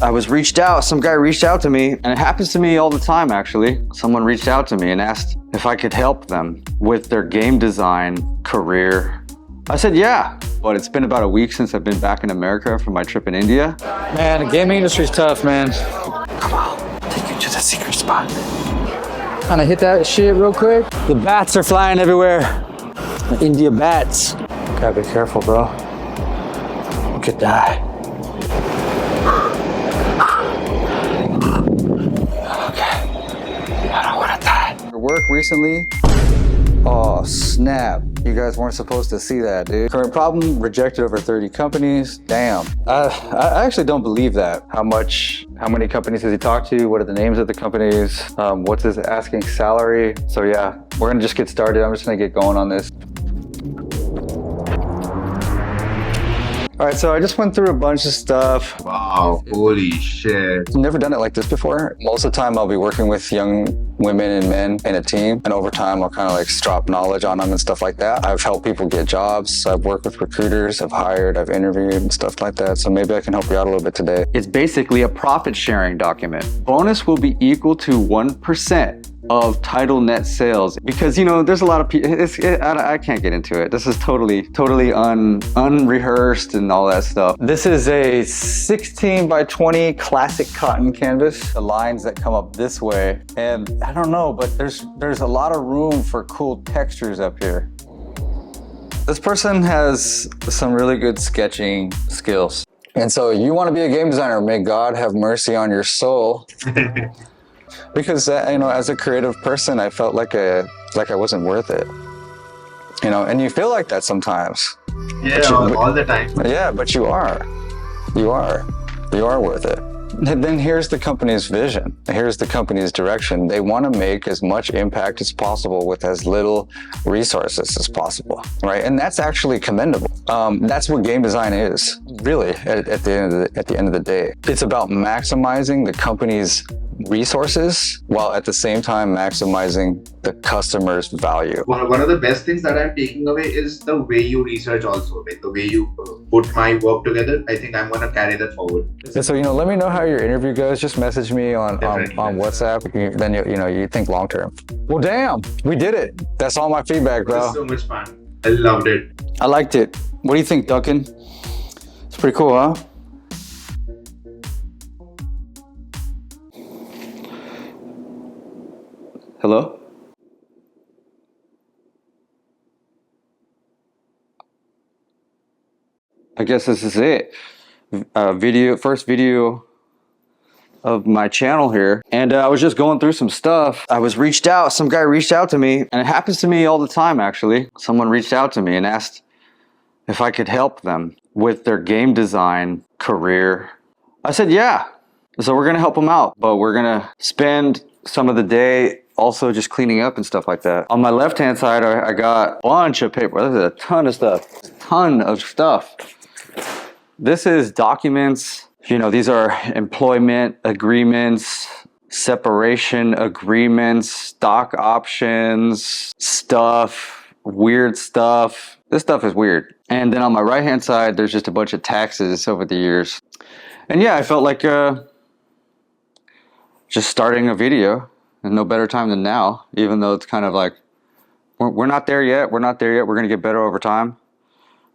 I was reached out, some guy reached out to me, and it happens to me all the time actually. Someone reached out to me and asked if I could help them with their game design career. I said yeah, but it's been about a week since I've been back in America from my trip in India. Man, the gaming industry's tough, man. Come on, take you to the secret spot. Kinda hit that shit real quick. The bats are flying everywhere. The India bats. Gotta be careful, bro. You could die. Work recently. Oh snap, you guys weren't supposed to see that, dude. Current problem, rejected over 30 companies. Damn. I actually don't believe that. How many companies has he talked to? What are the names of the companies? What's his asking salary? So yeah, we're gonna just get started. I'm just gonna get going on this. All right, so I just went through a bunch of stuff. Wow, holy shit. I've never done it like this before. Most of the time I'll be working with young women and men in a team, and over time I'll kind of like drop knowledge on them and stuff like that. I've helped people get jobs. I've worked with recruiters, I've hired, I've interviewed and stuff like that. So maybe I can help you out a little bit today. It's basically a profit sharing document. Bonus will be equal to 1% of title net sales, because you know there's a lot of people. I can't get into it. This is totally unrehearsed and all that stuff. This is a 16 by 20 classic cotton canvas. The lines that come up this way, and I don't know, but there's a lot of room for cool textures up here. This person has some really good sketching skills, and so you want to be a game designer. May God have mercy on your soul. Because you know, as a creative person, I felt like I wasn't worth it. You know, and you feel like that sometimes. Yeah, all the time. Yeah, but you are worth it. And then here's the company's vision. Here's the company's direction. They want to make as much impact as possible with as little resources as possible, right? And that's actually commendable. That's what game design is, really. At the end of the day, it's about maximizing the company's resources while at the same time maximizing the customer's value. One of the best things that I'm taking away is the way you research also, like the way you put my work together. I think I'm gonna carry that forward. So you know, let me know how your interview goes. Just message me on WhatsApp. Then you think long term. Well, damn, we did it. That's all my feedback, bro. It was so much fun. I loved it. I liked it. What do you think, Duncan? It's pretty cool, huh? Hello? I guess this is it. First video of my channel here. And I was just going through some stuff. I was reached out, some guy reached out to me, and it happens to me all the time actually. Someone reached out to me and asked if I could help them with their game design career. I said yeah. So we're gonna help them out, but we're gonna spend some of the day also just cleaning up and stuff like that. On my left-hand side, I got a bunch of paper. This is a ton of stuff. This is documents. You know, these are employment agreements, separation agreements, stock options, stuff, weird stuff. This stuff is weird. And then on my right-hand side, there's just a bunch of taxes over the years. And yeah, I felt like just starting a video. And no better time than now, even though it's kind of like, we're not there yet. We're not there yet. We're going to get better over time.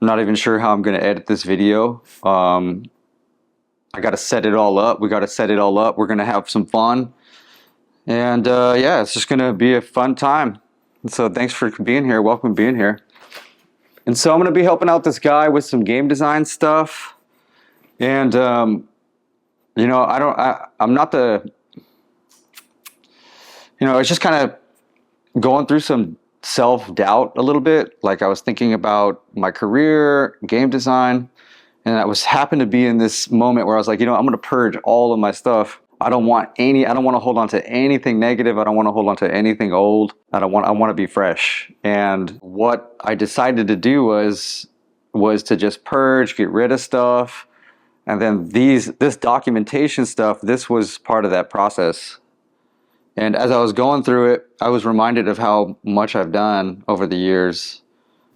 I'm not even sure how I'm going to edit this video. I got to set it all up. We got to set it all up. We're going to have some fun. And yeah, it's just going to be a fun time. And so thanks for being here. Welcome being here. And so I'm going to be helping out this guy with some game design stuff. And, you know, I'm not the... You know, it's just kind of going through some self-doubt a little bit. Like I was thinking about my career, game design, and I happened to be in this moment where I was like, you know, I'm going to purge all of my stuff. I don't want to hold on to anything negative. I don't want to hold on to anything old. I want to be fresh. And what I decided to do was to just purge, get rid of stuff. And then this documentation stuff, this was part of that process. And as I was going through it, I was reminded of how much I've done over the years.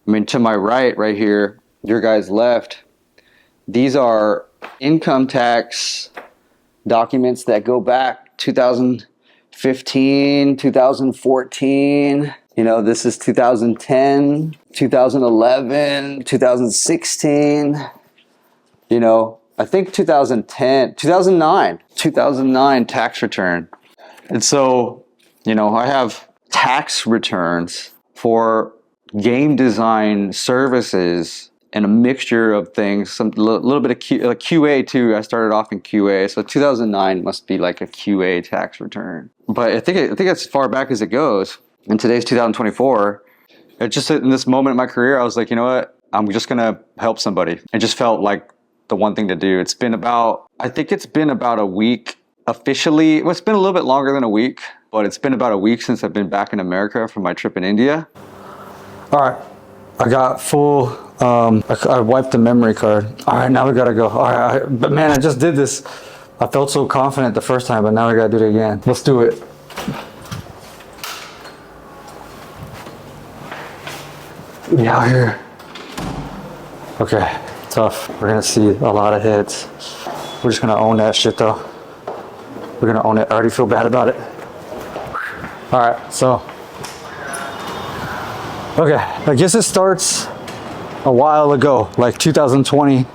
I mean, to my right here, your guys left, these are income tax documents that go back 2015, 2014. You know, this is 2010, 2011, 2016. You know, I think 2009 tax return. And so, you know, I have tax returns for game design services and a mixture of things, some little bit of QA too. I started off in QA, so 2009 must be like a QA tax return. But I think as far back as it goes. And today's 2024. It just in this moment in my career, I was like, you know what? I'm just gonna help somebody. It just felt like the one thing to do. It's been about, I think it's been about a week officially. Well, it's been a little bit longer than a week, but it's been about a week since I've been back in America from my trip in India. All right, I got full, I wiped the memory card. All right, now we gotta go. All right, but man, I just did this. I felt so confident the first time, but now we gotta do it again. Let's do it. We out here. Okay, tough. We're gonna see a lot of hits. We're just gonna own that shit though. We're gonna own it. I already feel bad about it. All right, so. Okay, I guess it starts a while ago, like 2020.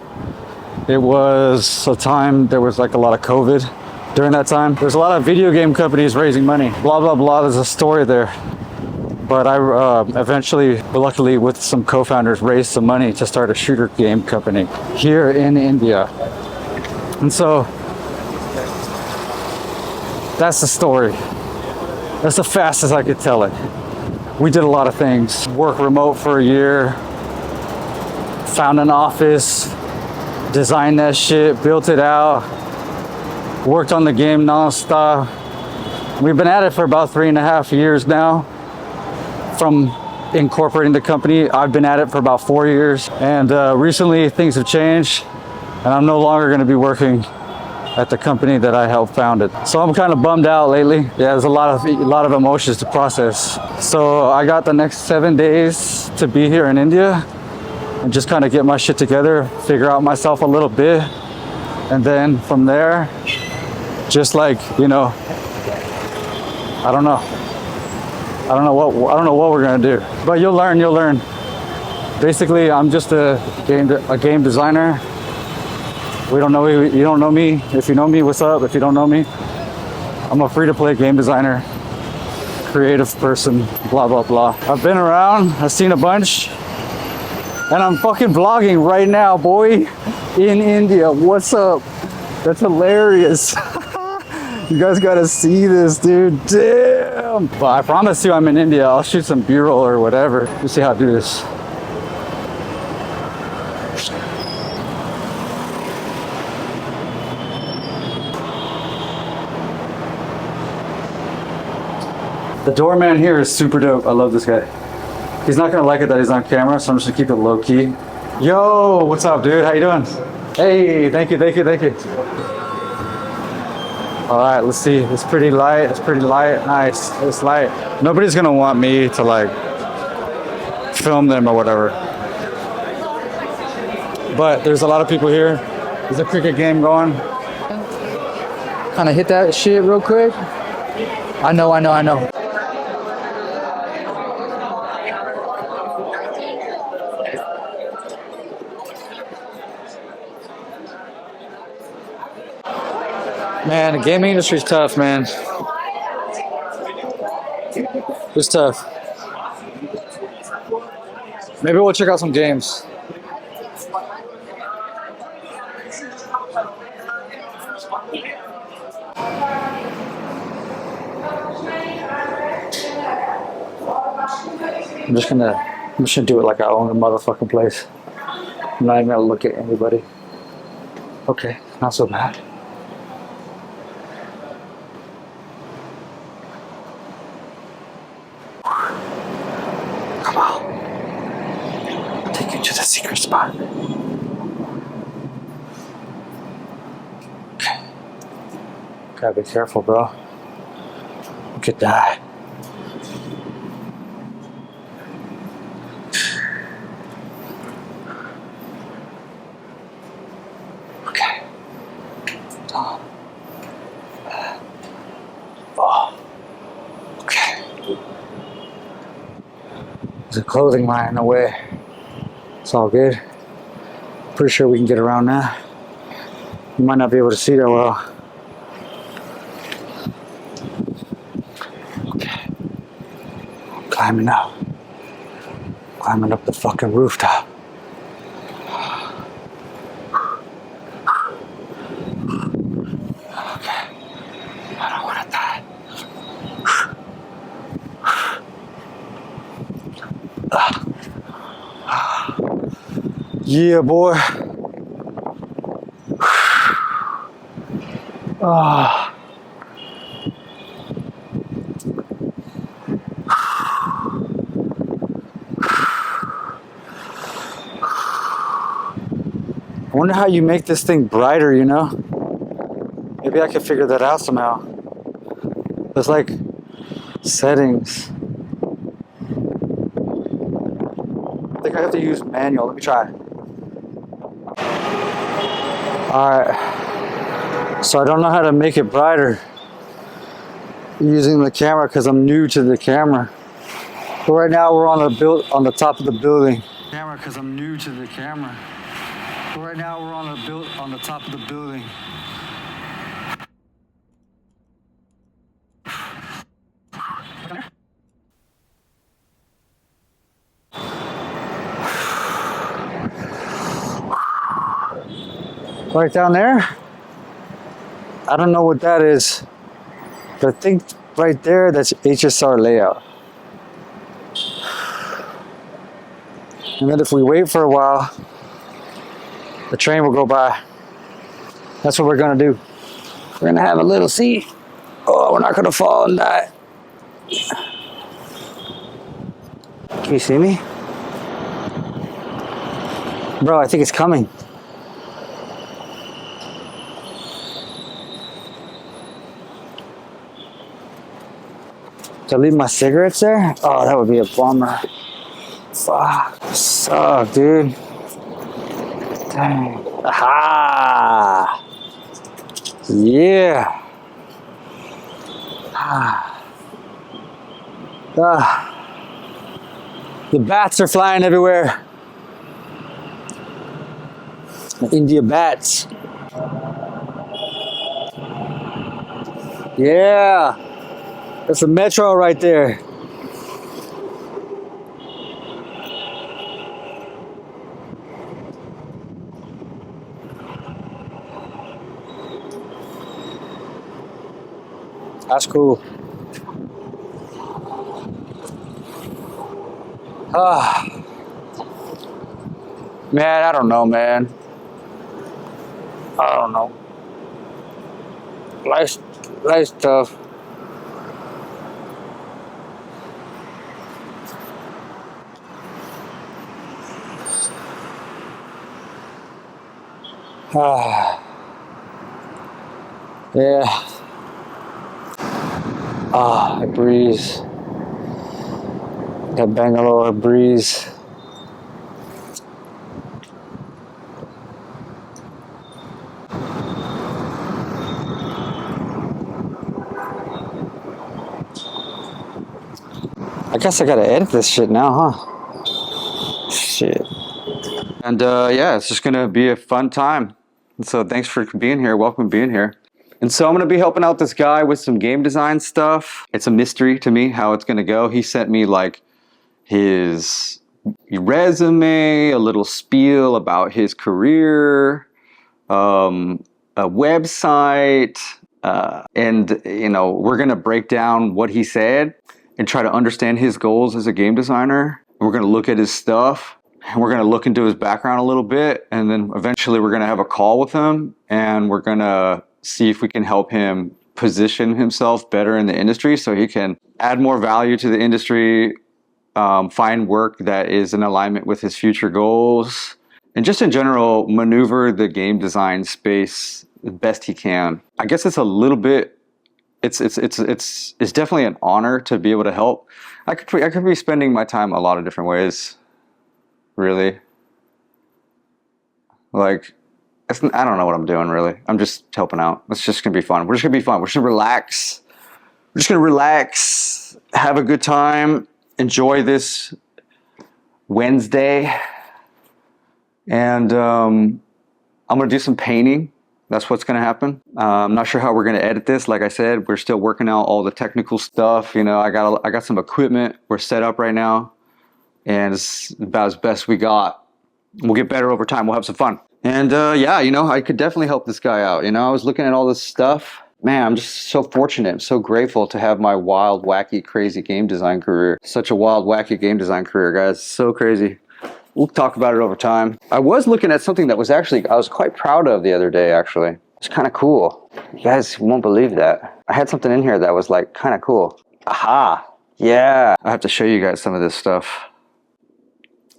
It was a time, there was like a lot of COVID during that time. There's a lot of video game companies raising money, blah, blah, blah. There's a story there. But I eventually, luckily with some co-founders, raised some money to start a shooter game company here in India. And so that's the story. That's the fastest I could tell it. We did a lot of things. Worked remote for a year, found an office, designed that shit, built it out, worked on the game nonstop. We've been at it for about 3.5 years now. From incorporating the company, I've been at it for about 4 years. And recently things have changed and I'm no longer gonna be working at the company that I helped found it. So I'm kind of bummed out lately. Yeah, there's a lot of emotions to process. So I got the next 7 days to be here in India and just kind of get my shit together, figure out myself a little bit. And then from there, just like, you know, I don't know what we're gonna do, but you'll learn. Basically, I'm just a game designer. You don't know me. If you know me, what's up? If you don't know me, I'm a free-to-play game designer, creative person, blah, blah, blah. I've been around, I've seen a bunch, and I'm fucking vlogging right now, boy, in India. What's up? That's hilarious. You guys gotta see this, dude. Damn. But I promise you I'm in India. I'll shoot some B-roll or whatever. Let's see how to do this. The doorman here is super dope. I love this guy. He's not gonna like it that he's on camera, so I'm just gonna keep it low key. Yo, what's up, dude? How you doing? Hey, thank you. All right, let's see. It's pretty light. Nice. It's light. Nobody's gonna want me to like film them or whatever. But there's a lot of people here. There's a cricket game going. Kind of hit that shit real quick. I know. Man, the gaming industry's tough, man. It's tough. Maybe we'll check out some games. I'm just gonna do it like I own the motherfucking place. I'm not even gonna look at anybody. Okay, not so bad. Come on. I'll take you to the secret spot. Okay. Gotta be careful, bro. You could die. Okay. There's a clothing line in the way. It's all good. Pretty sure we can get around now. You might not be able to see that well. Okay. Climbing up. Climbing up the fucking rooftop. Okay. I don't want to die. Yeah, boy. Ah. I wonder how you make this thing brighter, you know? Maybe I could figure that out somehow. There's like settings. I think I have to use manual. Let me try. Alright. So I don't know how to make it brighter using the camera because I'm new to the camera. But right now we're on the top of the building. Camera because I'm new to the camera. But right now we're on the top of the building. Right down there? I don't know what that is, but I think right there that's HSR layout. And then if we wait for a while, the train will go by. That's what we're gonna do. We're gonna have a little seat. Oh, we're not gonna fall and die. Can you see me? Bro, I think it's coming. Did I leave my cigarettes there? Oh, that would be a bummer. Fuck, suck, dude. Dang. Aha! Yeah. Ah. The bats are flying everywhere. The India bats. Yeah. That's the metro right there. That's cool. Ah. Man, I don't know, man. I don't know. Life's tough. Ah. Yeah. Ah, a breeze. That Bangalore breeze. I guess I gotta edit this shit now, huh? Shit. And yeah, it's just gonna be a fun time. So thanks for being here. Welcome being here. And so I'm gonna be helping out this guy with some game design stuff. It's a mystery to me how it's gonna go. He sent me like his resume, a little spiel about his career, a website, and you know, we're gonna break down what he said and try to understand his goals as a game designer. We're gonna look at his stuff. And we're gonna look into his background a little bit, and then eventually we're gonna have a call with him, and we're gonna see if we can help him position himself better in the industry so he can add more value to the industry, find work that is in alignment with his future goals, and just in general, maneuver the game design space the best he can. I guess it's a little bit, it's definitely an honor to be able to help. I could be spending my time a lot of different ways. Really, like, I don't know what I'm doing really. I'm just helping out. It's just gonna be fun. We're just gonna be fun. We're just gonna relax. We're just gonna relax, have a good time, enjoy this Wednesday, and I'm gonna do some painting. That's what's gonna happen. I'm not sure how we're gonna edit this. Like I said, we're still working out all the technical stuff. You know, I got some equipment. We're set up right now, and it's about as best we got. We'll get better over time. We'll have some fun. And yeah, you know, I could definitely help this guy out. You know, I was looking at all this stuff. Man, I'm just so fortunate. I'm so grateful to have my wild, wacky, crazy game design career. Such a wild, wacky game design career, guys. So crazy. We'll talk about it over time. I was looking at something that was actually, I was quite proud of the other day, actually. It's kind of cool. You guys won't believe that. I had something in here that was like kind of cool. Aha. Yeah. I have to show you guys some of this stuff.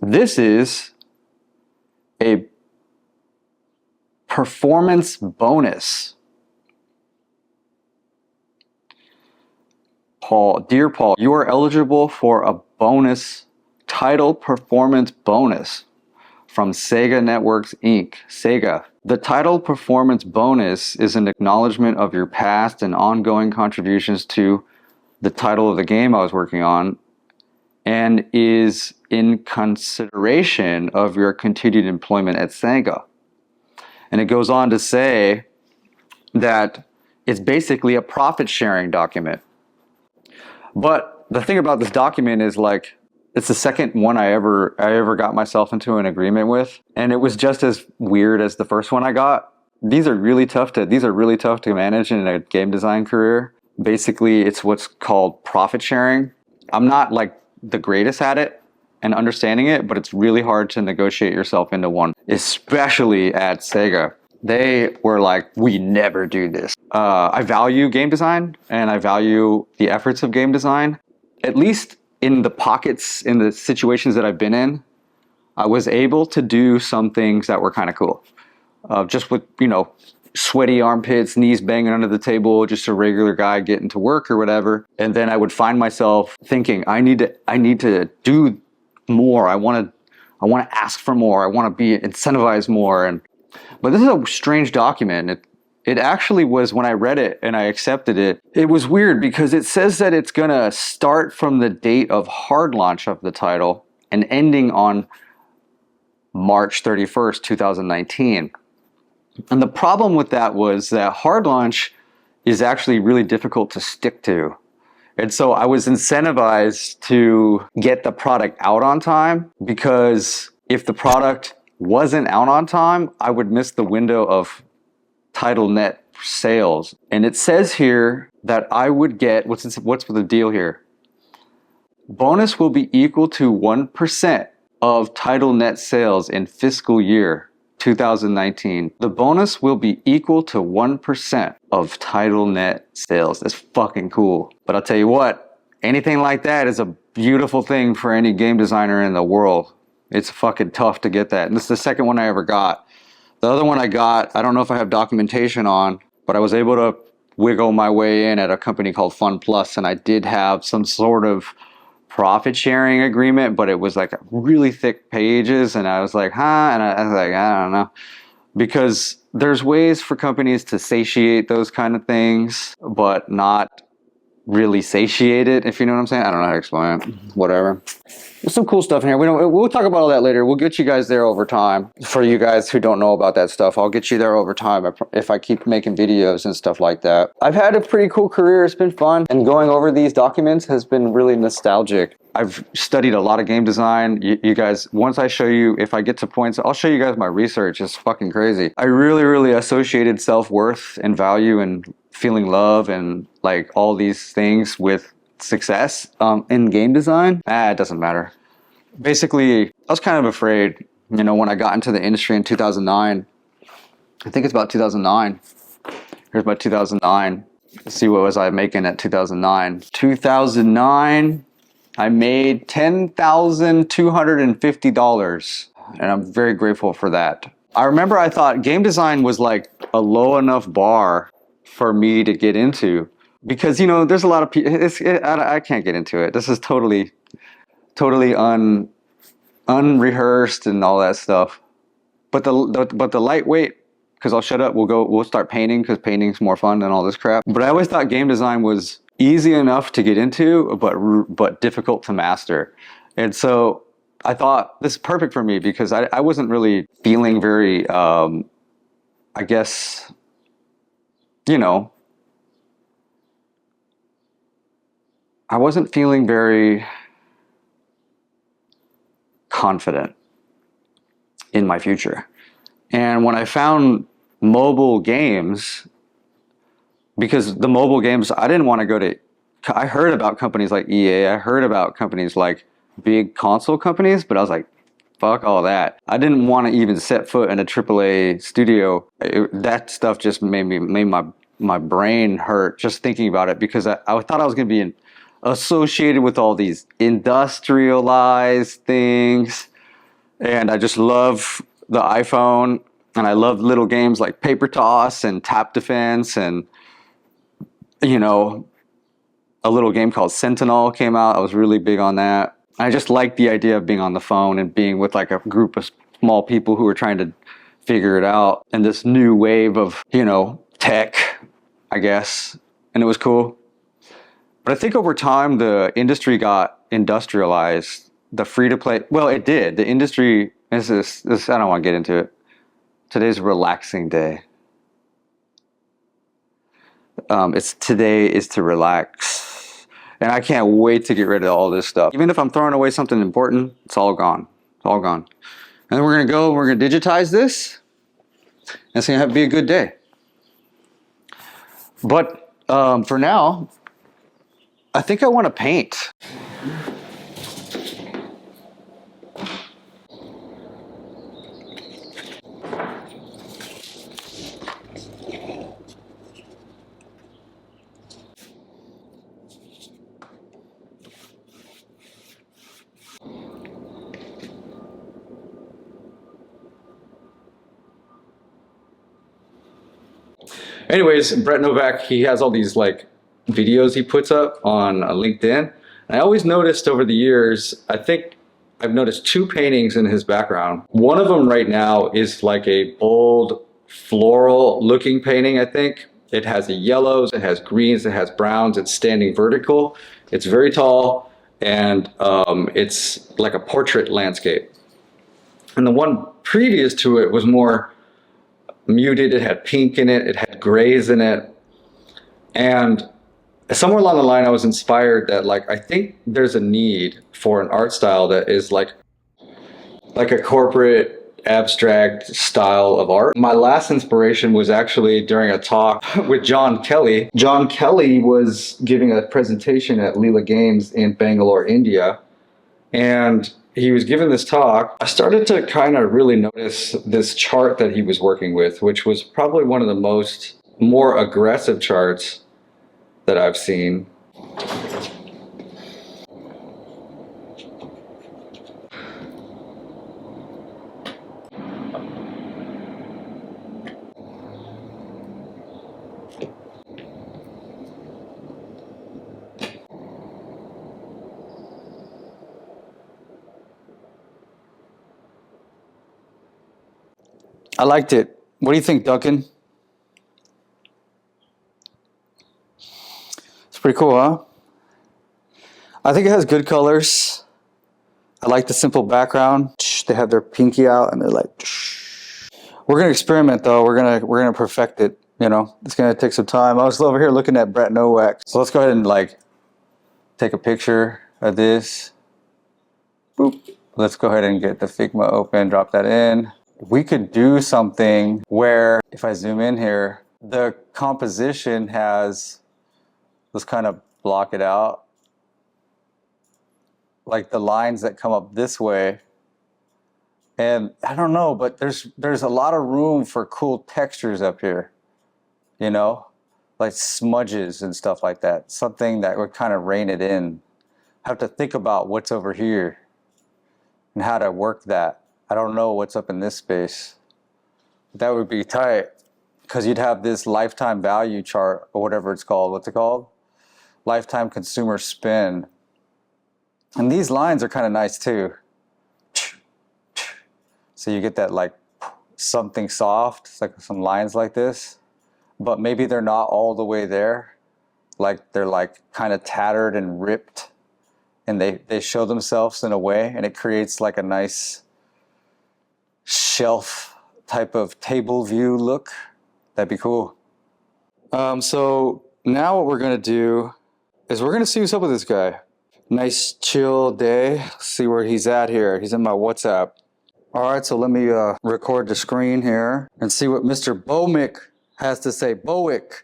This is a performance bonus. Paul, dear Paul, you are eligible for a bonus title performance bonus from Sega Networks Inc. Sega. The title performance bonus is an acknowledgement of your past and ongoing contributions to the title of the game I was working on, and is in consideration of your continued employment at Sega. And it goes on to say that it's basically a profit sharing document. But the thing about this document is, like, it's the second one I ever got myself into an agreement with, and it was just as weird as the first one I got. These are really tough to manage in a game design career. Basically, it's what's called profit sharing. I'm not like the greatest at it and understanding it, but it's really hard to negotiate yourself into one, especially at Sega. They were like, we never do this. I value game design and I value the efforts of game design. At least in the pockets, in the situations that I've been in, I was able to do some things that were kind of cool. Just with, you know, sweaty armpits, knees banging under the table, just a regular guy getting to work or whatever. And then I would find myself thinking, I need to do more. I want to ask for more. I want to be incentivized more. But this is a strange document. It actually was, when I read it and I accepted it, it was weird because it says that it's going to start from the date of hard launch of the title and ending on March 31st, 2019. And the problem with that was that hard launch is actually really difficult to stick to. And so I was incentivized to get the product out on time, because if the product wasn't out on time, I would miss the window of title net sales. And it says here that I would get, what's the deal here? Bonus will be equal to 1% of title net sales in fiscal year 2019. The bonus will be equal to 1% of title net sales. That's fucking cool. But I'll tell you what, anything like that is a beautiful thing for any game designer in the world. It's fucking tough to get that. And this is the second one I ever got. The other one I got, I don't know if I have documentation on, but I was able to wiggle my way in at a company called Fun Plus, and I did have some sort of profit sharing agreement, but it was like really thick pages, and I was like, and I was like, I don't know. Because there's ways for companies to satiate those kind of things, but not really satiate it, if you know what I'm saying. I don't know how to explain it. Whatever. There's some cool stuff in here. We'll talk about all that later. We'll get you guys there over time. For you guys who don't know about that stuff, I'll get you there over time if I keep making videos and stuff like that. I've had a pretty cool career. It's been fun. And going over these documents has been really nostalgic. I've studied a lot of game design. You guys, once I show you, if I get to points, I'll show you guys my research. It's fucking crazy. I really associated self-worth and value and feeling love and like all these things with success in game design. It doesn't matter. Basically, I was kind of afraid, you know, when I got into the industry in 2009. I think it's about 2009. Here's my 2009. Let's see, what was I making at 2009? 2009, I made $10,250, and I'm very grateful for that. I remember I thought game design was like a low enough bar for me to get into, because, you know, there's a lot of people, I can't get into it. This is totally unrehearsed and all that stuff. But the lightweight, because I'll shut up, we'll start painting, because painting's more fun than all this crap. But I always thought game design was easy enough to get into, but difficult to master. And so I thought this is perfect for me because I wasn't really feeling very, I guess, you know, I wasn't feeling very confident in my future. And when I found mobile games, because the mobile games, I didn't want to go to, I heard about companies like EA, I heard about companies like big console companies, but I was like, fuck all that. I didn't want to even set foot in a AAA studio. That stuff just made my brain hurt just thinking about it, because I thought I was going to be associated with all these industrialized things. And I just love the iPhone, and I love little games like Paper Toss and Tap Defense, and you know, a little game called Sentinel came out. I was really big on that. I just liked the idea of being on the phone and being with like a group of small people who were trying to figure it out, and this new wave of, you know, tech, I guess. And it was cool. But I think over time, the industry got industrialized. The free-to-play, well, it did. The industry, this, I don't want to get into it. Today's a relaxing day. Today is to relax. And I can't wait to get rid of all this stuff. Even if I'm throwing away something important, it's all gone. It's all gone. And then we're going to digitize this. And it's going to be a good day. But for now, I think I want to paint. Anyways, Brett Novak, he has all these like videos he puts up on LinkedIn. And I always noticed over the years, I think I've noticed two paintings in his background. One of them right now is like a bold floral looking painting, I think. It has the yellows, it has greens, it has browns, it's standing vertical. It's very tall, and it's like a portrait landscape. And the one previous to it was more muted. It had pink in it, it had grays in it. And somewhere along the line I was inspired that like I think there's a need for an art style that is like a corporate abstract style of art. My last inspiration was actually during a talk with John Kelly. John Kelly was giving a presentation at Leela Games in Bangalore, India, and he was giving this talk. I started to kind of really notice this chart that he was working with, which was probably one of the more aggressive charts that I've seen. I liked it. What do you think, Duncan? It's pretty cool, huh? I think it has good colors. I like the simple background. They have their pinky out and they're like, we're gonna experiment though. We're gonna perfect it. You know, it's gonna take some time. I was over here looking at Brett Nowak. So let's go ahead and like take a picture of this. Boop. Let's go ahead and get the Figma open, drop that in. We could do something where, if I zoom in here, the composition has, let's kind of block it out. Like the lines that come up this way. And I don't know, but there's a lot of room for cool textures up here, you know, like smudges and stuff like that. Something that would kind of rein it in. Have to think about what's over here and how to work that. I don't know what's up in this space. That would be tight, because you'd have this lifetime value chart or whatever it's called. What's it called? Lifetime consumer spend. And these lines are kind of nice too. So you get that like something soft, it's like some lines like this, but maybe they're not all the way there. Like they're like kind of tattered and ripped and they show themselves in a way, and it creates like a nice shelf type of table view look. That'd be cool. So now what we're gonna do is we're gonna see what's up with this guy. Nice chill day. See where he's at here. He's in my WhatsApp. All right, so let me record the screen here and see what Mr. Bowick has to say. Bowick.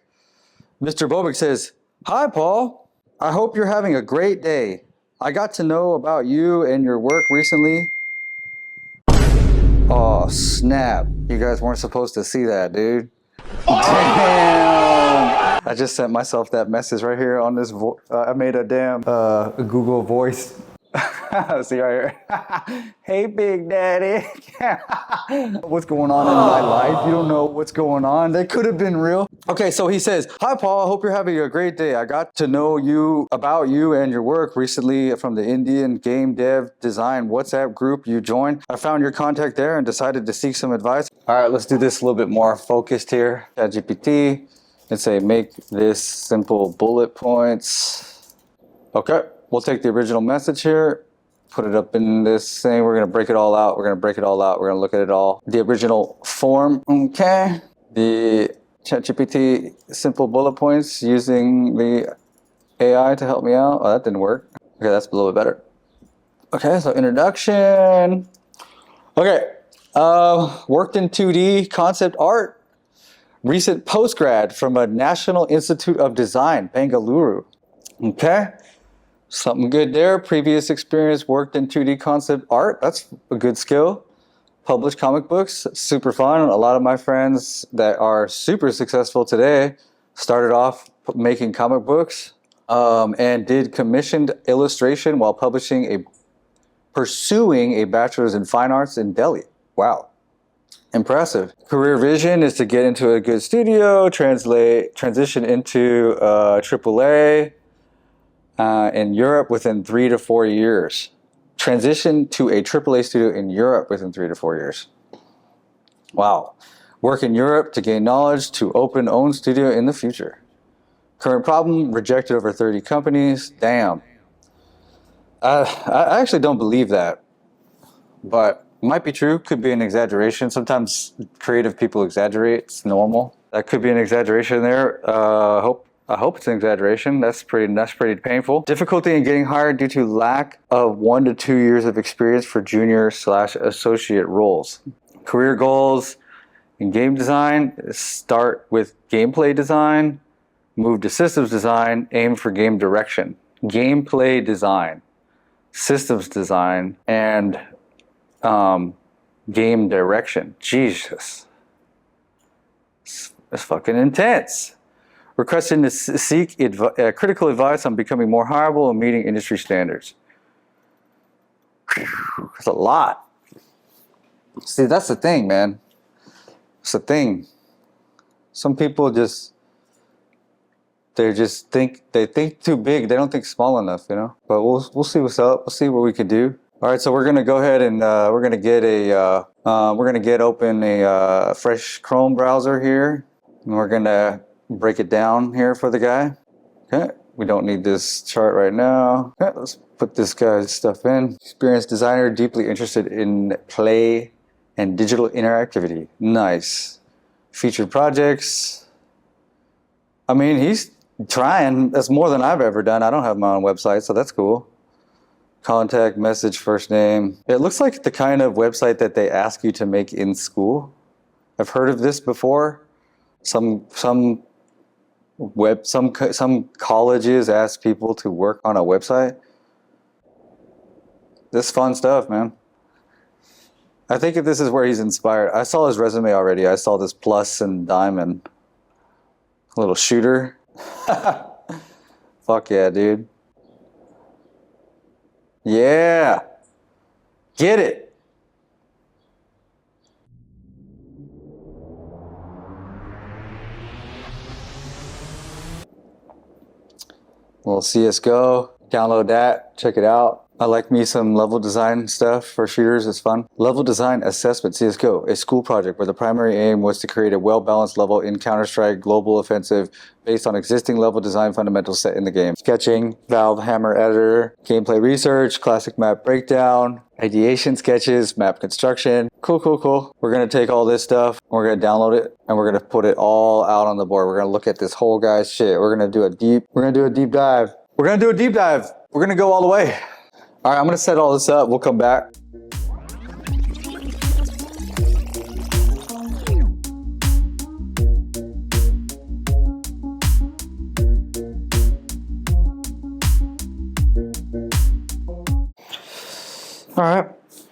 Mr. Bowick says, "Hi, Paul. I hope you're having a great day. I got to know about you and your work recently." Oh, snap. You guys weren't supposed to see that, dude. Damn. I just sent myself that message right here on this. I made a damn Google Voice. See right here. Hey, Big Daddy. What's going on in my life? You don't know what's going on. That could have been real. Okay, so he says, "Hi, Paul. I hope you're having a great day. I got to know about you and your work recently from the Indian Game Dev Design WhatsApp group you joined. I found your contact there and decided to seek some advice." All right, let's do this a little bit more focused here. ChatGPT. Let's say, make this simple bullet points. Okay, we'll take the original message here, put it up in this thing. We're gonna break it all out. We're gonna look at it all. The original form, okay. The ChatGPT simple bullet points using the AI to help me out. Oh, that didn't work. Okay, that's a little bit better. Okay, so introduction. Okay, worked in 2D concept art. Recent postgrad from a National Institute of Design, Bengaluru. Okay, something good there. Previous experience, worked in 2D concept art. That's a good skill. Published comic books, super fun. A lot of my friends that are super successful today started off making comic books and did commissioned illustration while pursuing a bachelor's in fine arts in Delhi. Wow. Impressive. Career vision is to get into a good studio, transition into AAA in Europe within 3 to 4 years. Transition to a AAA studio in Europe within 3 to 4 years. Wow. Work in Europe to gain knowledge to open own studio in the future. Current problem, rejected over 30 companies. Damn. I actually don't believe that, but might be true, could be an exaggeration. Sometimes creative people exaggerate, it's normal. That could be an exaggeration there. I hope it's an exaggeration. That's pretty painful. Difficulty in getting hired due to lack of 1 to 2 years of experience for junior/associate roles. Career goals in game design, start with gameplay design, move to systems design, aim for game direction. Gameplay design, systems design, and game direction. Jesus. That's fucking intense. Requesting to seek critical advice on becoming more hireable and meeting industry standards. That's a lot. See, that's the thing, man. It's the thing. Some people they think too big. They don't think small enough, you know. But we'll see what's up. We'll see what we can do. All right, so we're gonna go ahead and we're gonna get open a fresh Chrome browser here, and we're gonna break it down here for the guy. Okay, we don't need this chart right now. Okay, let's put this guy's stuff in. Experienced designer, deeply interested in play and digital interactivity. Nice. Featured projects. I mean, he's trying. That's more than I've ever done. I don't have my own website, so that's cool. Contact, message, first name. It looks like the kind of website that they ask you to make in school. I've heard of this before. Some colleges ask people to work on a website. This fun stuff, man. I think if this is where he's inspired. I saw his resume already. I saw this plus and diamond. A little shooter. Fuck yeah, dude. Yeah. Get it. Little CSGO. Download that. Check it out. I like me some level design stuff for shooters. It's fun. Level design assessment, CSGO, a school project where the primary aim was to create a well-balanced level in Counter-Strike Global Offensive based on existing level design fundamentals set in the game. Sketching, Valve Hammer Editor, gameplay research, classic map breakdown, ideation sketches, map construction. Cool, cool, cool. We're gonna take all this stuff, we're gonna download it, and we're gonna put it all out on the board. We're gonna look at this whole guy's shit. We're gonna do a deep dive. We're gonna do a deep dive. We're gonna go all the way. All right, I'm gonna set all this up. We'll come back. All right,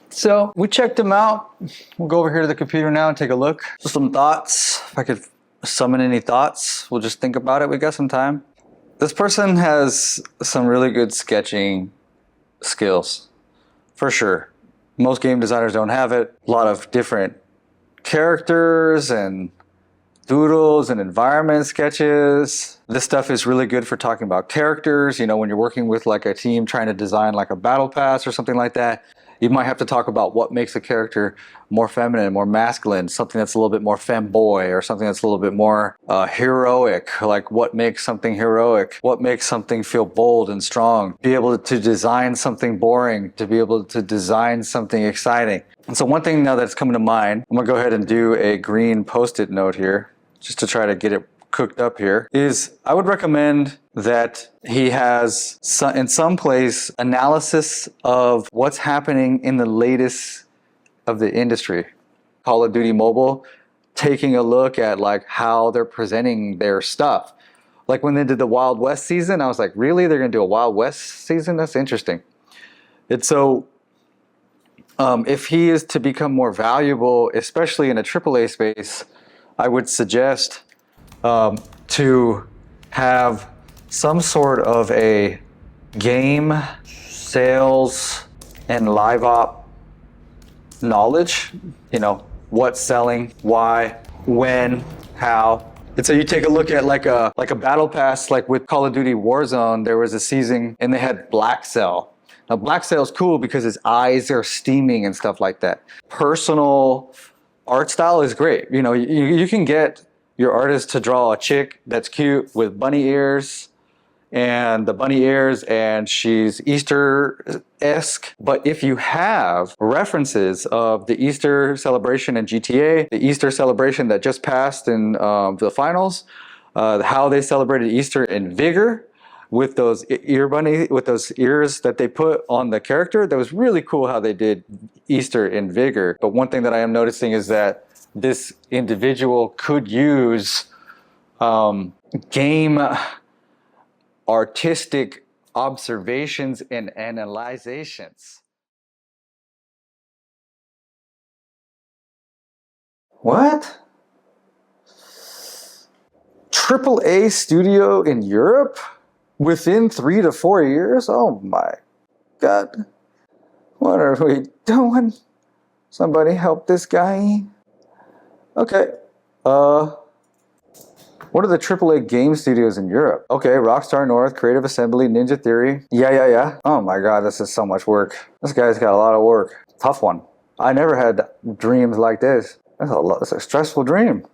so we checked them out. We'll go over here to the computer now and take a look. Some thoughts. If I could summon any thoughts, we'll just think about it. We got some time. This person has some really good sketching skills, for sure. Most game designers don't have it. A lot of different characters and doodles and environment sketches. This stuff is really good for talking about characters. You know, when you're working with like a team trying to design like a battle pass or something like that, you might have to talk about what makes a character more feminine, more masculine, something that's a little bit more femboy, or something that's a little bit more heroic. Like what makes something heroic? What makes something feel bold and strong? Be able to design something boring, to be able to design something exciting. And so one thing now that's coming to mind, I'm gonna go ahead and do a green post-it note here, just to try to get it cooked up here, is I would recommend that he has in some place analysis of what's happening in the latest of the industry. Call of Duty Mobile, taking a look at like how they're presenting their stuff. Like when they did the Wild West season, I was like, really? They're gonna do a Wild West season? That's interesting. It's so, if he is to become more valuable, especially in a AAA space, I would suggest to have some sort of a game, sales, and live op knowledge. You know, what's selling, why, when, how. And so you take a look at like a battle pass, like with Call of Duty Warzone, there was a season and they had Black Cell. Now Black Cell is cool because his eyes are steaming and stuff like that. Personal art style is great. You know, you can get your artist to draw a chick that's cute with bunny ears and she's Easter-esque. But if you have references of the Easter celebration in GTA, the Easter celebration that just passed in the finals, how they celebrated Easter in Vigor with those with those ears that they put on the character, that was really cool how they did Easter in Vigor. But one thing that I am noticing is that this individual could use game artistic observations and analyzations. What? AAA studio in Europe within 3 to 4 years? Oh my God. What are we doing? Somebody help this guy. Okay, what are the AAA game studios in Europe? Okay, Rockstar North, Creative Assembly, Ninja Theory. Yeah. Oh my God, this is so much work. This guy's got a lot of work. Tough one. I never had dreams like this. That's a stressful dream.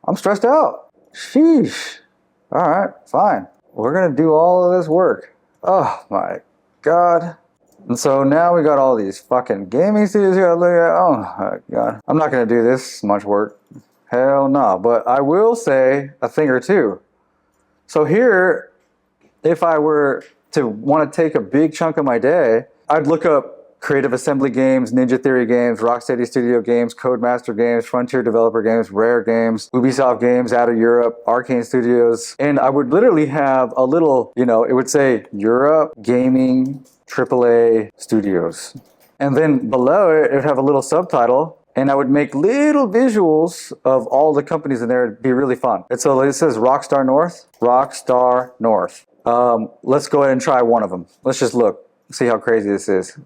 I'm stressed out. Sheesh. All right, fine. We're gonna do all of this work. Oh my God. And so now we got all these fucking gaming studios we gotta look at. Oh my God. I'm not gonna do this much work. Hell no. But I will say a thing or two. So here, if I were to want to take a big chunk of my day, I'd look up Creative Assembly games, Ninja Theory games, Rocksteady Studio games, Codemaster games, Frontier Developer games, Rare games, Ubisoft games out of Europe, Arcane Studios. And I would literally have a little, you know, it would say Europe Gaming AAA Studios. And then below it, it would have a little subtitle. And I would make little visuals of all the companies in there. It'd be really fun. And so it says Rockstar North. Rockstar North. Let's go ahead and try one of them. Let's just look, see how crazy this is.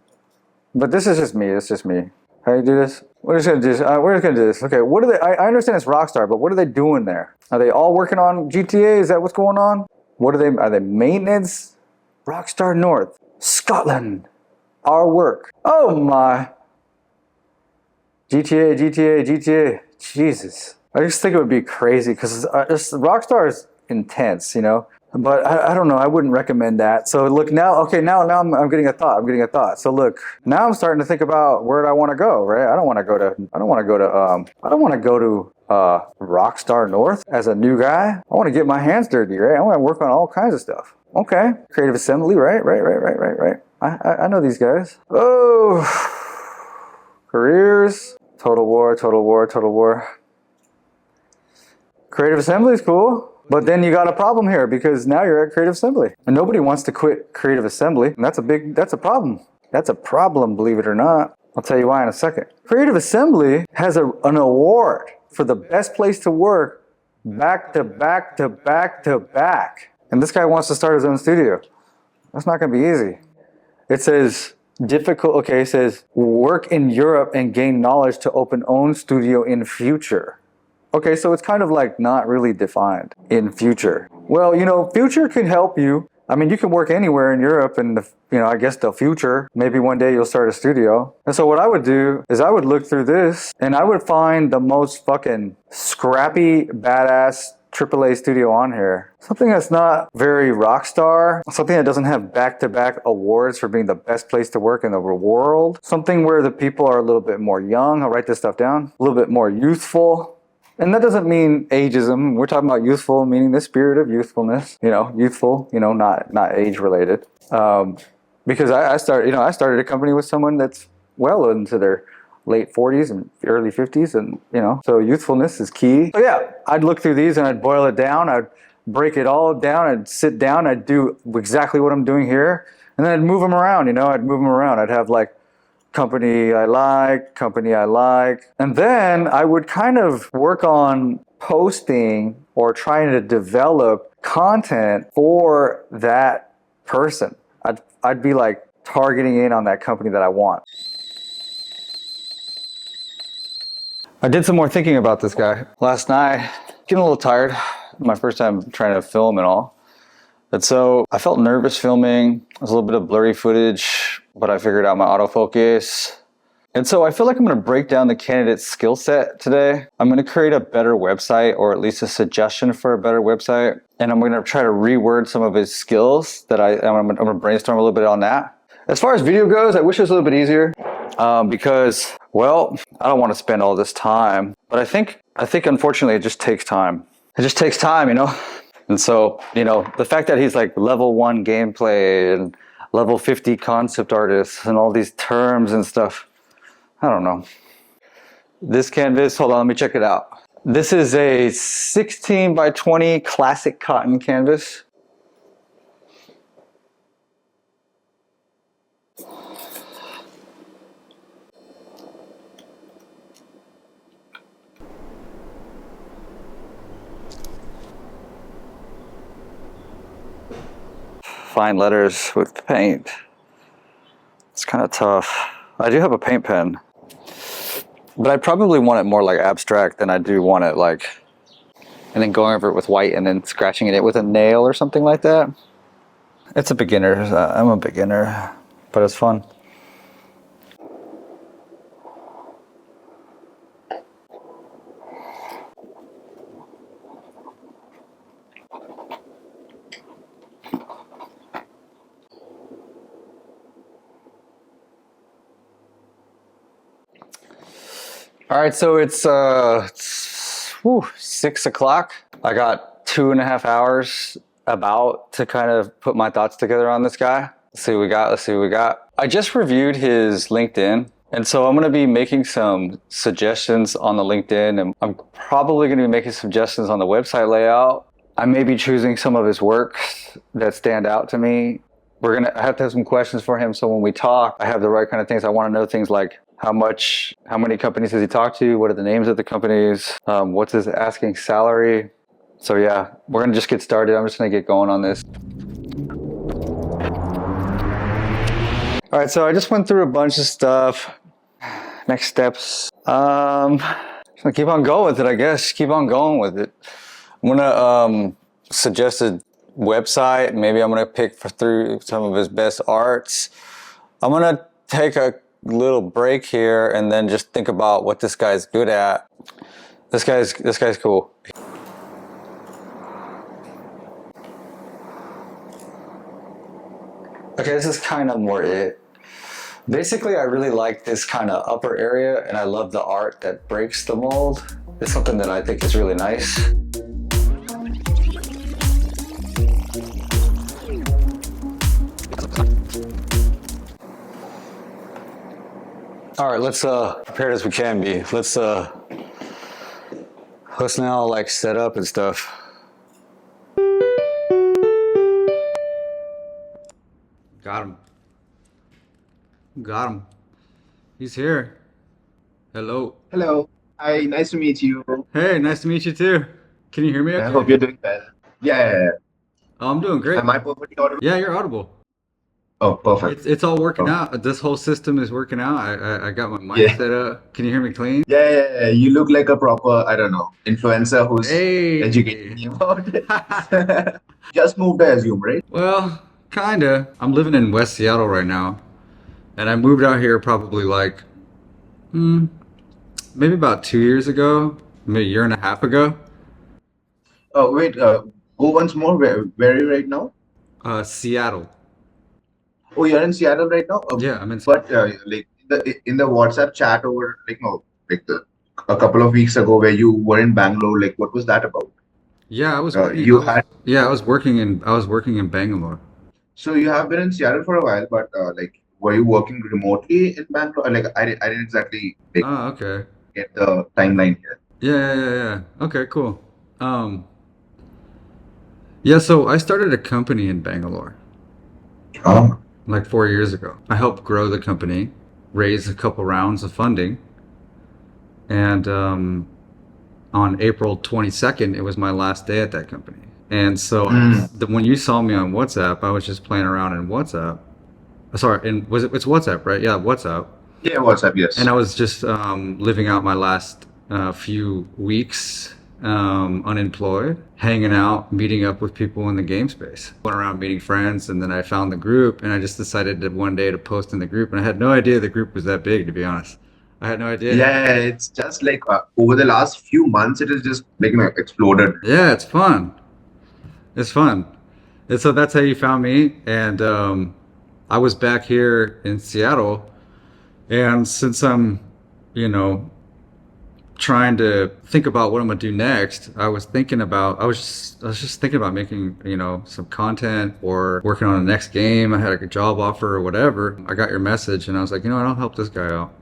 But this is just me. It's just me. How do you do this? We're just gonna do this. We're just gonna do this. Okay. What are they? I understand it's Rockstar, but what are they doing there? Are they all working on GTA? Is that what's going on? What are they? Are they maintenance? Rockstar North, Scotland. our work. Oh my. GTA. Jesus. I just think it would be crazy because Rockstar is intense, you know? But I don't know. I wouldn't recommend that. So look now. Okay, now I'm getting a thought. So look, now I'm starting to think about where I want to go. Right? I don't want to go to Rockstar North as a new guy. I want to get my hands dirty. Right? I want to work on all kinds of stuff. Okay, creative assembly. Right. I know these guys. Oh, careers. Total War. Creative assembly is cool. But then you got a problem here because now you're at creative assembly and nobody wants to quit creative assembly. And that's a problem. That's a problem, believe it or not. I'll tell you why in a second. Creative assembly has an award for the best place to work back to back. And this guy wants to start his own studio. That's not going to be easy. It says difficult. Okay, it says work in Europe and gain knowledge to open own studio in future. Okay, so it's kind of like not really defined in future. Well, you know, future can help you. I mean, you can work anywhere in Europe and, I guess the future, maybe one day you'll start a studio. And so what I would do is I would look through this and I would find the most fucking scrappy, badass AAA studio on here. Something that's not very rock star. Something that doesn't have back-to-back awards for being the best place to work in the world. Something where the people are a little bit more young. I'll write this stuff down. A little bit more youthful. And that doesn't mean ageism. We're talking about youthful, meaning the spirit of youthfulness. Youthful. Not age related. Because I started a company with someone that's well into their late 40s and early 50s, and so youthfulness is key. So yeah, I'd look through these and I'd boil it down. I'd break it all down. I'd sit down. I'd do exactly what I'm doing here, and then I'd move them around. I'd have like company I like. And then I would kind of work on posting or trying to develop content for that person. I'd be like targeting in on that company that I want. I did some more thinking about this guy last night. Getting a little tired. My first time trying to film and all. And so I felt nervous filming. There's a little bit of blurry footage, but I figured out my autofocus. And so I feel like I'm going to break down the candidate's skill set today. I'm going to create a better website, or at least a suggestion for a better website. And I'm going to try to reword some of his skills that I'm going to brainstorm a little bit on that. As far as video goes, I wish it was a little bit easier because, well, I don't want to spend all this time. But I think unfortunately it just takes time. It just takes time, And so, the fact that he's like level 1 gameplay and level 50 concept artist and all these terms and stuff, I don't know. This canvas, hold on, let me check it out. This is a 16 by 20 classic cotton canvas. Fine letters with paint. It's kind of tough. I do have a paint pen, but I probably want it more like abstract than I do want it like, and then going over it with white and then scratching it with a nail or something like that. It's a beginner. I'm a beginner, but it's fun. All right, so it's 6 o'clock. I got 2.5 hours about to kind of put my thoughts together on this guy. Let's see what we got. I just reviewed his LinkedIn, and so I'm gonna be making some suggestions on the LinkedIn, and I'm probably gonna be making suggestions on the website layout. I may be choosing some of his works that stand out to me. I have to have some questions for him, so when we talk, I have the right kind of things. I wanna know things like how many companies has he talked to? What are the names of the companies? What's his asking salary? So yeah, we're gonna just get started. I'm just gonna get going on this. All right, so I just went through a bunch of stuff. Next steps. Just gonna keep on going with it, I guess. Keep on going with it. I'm gonna suggest a website. Maybe I'm gonna pick through some of his best arts. I'm gonna take a little break here and then just think about what this guy's good at. This guy's cool. Okay, this is kind of more it. Basically, I really like this kind of upper area, and I love the art that breaks the mold. It's something that I think is really nice. All right, let's prepared as we can be. Let's now like set up and stuff. Got him. Got him. He's here. Hello. Hello. Hi, nice to meet you. Hey, nice to meet you too. Can you hear me? I Okay? hope you're doing well. Yeah. Oh, I'm doing great. Am I perfectly audible? Yeah, you're audible. Oh, perfect. It's all working Oh. out. This whole system is working out. I got my mic Yeah. set up. Can you hear me clean? Yeah. You look like a proper, I don't know, influencer who's educating Hey. me about it. Just moved, I assume, right? Well, kinda. I'm living in West Seattle right now, and I moved out here probably like, maybe about 2 years ago, maybe a year and a half ago. Oh, wait. Go once more. Where are you right now? Seattle. Oh, you're in Seattle right now? Yeah, I'm in. But like in the WhatsApp chat over a couple of weeks ago where you were in Bangalore, like what was that about? Yeah, I was. You had Yeah, I was working in Bangalore. So you have been in Seattle for a while, but like, were you working remotely in Bangalore? Like, I didn't exactly like Oh, okay. get the timeline here. Yeah. Okay, cool. Yeah, so I started a company in Bangalore Oh, like 4 years ago. I helped grow the company, raise a couple rounds of funding, and on April 22nd, it was my last day at that company. And so when you saw me on WhatsApp, I was just playing around in WhatsApp. Sorry, it's WhatsApp, right? Yeah, WhatsApp. yeah, WhatsApp, yes. And I was just living out my last few weeks unemployed, hanging out, meeting up with people in the game space. Went around meeting friends, and then I found the group, and I just decided that one day to post in the group, and I had no idea the group was that big, to be honest. I had no idea. Yeah, it's just like over the last few months, it has just like exploded. Yeah, it's fun. It's fun. And so that's how you found me. And I was back here in Seattle. And since I'm, trying to think about what I'm gonna do next, I was just thinking about making, some content or working on the next game. I had a job offer or whatever. I got your message and I was like, I'll help this guy out.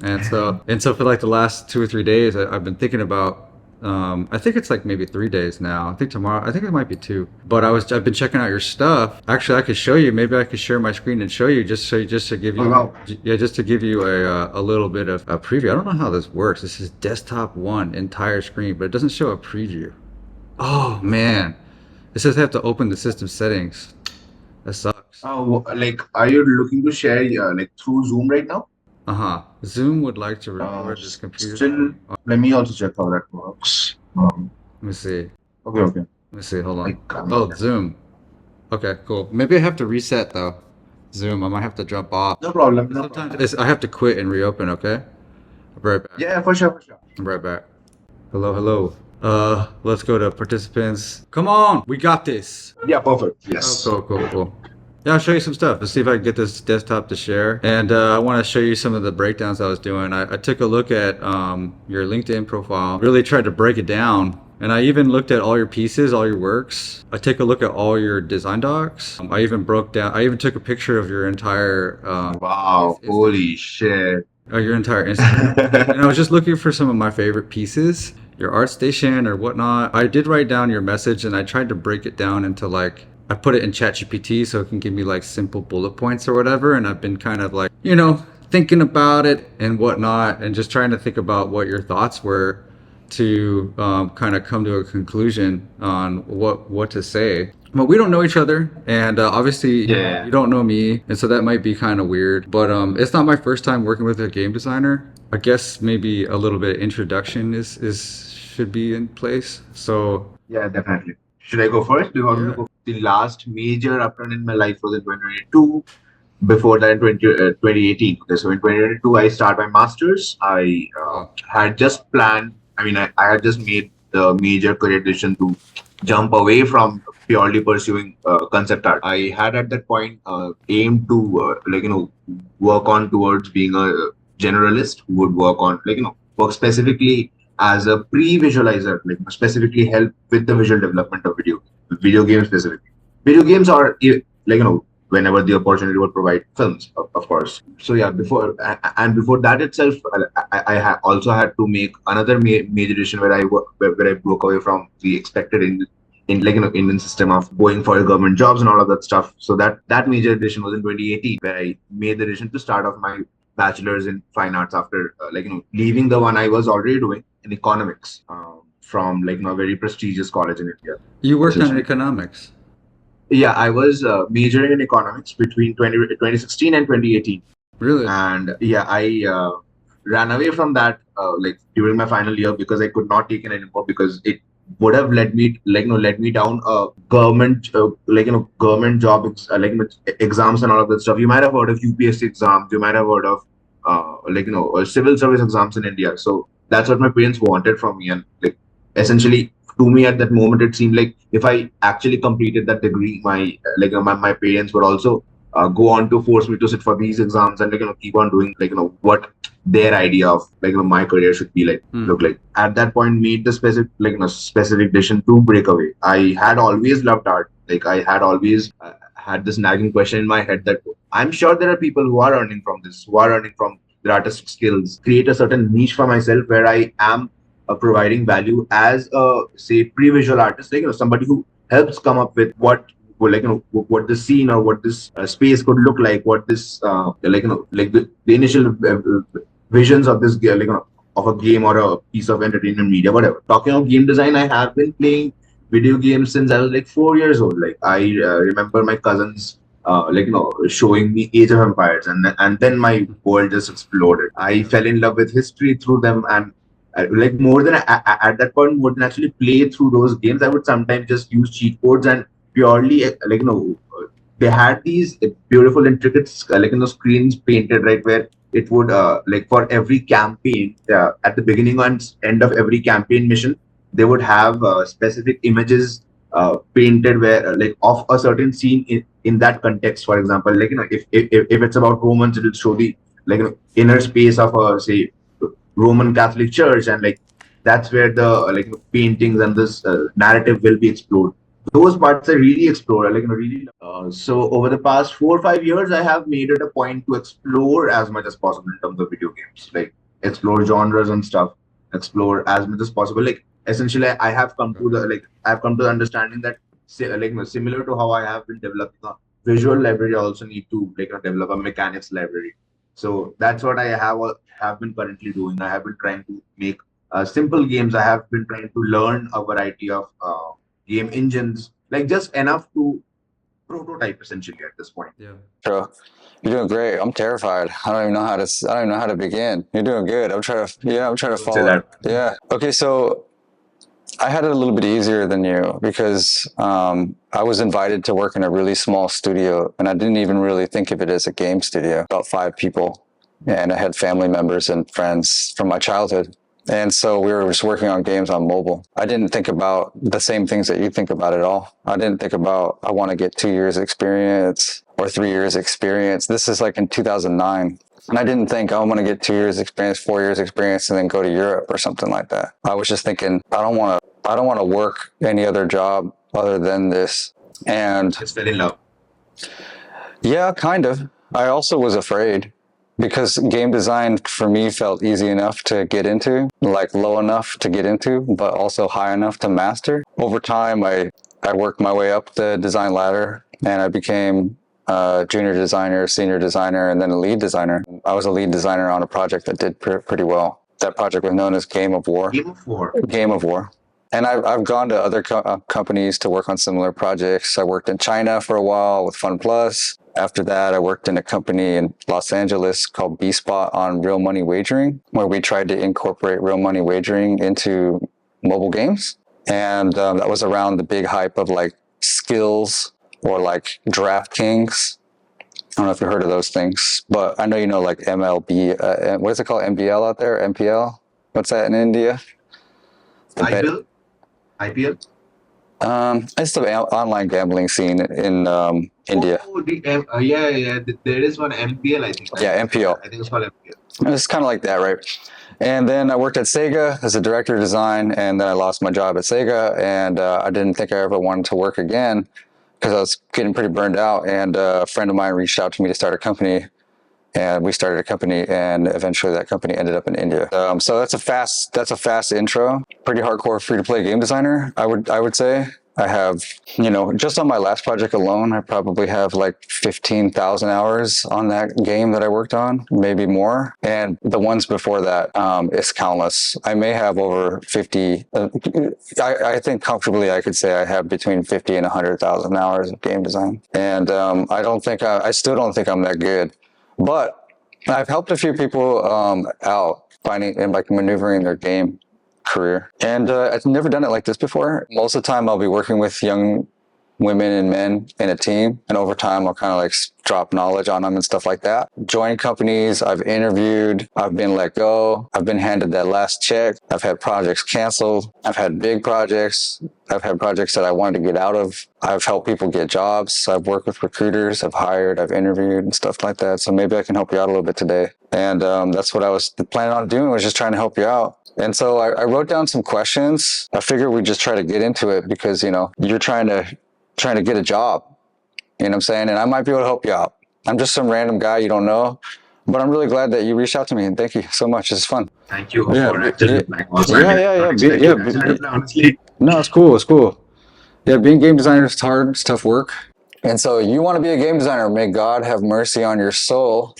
And so for like the last 2 or 3 days, I've been thinking about. I think it's like maybe 3 days now. I think tomorrow. I think it might be 2. But I've been checking out your stuff. Actually, I could show you. Maybe I could share my screen and show you just to give you. Oh, wow. Yeah, just to give you a little bit of a preview. I don't know how this works. This is desktop 1 entire screen, but it doesn't show a preview. Oh man, it says I have to open the system settings. That sucks. Oh, like, are you looking to share like through Zoom right now? Zoom would like to record this computer. Still, let me also check how that works. Let me see. Okay. Let me see. Hold on. Like, Oh, Zoom. Okay, cool. Maybe I have to reset though. Zoom. I might have to jump off. No problem. No Sometimes problem. I have to quit and reopen. Okay. I'll be right back. Yeah, for sure. I'm right back. Hello. Let's go to participants. Come on, we got this. Yeah, perfect. Yes. Oh, cool. Yeah, I'll show you some stuff. Let's see if I can get this desktop to share. And I want to show you some of the breakdowns I was doing. I took a look at your LinkedIn profile, really tried to break it down. And I even looked at all your pieces, all your works. I take a look at all your design docs. I even took a picture of your entire Wow, holy shit. your entire Instagram. And I was just looking for some of my favorite pieces, your art station or whatnot. I did write down your message and I tried to break it down into like, I put it in ChatGPT so it can give me like simple bullet points or whatever. And I've been kind of like, thinking about it and whatnot and just trying to think about what your thoughts were to kind of come to a conclusion on what to say. But we don't know each other, and obviously Yeah. you don't know me, and so that might be kind of weird. But it's not my first time working with a game designer. I guess maybe a little bit of introduction should be in place. So Yeah, definitely. Should I go first? Do you want me to Yeah. go? The last major upturn in my life was in 2022. before that in 2018. Okay, so in 2022, I started my master's. I had just planned, I had just made the major career decision to jump away from purely pursuing concept art. I had at that point aimed to, work on towards being a generalist who would work on, work specifically as a pre-visualizer, specifically help with the visual development of video games specifically. Video games are whenever the opportunity would provide films, of course. So yeah, before that itself, also had to make another major decision where I broke away from the expected Indian system of going for government jobs and all of that stuff. So that major decision was in 2018, where I made the decision to start off my bachelor's in fine arts after leaving the one I was already doing in economics from a very prestigious college in India. You worked on economics. Yeah, I was majoring in economics between 2016 and 2018. Really? And yeah, I ran away from that during my final year because I could not take it anymore, because it would have led me down a government government job exams and all of that stuff. You might have heard of UPSC exams. You might have heard of civil service exams in India. So that's what my parents wanted from me, and essentially, to me at that moment, it seemed like if I actually completed that degree, my parents would also go on to force me to sit for these exams and keep on doing what their idea of my career should be look like. At that point, made the specific decision to break away. I had always loved art. I had always had this nagging question in my head that I'm sure there are people who are earning from this, who are earning from their artistic skills. Create a certain niche for myself where I am providing value as a pre-visual artist, somebody who helps come up with what the scene or what this space could look like, what this the initial visions of this of a game or a piece of entertainment media, whatever. Talking of game design, I have been playing video games since I was 4 years old. I remember my cousins showing me Age of Empires, and then my world just exploded. I fell in love with history through them, and more than at that point, more than actually play through those games, I would sometimes just use cheat codes and purely they had these beautiful intricate screens painted, right, where it would for every campaign at the beginning and end of every campaign mission, they would have specific images painted where of a certain scene in that context. For example, if it's about Romans, it will show the inner space of a Roman Catholic Church, and that's where the paintings and this narrative will be explored. Those parts I really explore, really. So over the past 4 or 5 years, I have made it a point to explore as much as possible in terms of video games, explore genres and stuff, explore as much as possible. Essentially, I have come to the understanding that similar to how I have been developing a visual library, I also need to develop a mechanics library. So that's what I have been currently doing. I have been trying to make simple games. I have been trying to learn a variety of game engines, just enough to prototype essentially at this point. Yeah. Sure. You're doing great. I'm terrified. I don't even know how to begin. You're doing good. I'm trying to follow. Yeah. Okay. So I had it a little bit easier than you because I was invited to work in a really small studio, and I didn't even really think of it as a game studio. About 5 people, and I had family members and friends from my childhood. And so we were just working on games on mobile. I didn't think about the same things that you think about at all. I didn't think about, I want to get 2 years experience or 3 years experience. This is in 2009. And I didn't think, I'm going to get 2 years experience, 4 years experience, and then go to Europe or something like that. I was just thinking, I don't want to work any other job other than this. And Just fell in love. Yeah, kind of. I also was afraid, because game design for me felt easy enough to get into, low enough to get into, but also high enough to master. Over time, I worked my way up the design ladder, and I became a junior designer, senior designer, and then a lead designer. I was a lead designer on a project that did pretty well. That project was known as Game of War. Game of War. And I've gone to other companies to work on similar projects. I worked in China for a while with Fun Plus. After that, I worked in a company in Los Angeles called B-Spot on real money wagering, where we tried to incorporate real money wagering into mobile games. And that was around the big hype of skills or DraftKings. don't know if you heard of those things, but I know you know like MLB. What is it called? MBL out there? MPL? What's that in India? The bet- IPL, IPL. It's the online gambling scene in India. Oh, yeah. There is one MPL, I think. Right? Yeah, MPL. I think it's called MPL. It's kind of like that, right? And then I worked at Sega as a director of design, and then I lost my job at Sega, and I didn't think I ever wanted to work again because I was getting pretty burned out. And a friend of mine reached out to me to start a company, and we started a company, and eventually that company ended up in India. So that's a fast intro. Pretty hardcore free to play game designer, I would say. I have, just on my last project alone, I probably have like 15,000 hours on that game that I worked on, maybe more. And the ones before that, it's countless. I may have over 50. I think comfortably I could say I have between 50 and 100,000 hours of game design. And I still don't think I'm that good. But I've helped a few people out finding and like maneuvering their game career. And I've never done it like this before. Most of the time I'll be working with young women and men in a team. And over time I'll kind of like drop knowledge on them and stuff like that. Joined companies, I've interviewed, I've been let go, I've been handed that last check. I've had projects canceled. I've had big projects. I've had projects that I wanted to get out of. I've helped people get jobs. I've worked with recruiters. I've hired, I've interviewed and stuff like that. So maybe I can help you out a little bit today. And that's what I was planning on doing, was just trying to help you out. And so I wrote down some questions. I figured we'd just try to get into it because, you're trying to get a job. You know what I'm saying? And I might be able to help you out. I'm just some random guy you don't know, but I'm really glad that you reached out to me, and thank you so much. It's fun. Thank you Yeah, for actually replying. Also, honestly. No, it's cool. It's cool. Yeah, being a game designer is hard. It's tough work. And so you want to be a game designer. May God have mercy on your soul.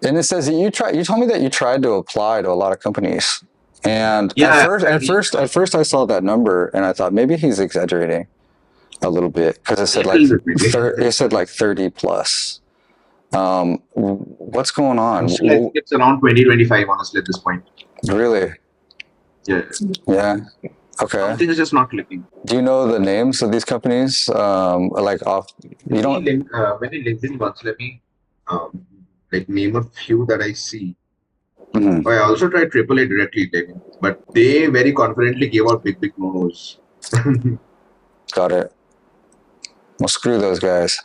And it says that you told me that you tried to apply to a lot of companies. And at first I saw that number and I thought maybe he's exaggerating a little bit because it said like 30 plus. What's going on? I think it's around 20-25, honestly, at this point. Really? Yeah. Yeah. Okay. Something is just not clicking. Do you know the names of these companies? Like off? You don't. Many LinkedIn ones. Let me name a few that I see. Mm-hmm. I also tried AAA directly, but they very confidently gave out big no-nos. Got it. Well, screw those guys.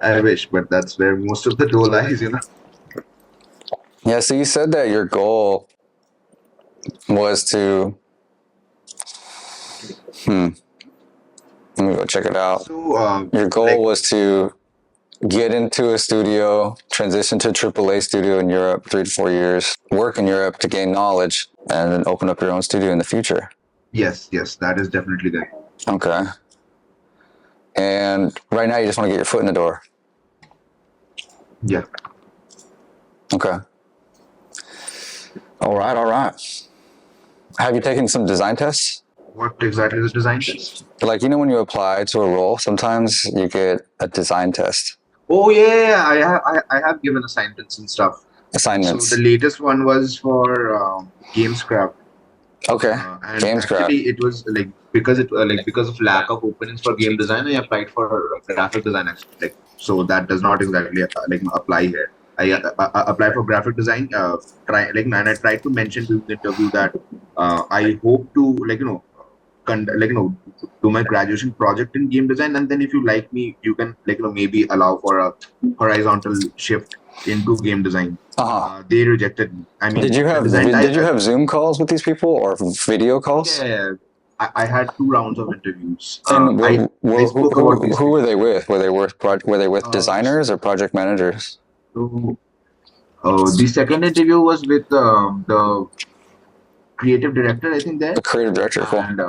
I wish, but that's where most of the dough lies, Yeah, so you said that your goal was to... Let me go check it out. So, your goal was to get into a studio, transition to a AAA studio in Europe, 3 to 4 years, work in Europe to gain knowledge, and then open up your own studio in the future. Yes, that is definitely there. Okay. And right now you just want to get your foot in the door. Yeah. Okay. All right. Have you taken some design tests? What exactly is design test? Like, when you apply to a role, sometimes you get a design test. Oh yeah, I have given assignments and stuff. Assignments. So the latest one was for Gamescraft. Okay. And Gamescraft. actually, it was because of lack of openings for game design, I applied for graphic design. Actually, so that does not exactly apply here. I applied for graphic design. And I tried to mention to the interview that I hope to do my graduation project in game design, and then if you like me, you can maybe allow for a horizontal shift into game design. They rejected me. I mean, did you have Zoom calls with these people or video calls? Yeah. I had 2 rounds of interviews. And I spoke about these who were they with? Were they with designers or project managers? The second interview was with the creative director, I think there. The creative director, cool. And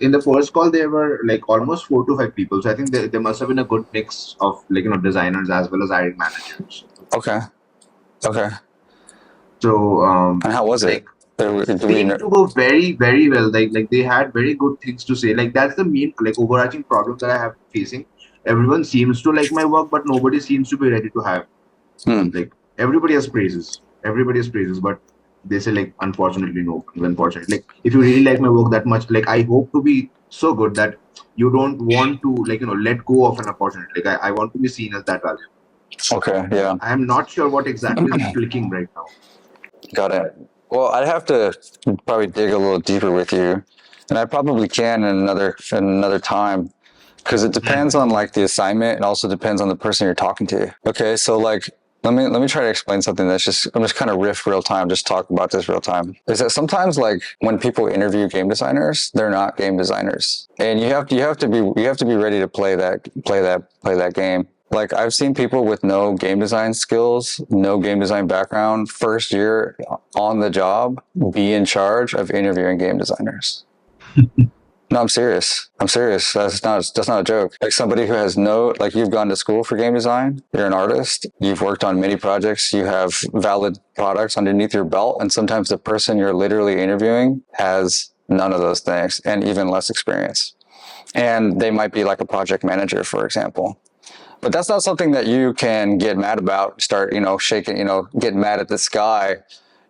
in the first call, there were almost 4 to 5 people. So I think there must have been a good mix of designers as well as hiring managers. Okay. So and how was it? Seemed to go very, very well. They had very good things to say. That's the main overarching problem that I have facing. Everyone seems to like my work, but nobody seems to be ready to have. Everybody has praises, but they say unfortunately no. Unfortunately, if you really like my work that much, I hope to be so good that you don't want to let go of an opportunity. Like I want to be seen as that value. Okay, yeah, I am not sure what exactly is clicking right now. got it. Well, I'd have to probably dig a little deeper with you, and I probably can in another time, because it depends on like the assignment, and also depends on the person you're talking to. Okay, so like let me try to explain something that's just I'm just kind of riff real time, just talk about this real time. Is that sometimes like when people interview game designers, they're not game designers, and you have to be ready to play that game. Like I've seen people with no game design skills, no game design background, first year on the job, be in charge of interviewing game designers. No, I'm serious. I'm serious. That's not a joke. Like somebody who has like you've gone to school for game design, you're an artist, you've worked on many projects, you have valid products underneath your belt, and sometimes the person you're literally interviewing has none of those things and even less experience. And they might be like a project manager, for example. But that's not something that you can get mad about, start, shaking, get mad at the sky.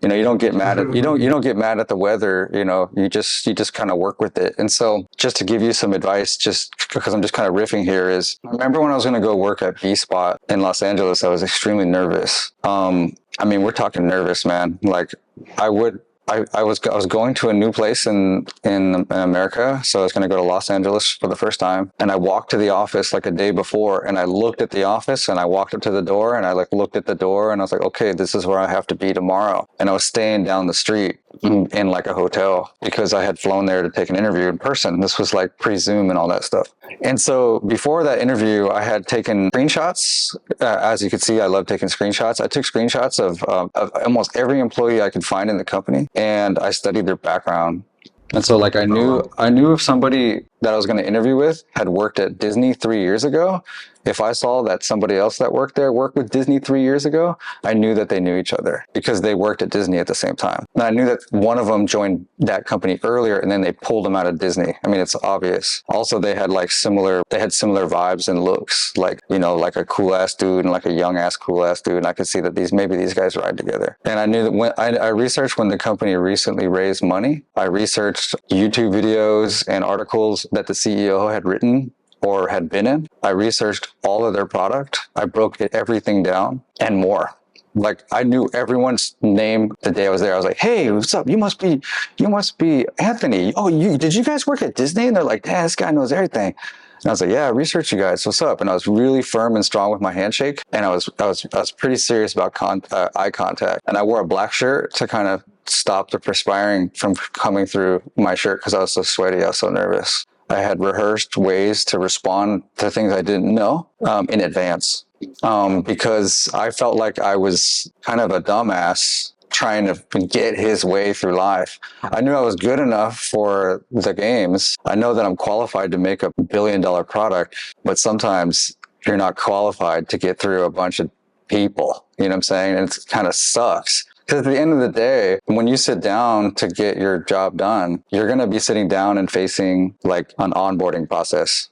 You don't get mad at, you don't get mad at the weather, you just kind of work with it. And so just to give you some advice, just because I'm just kind of riffing here, is I remember when I was going to go work at B Spot in Los Angeles, I was extremely nervous. I mean, we're talking nervous, man. Like I was going to a new place in America, so I was going to go to Los Angeles for the first time, and I walked to the office like a day before, and I looked at the office, and I walked up to the door, and I looked at the door, and I was like, okay, this is where I have to be tomorrow. And I was staying down the street in like a hotel because I had flown there to take an interview in person. This was like pre-Zoom and all that stuff. And so before that interview, I had taken screenshots. As you can see, I love taking screenshots. I took screenshots of almost every employee I could find in the company, and I studied their background. And so like I knew if somebody that I was going to interview with had worked at Disney 3 years ago, if I saw that somebody else that worked there worked with Disney 3 years ago, I knew that they knew each other because they worked at Disney at the same time. And I knew that one of them joined that company earlier and then they pulled him out of Disney. I mean, it's obvious. Also, they had similar vibes and looks, like a cool ass dude and like a young ass cool ass dude. And I could see that maybe these guys ride together. And I knew that when I researched when the company recently raised money, I researched YouTube videos and articles that the CEO had written or had been in. I researched all of their product. I broke everything down and more. Like I knew everyone's name the day I was there. I was like, "Hey, what's up? You must be Anthony. Oh, did you guys work at Disney?" And they're like, "Yeah, this guy knows everything." And I was like, "Yeah, I researched you guys. What's up?" And I was really firm and strong with my handshake, and I was pretty serious about eye contact. And I wore a black shirt to kind of stop the perspiring from coming through my shirt because I was so sweaty. I was so nervous. I had rehearsed ways to respond to things I didn't know in advance because I felt like I was kind of a dumbass trying to get his way through life. I knew I was good enough for the games. I know that I'm qualified to make a $1 billion product, but sometimes you're not qualified to get through a bunch of people. You know what I'm saying? And it kind of sucks. Because at the end of the day, when you sit down to get your job done, you're going to be sitting down and facing like an onboarding process.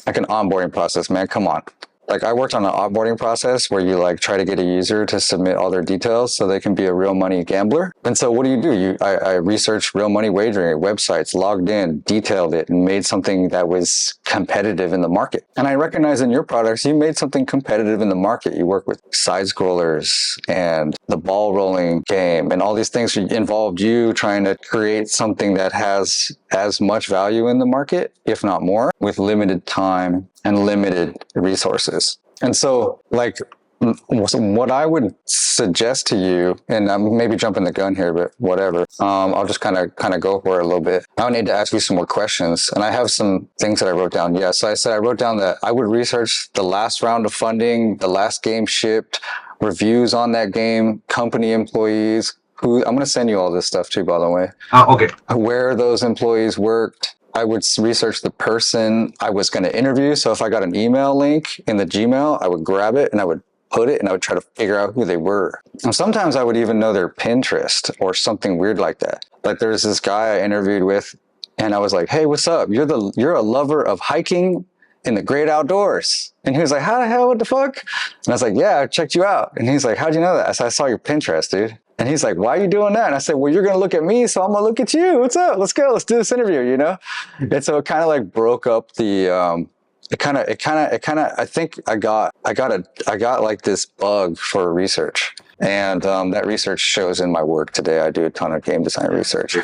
Like an onboarding process, man. Come on. Like I worked on an onboarding process where you like try to get a user to submit all their details so they can be a real money gambler. And so what do? I researched real money wagering websites, logged in, detailed it, and made something that was competitive in the market. And I recognize in your products, you made something competitive in the market. You work with side scrollers and the ball rolling game and all these things involved you trying to create something that has as much value in the market, if not more, with limited time and limited resources. And so like what I would suggest to you, and I'm maybe jumping the gun here, but whatever, I'll just kind of go for it a little bit. I need to ask you some more questions, and I have some things that I wrote down. Yeah, so I wrote down that I would research the last round of funding, the last game shipped, reviews on that game, company employees, I'm going to send you all this stuff too, by the way. Okay. Where those employees worked. I would research the person I was going to interview. So if I got an email link in the Gmail, I would grab it and I would put it and I would try to figure out who they were. And sometimes I would even know their Pinterest or something weird like that. Like there's this guy I interviewed with and I was like, "Hey, what's up? You're a lover of hiking in the great outdoors." And he was like, "How the hell, what the fuck?" And I was like, "Yeah, I checked you out." And he's like, "How'd you know that?" I said, "I saw your Pinterest, dude." And he's like, why are you doing that? And I said, well, you're going to look at me, so I'm going to look at you. What's up? Let's go. Let's do this interview, you know? And so it kind of like broke up the, I think I got like this bug for research. And that research shows in my work today. I do a ton of game design research.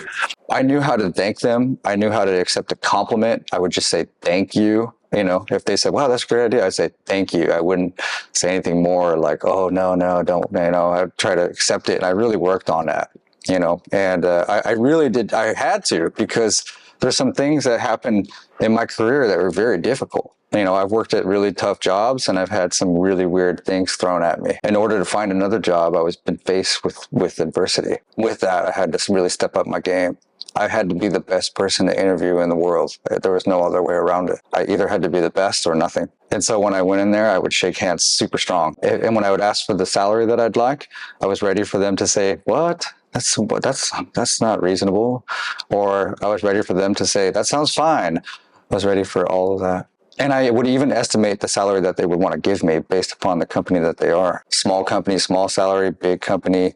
I knew how to thank them. I knew how to accept a compliment. I would just say, thank you. You know, if they said, wow, that's a great idea, I'd say, thank you. I wouldn't say anything more like, oh, no, don't, you know, I'd try to accept it. And I really worked on that, you know, and I really did. I had to, because there's some things that happened in my career that were very difficult. You know, I've worked at really tough jobs and I've had some really weird things thrown at me. In order to find another job, I was been faced with adversity. With that, I had to really step up my game. I had to be the best person to interview in the world. There was no other way around it. I either had to be the best or nothing. And so when I went in there, I would shake hands super strong. And when I would ask for the salary that I'd like, I was ready for them to say, what? That's not reasonable. Or I was ready for them to say, that sounds fine. I was ready for all of that. And I would even estimate the salary that they would want to give me based upon the company that they are. Small company, small salary, big company,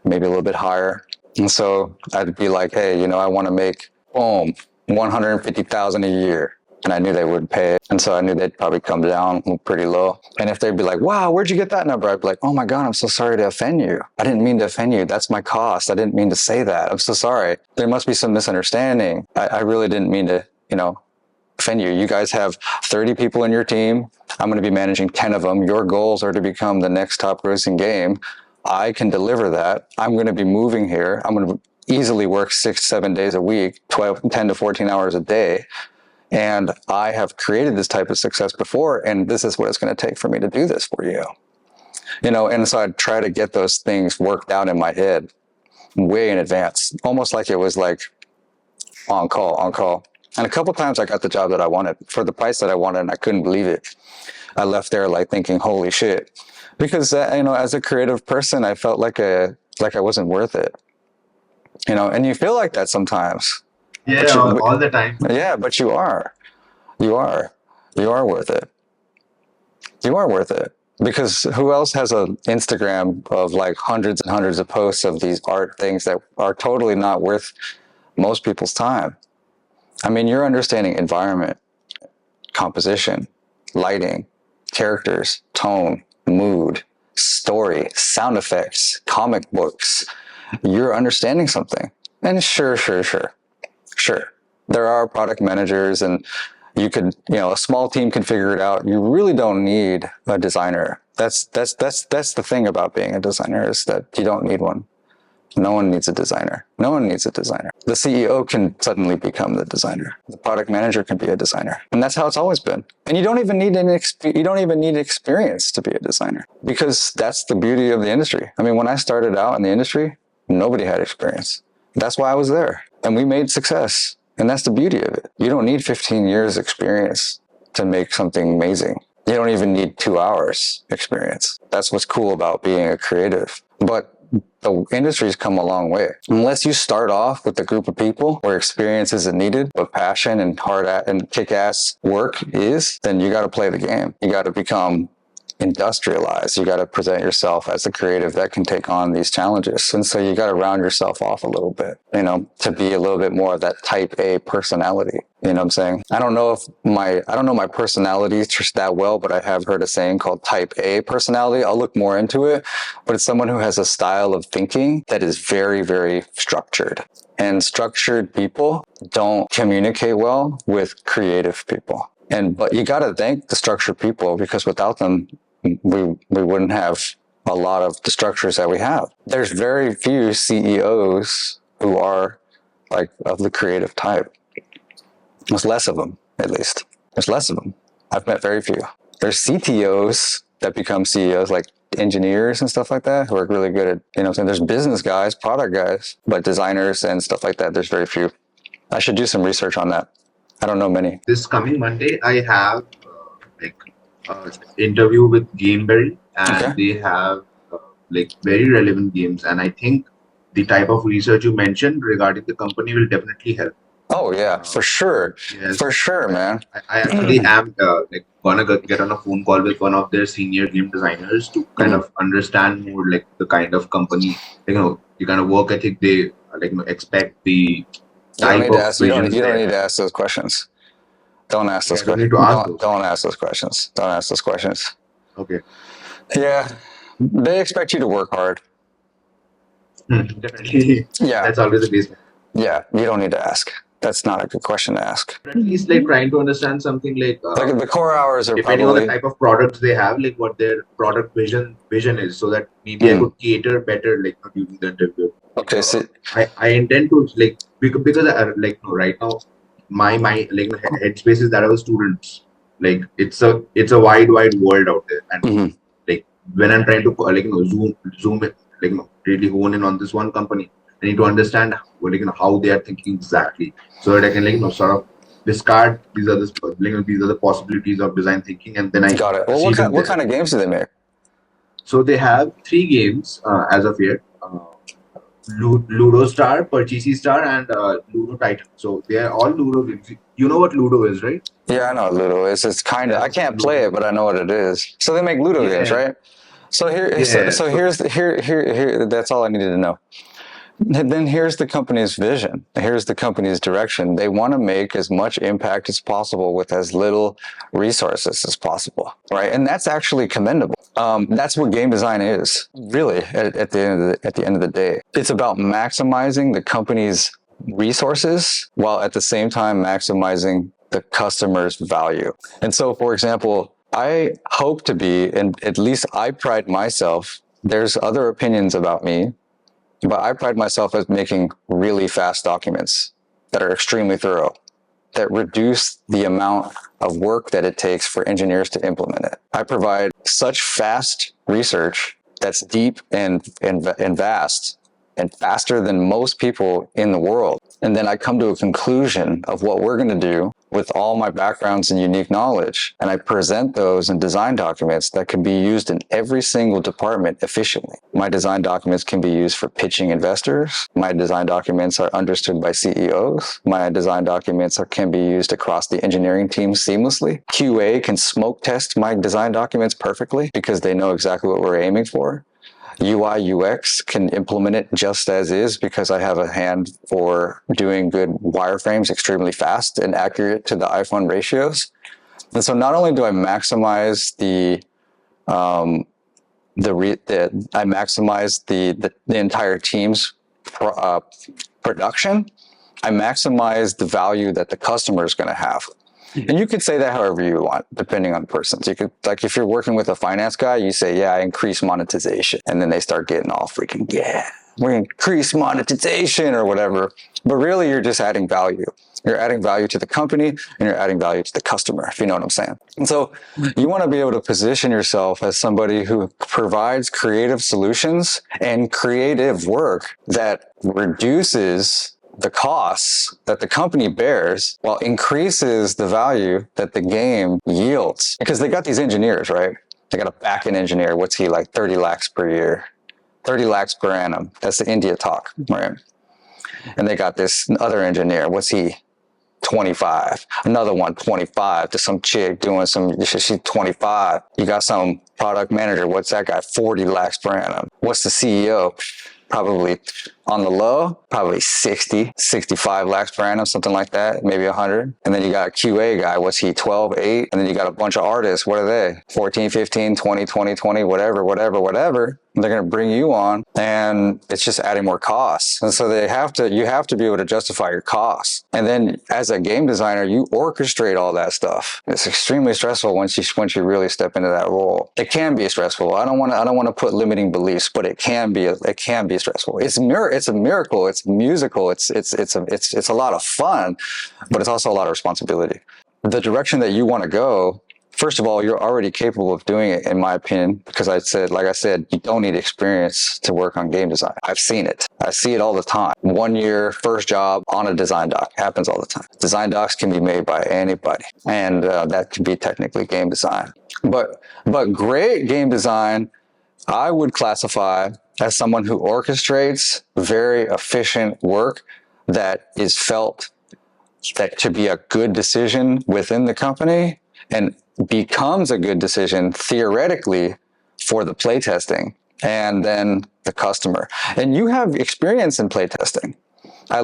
maybe a little bit higher. And so I'd be like, hey, you know, I want to make, boom, $150,000 a year. And I knew they wouldn't pay it. And so I knew they'd probably come down pretty low. And if they'd be like, wow, where'd you get that number? I'd be like, oh my God, I'm so sorry to offend you. I didn't mean to offend you. That's my cost. I didn't mean to say that. I'm so sorry. There must be some misunderstanding. I really didn't mean to, you know, offend you. You guys have 30 people in your team. I'm going to be managing 10 of them. Your goals are to become the next top grossing game. I can deliver that. I'm going to be moving here. I'm going to easily work 6-7 days a week, 10 to 14 hours a day. And I have created this type of success before, and this is what it's going to take for me to do this for you. You know, and so I'd try to get those things worked out in my head way in advance, almost like it was like on call. And a couple of times I got the job that I wanted for the price that I wanted, and I couldn't believe it. I left there like thinking, holy shit. Because, you know, as a creative person, I felt like I wasn't worth it. You know, and you feel like that sometimes. Yeah, all the time. Yeah, but you are. You are worth it. You are worth it. Because who else has an Instagram of like hundreds and hundreds of posts of these art things that are totally not worth most people's time? I mean, you're understanding environment, composition, lighting, characters, tone, mood, story, sound effects, comic books. You're understanding something. And sure. There are product managers and you could, you know, a small team can figure it out. You really don't need a designer. That's the thing about being a designer, is that you don't need one. No one needs a designer. No one needs a designer. The CEO can suddenly become the designer. The product manager can be a designer. And that's how it's always been. And you don't even need experience to be a designer, because that's the beauty of the industry. I mean, when I started out in the industry, nobody had experience. That's why I was there. And we made success. And that's the beauty of it. You don't need 15 years experience to make something amazing. You don't even need 2 hours experience. That's what's cool about being a creative. But the industry's come a long way. Unless you start off with a group of people where experience isn't needed, but passion and and kick-ass work is, then you got to play the game. You got to become industrialized. You got to present yourself as a creative that can take on these challenges. And so you got to round yourself off a little bit, you know, to be a little bit more of that type A personality. You know what I'm saying? I don't know my personality just that well, but I have heard a saying called type A personality. I'll look more into it, but it's someone who has a style of thinking that is very, very structured. And structured people don't communicate well with creative people. But you got to thank the structured people, because without them, we wouldn't have a lot of the structures that we have. There's very few CEOs who are like of the creative type. There's less of them, at least. There's less of them. I've met very few. There's CTOs that become CEOs, like engineers and stuff like that, who are really good at, you know, saying there's business guys, product guys, but designers and stuff like that, there's very few. I should do some research on that. I don't know many. This coming Monday, I have interview with Gameberry, and they have very relevant games. And I think the type of research you mentioned regarding the company will definitely help. Oh yeah, for sure, Yes. for sure, man. I actually am like gonna get on a phone call with one of their senior game designers to kind of understand more like the kind of company, the kind of work ethic they expect, the You don't type need to of ask. visions You don't they need to have. ask those questions. Don't ask Okay, those I don't questions. need to ask those. Don't ask those questions. Don't ask those questions. Okay. Yeah, they expect you to work hard. Definitely. Yeah, That's always the case. yeah. You don't need to ask. That's not a good question to ask. At least like trying to understand something like Like the core hours are depending on the probably. type of products they have, like what their product vision is, so that maybe I could cater better during the interview. Okay, so I intend to because right now my headspace is that of students. Like it's a wide world out there, and like when I'm trying to zoom it, really hone in on this one company, I need to understand how they are thinking exactly, so that I can sort of discard these are the possibilities of design thinking, and then I got it. Well, proceed in what there. kind of games do they make? So they have 3 games as of yet. Ludo Star, Purchasey Star, and Ludo Titan. So they are all Ludo games. You know what Ludo is, right? Yeah, I know what Ludo is. It's kind of. I Yes, can't play Ludo. it, but I know what it is. So they make Ludo games, Yeah, right? So here, yeah. so So here's here. That's all I needed to know. And then here's the company's vision. Here's the company's direction. They want to make as much impact as possible with as little resources as possible, right? And that's actually commendable. That's what game design is, really. At the end of the day, it's about maximizing the company's resources while at the same time maximizing the customer's value. And so, for example, I hope to be, and at least I pride myself. There's other opinions about me, but I pride myself as making really fast documents that are extremely thorough, that reduce the amount of work that it takes for engineers to implement it. I provide such fast research that's deep and vast and faster than most people in the world. And then I come to a conclusion of what we're going to do with all my backgrounds and unique knowledge. And I present those in design documents that can be used in every single department efficiently. My design documents can be used for pitching investors. My design documents are understood by CEOs. My design documents can be used across the engineering team seamlessly. QA can smoke test my design documents perfectly because they know exactly what we're aiming for. UI UX can implement it just as is because I have a hand for doing good wireframes extremely fast and accurate to the iPhone ratios. And so not only do I maximize the entire team's production, I maximize the value that the customer is going to have. And you could say that however you want, depending on the person. So you could, like, if you're working with a finance guy, you say, yeah, I increase monetization. And then they start getting all freaking, yeah, we increase monetization or whatever. But really, you're just adding value. You're adding value to the company and you're adding value to the customer, if you know what I'm saying. And so you want to be able to position yourself as somebody who provides creative solutions and creative work that reduces the costs that the company bears while increases the value that the game yields. Because they got these engineers, right? They got a back-end engineer. What's he like? 30 lakhs per year, 30 lakhs per annum. That's the India talk, right? And they got this other engineer. What's he? 25. Another one, 25, to some chick doing some, she's 25. You got some product manager. What's that guy? 40 lakhs per annum. What's the CEO? Probably on the low, probably 60, 65 lakhs per annum, something like that, maybe 100. And then you got a QA guy, what's he, 12, 8? And then you got a bunch of artists, what are they? 14, 15, 20, 20, 20, whatever. They're going to bring you on and it's just adding more costs. And so you have to be able to justify your costs. And then as a game designer, you orchestrate all that stuff. It's extremely stressful once you really step into that role. It can be stressful. I don't want to put limiting beliefs, but it can be stressful. It's a miracle. It's musical. It's a lot of fun, but it's also a lot of responsibility. The direction that you want to go, first of all, you're already capable of doing it, in my opinion, because like I said, you don't need experience to work on game design. I've seen it. I see it all the time. 1 year, first job on a design doc happens all the time. Design docs can be made by anybody, and that can be technically game design. But great game design, I would classify as someone who orchestrates very efficient work that is felt that to be a good decision within the company and becomes a good decision theoretically for the playtesting and then the customer. And you have experience in playtesting. I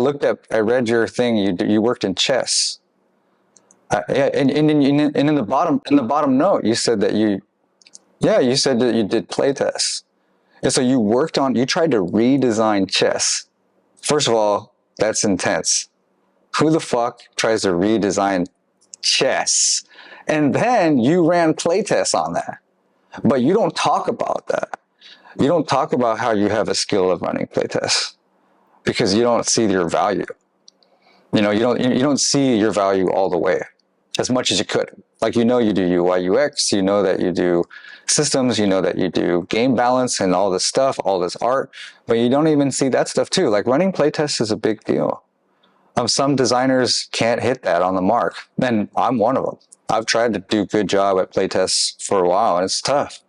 read your thing. You worked in chess. Yeah, and in the bottom note, you said that you did playtests. And so you tried to redesign chess. First of all, that's intense. Who the fuck tries to redesign chess? And then you ran playtests on that. But you don't talk about that. You don't talk about how you have a skill of running playtests because you don't see your value. You don't see your value all the way as much as you could. Like, you do UI UX, that you do systems, that you do game balance and all this stuff, all this art, but you don't even see that stuff too. Like, running playtests is a big deal. Some designers can't hit that on the mark, and I'm one of them. I've tried to do a good job at playtests for a while, and it's tough.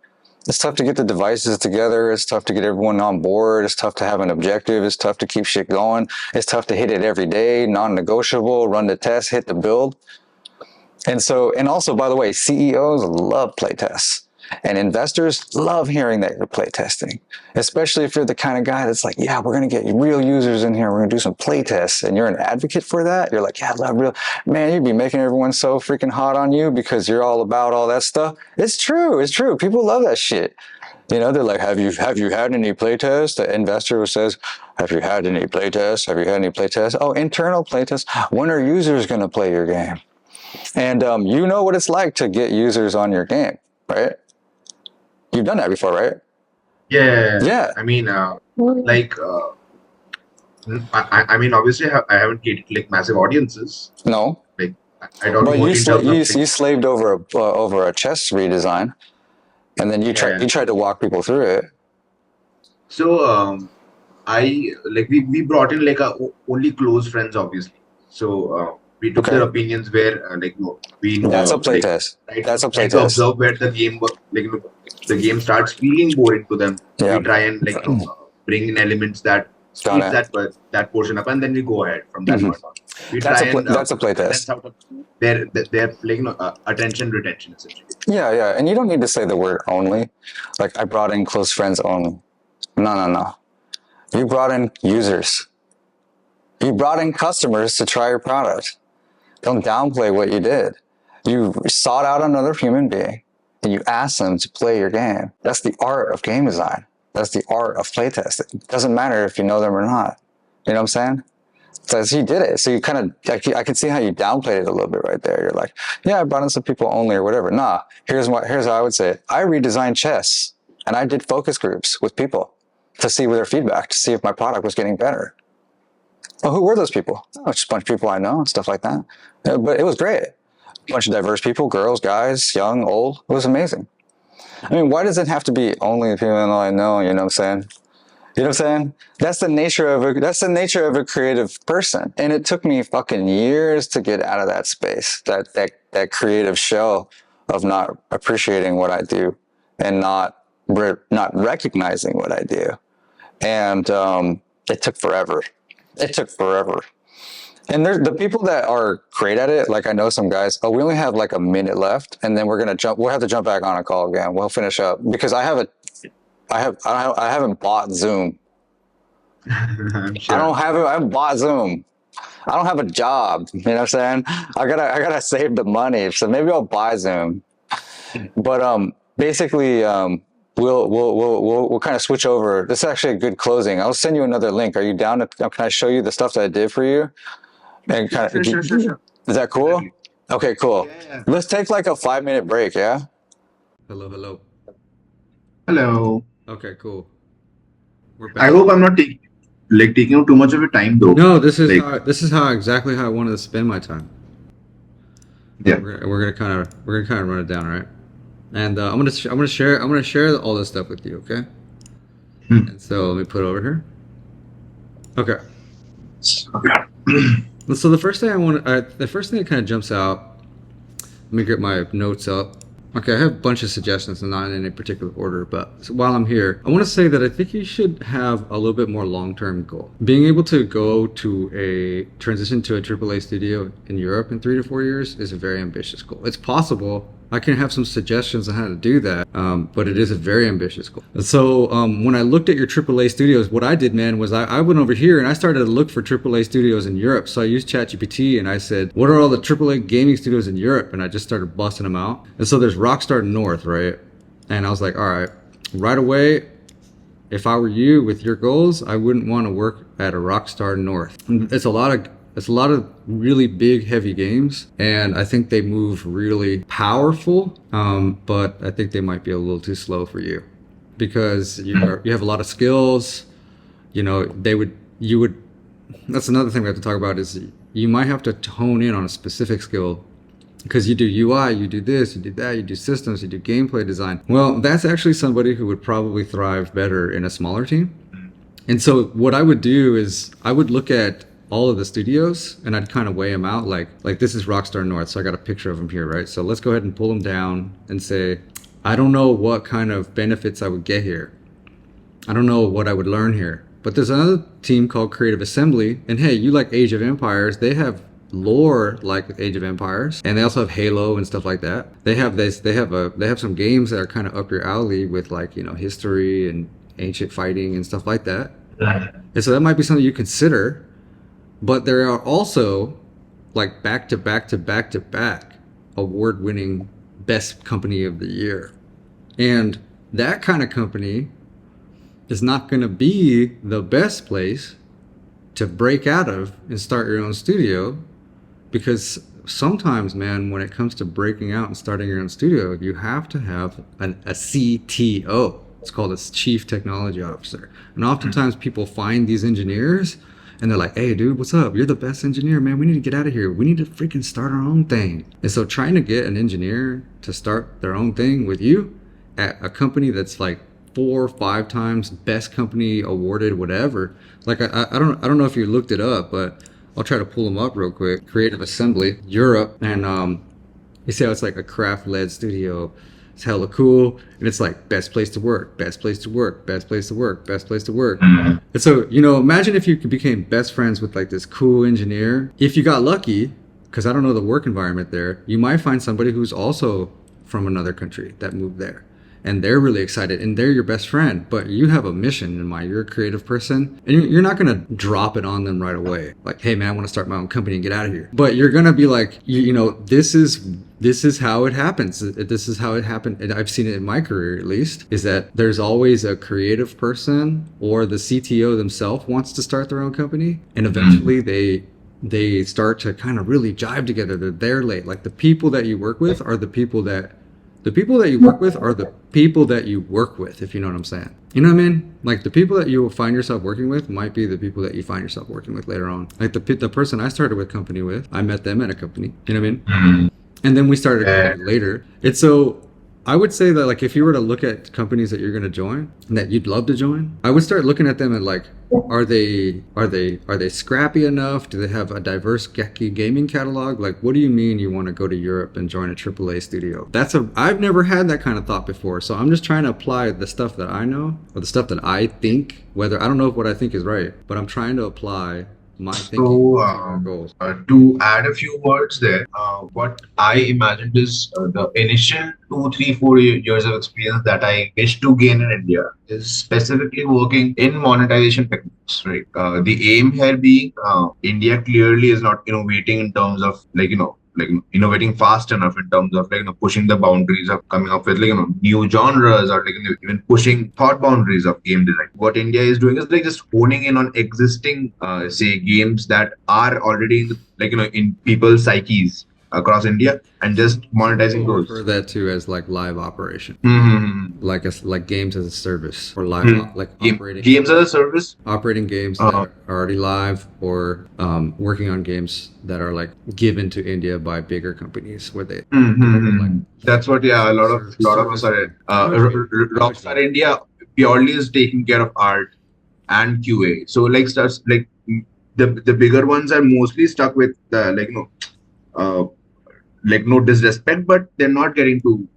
It's tough to get the devices together. It's tough to get everyone on board. It's tough to have an objective. It's tough to keep shit going. It's tough to hit it every day, non-negotiable, run the test, hit the build. And also, by the way, CEOs love playtests, and investors love hearing that you're playtesting, especially if you're the kind of guy that's like, yeah, we're going to get real users in here. We're going to do some playtests, and you're an advocate for that. You're like, yeah, I love real, man, you'd be making everyone so freaking hot on you because you're all about all that stuff. It's true. It's true. People love that shit. They're like, have you had any playtests? The investor says, have you had any playtests? Have you had any playtests? Oh, internal playtests. When are users going to play your game? And you know what it's like to get users on your game, right? You've done that before, right? Yeah. I mean, obviously, I haven't created like massive audiences. No. Like, I don't but know. you slaved over a chess redesign, and then you tried to walk people through it. So we brought in like only close friends, obviously. So we took their opinions where that's a playtest. That's a playtest. To observe where the game the game starts feeling boring to them. Yeah. We try and bring in elements that speed that portion up, and then we go ahead from that point on. That's a playtest. Their attention retention essentially. Yeah, and you don't need to say the word only. Like, I brought in close friends only. No. You brought in users. You brought in customers to try your product. Don't downplay what you did. You sought out another human being and you asked them to play your game. That's the art of game design. That's the art of playtesting. It doesn't matter if you know them or not. You know what I'm saying? So he did it. So you kind of, I can see how you downplayed it a little bit right there. You're like, yeah, I brought in some people only or whatever. Nah, here's how I would say it. I redesigned chess and I did focus groups with people to see their feedback, to see if my product was getting better. Well, who were those people? Oh, just a bunch of people I know and stuff like that. But it was great. A bunch of diverse people, girls, guys, young, old. It was amazing. I mean, why does it have to be only the people I know? You know what I'm saying? You know what I'm saying? That's the nature of a creative person. And it took me fucking years to get out of that space, that creative shell of not appreciating what I do and not recognizing what I do. And it took forever. And there's the people that are great at it. Like, I know some guys. Oh, we only have like a minute left, and then we'll have to jump back on a call again. We'll finish up because I haven't bought Zoom. Sure. I haven't bought Zoom. I don't have a job. You know what I'm saying? I gotta save the money. So maybe I'll buy Zoom. But basically, we'll kind of switch over. This is actually a good closing. I'll send you another link. Are you down to? Can I show you the stuff that I did for you? And Sure. Is that cool? Okay, cool. Yeah. Let's take like a 5-minute break. Yeah. Hello. Okay, cool. We're back. I hope I'm not taking up too much of your time, though. No, this is exactly how I wanted to spend my time. Yeah. We're gonna kind of run it down, right? And I'm gonna share all this stuff with you, okay? And so let me put it over here. Okay. So the first thing that kind of jumps out. Let me get my notes up. Okay, I have a bunch of suggestions and not in any particular order, but while I'm here, I want to say that I think you should have a little bit more long-term goal. Being able to go to a transition to a AAA studio in Europe in 3 to 4 years is a very ambitious goal. It's possible. I can have some suggestions on how to do that, but it is a very ambitious goal. So when I looked at your AAA studios, what I did, man, was I went over here and I started to look for AAA studios in Europe. So I used ChatGPT and I said, what are all the AAA gaming studios in Europe? And I just started busting them out. And so there's Rockstar North, right? And I was like, all right away, if I were you with your goals, I wouldn't want to work at a Rockstar North. It's a lot of really big, heavy games, and I think they move really powerful, but I think they might be a little too slow for you because you have a lot of skills. You know, that's another thing we have to talk about is you might have to hone in on a specific skill because you do UI, you do this, you do that, you do systems, you do gameplay design. Well, that's actually somebody who would probably thrive better in a smaller team. And so what I would do is I would look at all of the studios and I'd kind of weigh them out like this is Rockstar North, so I got a picture of them here, right? So let's go ahead and pull them down and say, I don't know what kind of benefits I would get here. I don't know what I would learn here. But there's another team called Creative Assembly, and hey, you like Age of Empires, they have lore like Age of Empires, and they also have Halo and stuff like that. They have some games that are kind of up your alley with like, you know, history and ancient fighting and stuff like that. And so that might be something you consider. But there are also like back to back award-winning best company of the year. And that kind of company is not going to be the best place to break out of and start your own studio, because sometimes, man, when it comes to breaking out and starting your own studio, you have to have a CTO. It's called a Chief Technology Officer. And oftentimes people find these engineers and they're like, hey, dude, what's up? You're the best engineer, man. We need to get out of here. We need to freaking start our own thing. And so trying to get an engineer to start their own thing with you at a company that's like 4 or 5 times best company awarded, whatever. Like, I don't know if you looked it up, but I'll try to pull them up real quick. Creative Assembly, Europe. And you see how it's like a craft-led studio. It's hella cool, and it's like best place to work, best place to work, best place to work, best place to work. And so, you know, imagine if you became best friends with like this cool engineer. If you got lucky, because I don't know the work environment there, you might find somebody who's also from another country that moved there. And they're really excited and they're your best friend, but you have a mission in mind. You're a creative person and you're not going to drop it on them right away. Like, hey man, I want to start my own company and get out of here. But you're going to be like, you know, this is how it happens. This is how it happened. And I've seen it in my career, at least, is that there's always a creative person or the CTO themselves wants to start their own company. And eventually they start to kind of really jive together. They're there late. Like the people that you work with are the people that you work with are the people that you work with, if you know what I'm saying. You know what I mean? Like the people that you will find yourself working with might be the people that you find yourself working with later on. Like the person I started with company with, I met them at a company. You know what I mean? And then we started a company later. And so I would say that like if you were to look at companies that you're going to join and that you'd love to join, I would start looking at them and like, are they scrappy enough? Do they have a diverse gaming catalog? Like, what do you mean you want to go to Europe and join a AAA studio? I've never had that kind of thought before. So I'm just trying to apply the stuff that I know or the stuff that I think, I don't know if what I think is right, but I'm trying to apply my thinking goals. To add a few words there, what I imagined is the initial 2, 3, 4 years of experience that I wish to gain in India is specifically working in monetization techniques, right? The aim here being India clearly is not innovating in terms of innovating fast enough in terms of pushing the boundaries of coming up with new genres or even pushing thought boundaries of game design. What India is doing is just honing in on existing say games that are already in people's psyches across India and just monetizing those. Refer that to as like live operation, like games as a service or live operating games as a service, operating games that are already live or working on games that are like given to India by bigger companies where they. That's what a lot of us are. Rockstar India purely is taking care of art and QA. So the bigger ones are mostly stuck with no disrespect, but they're not getting to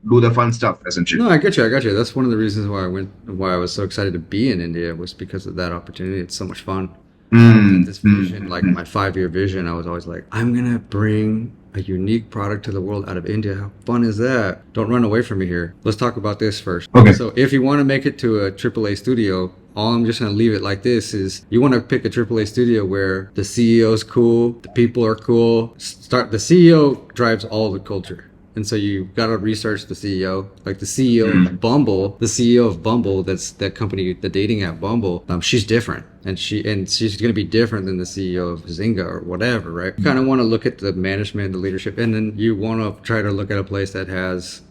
do the fun stuff essentially. No, I get you. I got you. That's one of the reasons why I was so excited to be in India was because of that opportunity. It's so much fun. This vision, like my 5-year vision, I was always like, I'm gonna bring a unique product to the world out of India. How fun is that? Don't run away from me here. Let's talk about this first. Okay. So if you want to make it to a AAA studio, all I'm just gonna leave it like this is you want to pick a AAA studio where the CEO is cool, the people are cool. The CEO drives all the culture. And so you got to research the CEO, like the CEO of Bumble, that's that company, the dating app Bumble. She's different, and she's going to be different than the CEO of Zynga or whatever, right? You kind of want to look at the management, the leadership, and then you want to try to look at a place that has,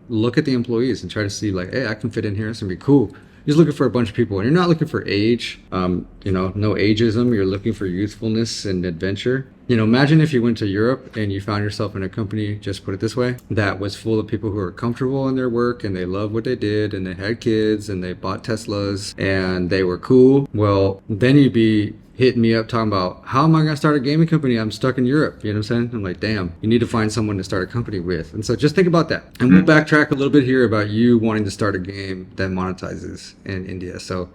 look at the employees and try to see like, hey, I can fit in here. It's gonna be cool. You're just looking for a bunch of people, and you're not looking for age, no ageism. You're looking for youthfulness and adventure. Imagine if you went to Europe and you found yourself in a company, just put it this way, that was full of people who are comfortable in their work and they loved what they did and they had kids and they bought Teslas and they were cool. Well, then you'd be hitting me up talking about, how am I going to start a gaming company? I'm stuck in Europe. You know what I'm saying? I'm like, damn, you need to find someone to start a company with. And so just think about that. And we'll backtrack a little bit here about you wanting to start a game that monetizes in India. So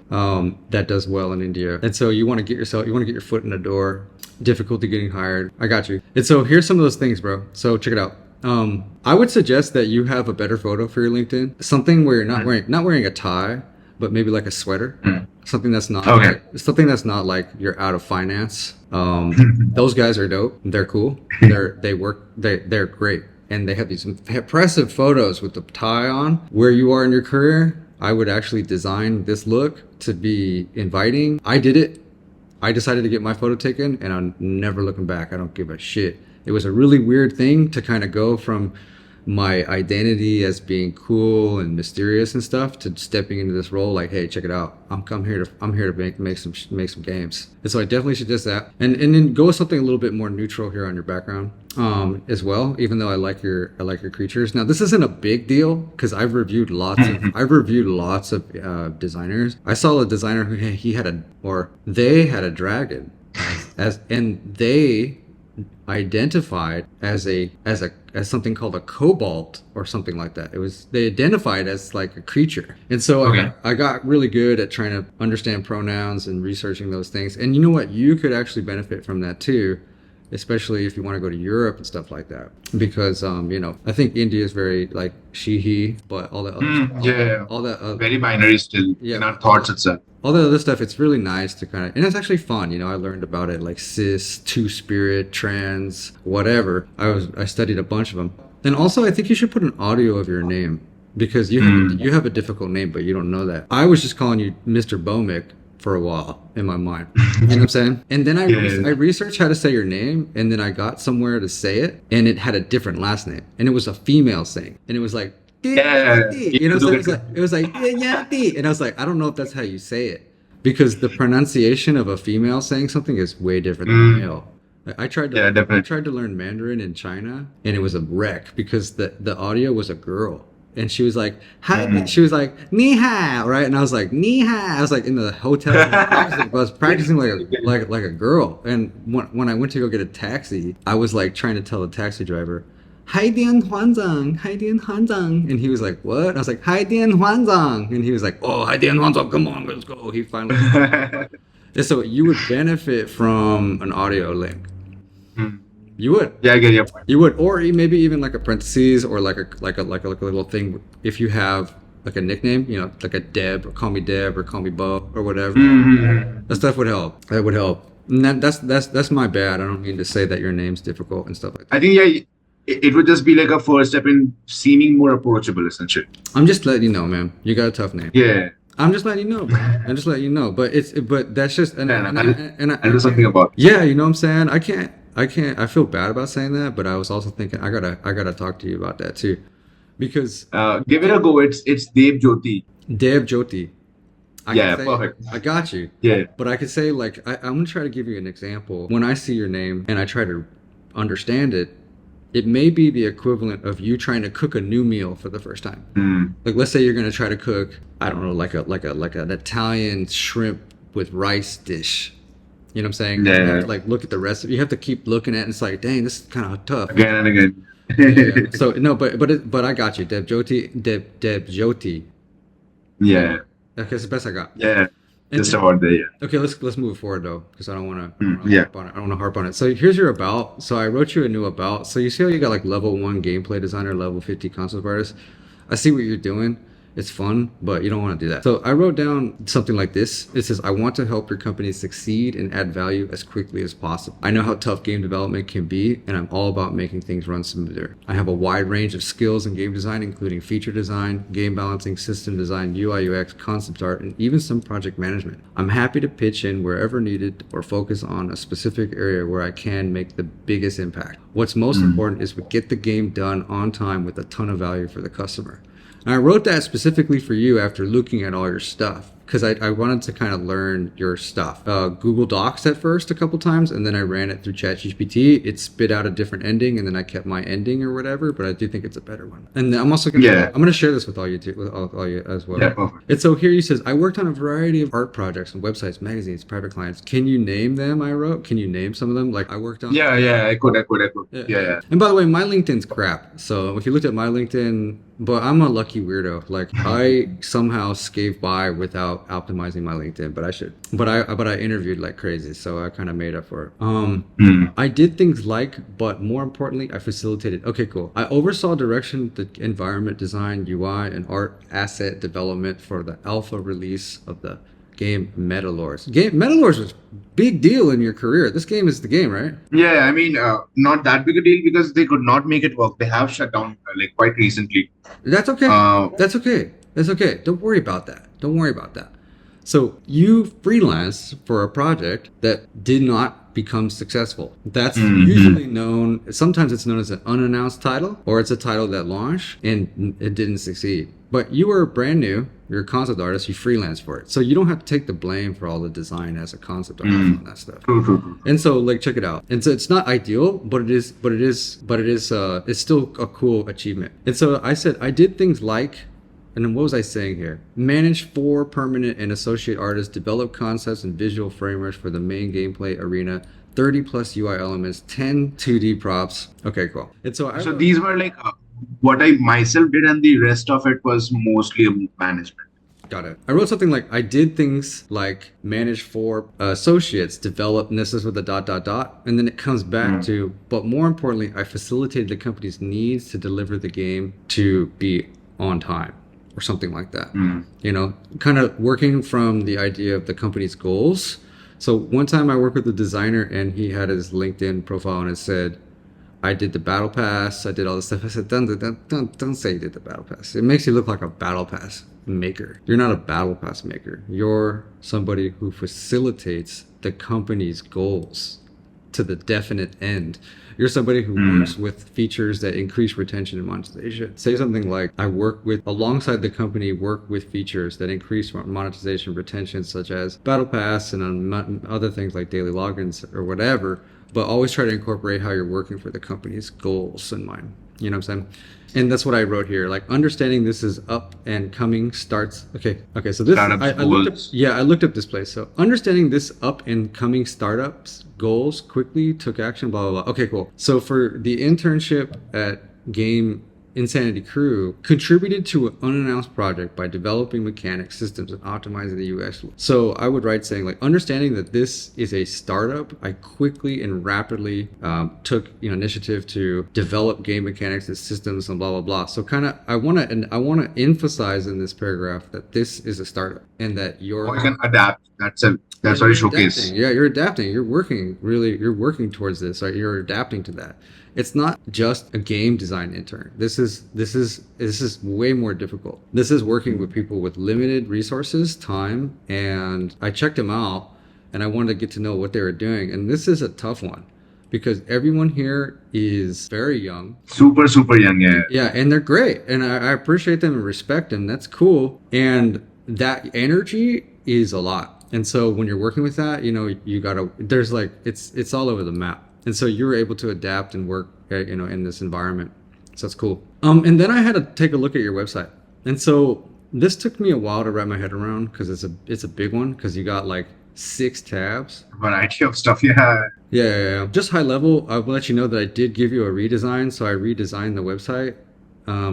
that does well in India. And so you want to get your foot in the door. Difficulty getting hired. I got you. And so here's some of those things, bro. So check it out. I would suggest that you have a better photo for your LinkedIn. Something where you're not wearing a tie, but maybe like a sweater. Something that's not like you're out of finance. Those guys are dope. They're cool. They're great. And they have these impressive photos with the tie on. Where you are in your career, I would actually design this look to be inviting. I did it. I decided to get my photo taken and I'm never looking back. I don't give a shit. It was a really weird thing to kind of go from my identity as being cool and mysterious and stuff to stepping into this role like, hey, check it out. I'm here to make some games. And so I definitely suggest that. And then go with something a little bit more neutral here on your background as well, even though I like your creatures. Now this isn't a big deal because I've reviewed lots of designers. I saw a designer who they had a dragon and they identified as something called a cobalt or something like that. They identified as like a creature. And so I got really good at trying to understand pronouns and researching those things. And you know what? You could actually benefit from that too, especially if you want to go to Europe and stuff like that. Because I think India is very like she, he, but all that other all that very binary still in our thoughts itself. All that other stuff, it's really nice to kind of, and it's actually fun. I learned about it like cis, two-spirit, trans, whatever. I studied a bunch of them. And also, I think you should put an audio of your name because you have a difficult name, but you don't know that. I was just calling you Mr. Bomick for a while in my mind. You know what I'm saying? And then I researched how to say your name, and then I got somewhere to say it, and it had a different last name, and it was a female saying, and it was like, and I was like, and I was like, I don't know if that's how you say it, because the pronunciation of a female saying something is way different than a male. I tried to learn Mandarin in China, and it was a wreck because the audio was a girl. And she was like, hi, she was like, ni hao, right? And I was like, ni hao. I was like in the hotel. I was practicing like a girl. And when I went to go get a taxi, I was like trying to tell the taxi driver, Hai Dian Huanzang, Hai Dian Huanzang. And he was like, what? And I was like, Hai Dian Huanzang. And he was like, oh, Hai Dian Huanzang, come on, let's go. He finally. And so you would benefit from an audio link. You would. Yeah, I get your point. You would, or maybe even like a parentheses or like a little thing. If you have like a nickname, like a Deb, or call me Deb, or call me Bo, or whatever. That stuff would help. That would help. And that's my bad. I don't mean to say that your name's difficult and stuff like that. I think it would just be like a first step in seeming more approachable, essentially. I'm just letting you know, man. You got a tough name. Yeah. I'm just letting you know, bro. I'm just letting you know. But that's just and I do something about it. Yeah, you know what I'm saying? I can't. I feel bad about saying that, but I was also thinking I gotta talk to you about that too, because give it a go. It's Dev Jyoti. Dev Jyoti. Perfect. I got you. Yeah. But I could say like I'm gonna try to give you an example. When I see your name and I try to understand it, it may be the equivalent of you trying to cook a new meal for the first time. Like let's say you're gonna try to cook, I don't know, like an Italian shrimp with rice dish. You know what I'm saying? Yeah. Like look at the recipe. You have to keep looking at it and it's like, dang, this is kind of tough. Again and again. Yeah. So no, but I got you, Deb Jyoti. Yeah, Okay, that's the best I got. yeah, And, just about there. Yeah. okay, let's move forward though, because I don't want to Yeah. harp on it. I don't want to harp on it. So here's your about. So I wrote you a new about. So you see how you got like level 1 gameplay designer, level 50 concept artist. I see what you're doing. It's fun, but you don't want to do that. So I wrote down something like this. It says, I want to help your company succeed and add value as quickly as possible. I know how tough game development can be, and I'm all about making things run smoother. I have a wide range of skills in game design, including feature design, game balancing, system design, UI, UX, concept art, and even some project management. I'm happy to pitch in wherever needed or focus on a specific area where I can make the biggest impact. What's most important is we get the game done on time with a ton of value for the customer. And I wrote that specifically for you after looking at all your stuff, because I wanted to kind of learn your stuff. Google Docs at first a couple times, and then I ran it through ChatGPT. It spit out a different ending, and then I kept my ending or whatever. But I do think it's a better one. And I'm also gonna share this with all you too, with all you as well. Yeah, perfect. And so here he says, I worked on a variety of art projects and websites, magazines, private clients. Can you name them? I wrote. Can you name some of them? Like I worked on. Yeah, I could. Yeah. And by the way, my LinkedIn's crap. So if you looked at my LinkedIn, but I'm a lucky weirdo. Like I somehow scaved by without optimizing my LinkedIn, but I should. But I interviewed like crazy, so I kind of made up for it. I did things like, but more importantly, I facilitated. Okay, cool. I oversaw direction, the environment design, UI, and art asset development for the alpha release of the game Metalords. Metalords was big deal in your career. This game is the game, right? Yeah, I mean, not that big a deal because they could not make it work. They have shut down like quite recently. That's okay. That's okay. That's okay. Don't worry about that. Don't worry about that. So you freelanced for a project that did not become successful. That's usually known, sometimes it's known as an unannounced title, or it's a title that launched and it didn't succeed. But you were brand new, you're a concept artist, you freelance for it. So you don't have to take the blame for all the design as a concept artist on that stuff. True. And so like check it out. And so it's not ideal, but it's still a cool achievement. And so I said I did things like, and then what was I saying here? Manage 4 permanent and associate artists, develop concepts and visual frameworks for the main gameplay arena, 30 plus UI elements, 10 2D props. Okay, cool. And so So these were like what I myself did, and the rest of it was mostly management. Got it. I wrote something like, I did things like manage 4 associates, develop, and this is with the ... And then it comes back to, but more importantly, I facilitated the company's needs to deliver the game to be on time or something like that. You know, kind of working from the idea of the company's goals. So one time I worked with a designer and he had his LinkedIn profile and it said, I did the battle pass. I did all this stuff. I said, don't say you did the battle pass. It makes you look like a battle pass maker. You're not a battle pass maker. You're somebody who facilitates the company's goals to the definite end. You're somebody who works with features that increase retention and monetization. Say something like, I work with, alongside the company, work with features that increase monetization, retention, such as battle pass and other things like daily logins or whatever. But always try to incorporate how you're working for the company's goals in mind. You know what I'm saying? And that's what I wrote here. Like understanding this is up and coming starts. Okay. So this, I looked up this place. So understanding this up and coming startups goals quickly took action, blah, blah, blah. Okay, cool. So for the internship at Game Insanity Crew, contributed to an unannounced project by developing mechanics, systems, and optimizing the UX. So I would write saying like, understanding that this is a startup, I quickly and rapidly took initiative to develop game mechanics and systems and blah blah blah. So kind of I want to emphasize in this paragraph that this is a startup and that you're You can adapt. That's what you showcase. Yeah, you're adapting. You're working towards this. Right? You're adapting to that. It's not just a game design intern. This is way more difficult. This is working with people with limited resources, time, and I checked them out and I wanted to get to know what they were doing. And this is a tough one because everyone here is very young. Super young, yeah. Yeah, and they're great. And I appreciate them and respect them. That's cool. And that energy is a lot. And so when you're working with that, you gotta, there's like, it's all over the map. And so you were able to adapt and work, in this environment. So that's cool. And then I had to take a look at your website. And so this took me a while to wrap my head around because it's a big one because you got like 6 tabs. Variety of stuff. Yeah. Yeah. Just high level, I'll let you know that I did give you a redesign. So I redesigned the website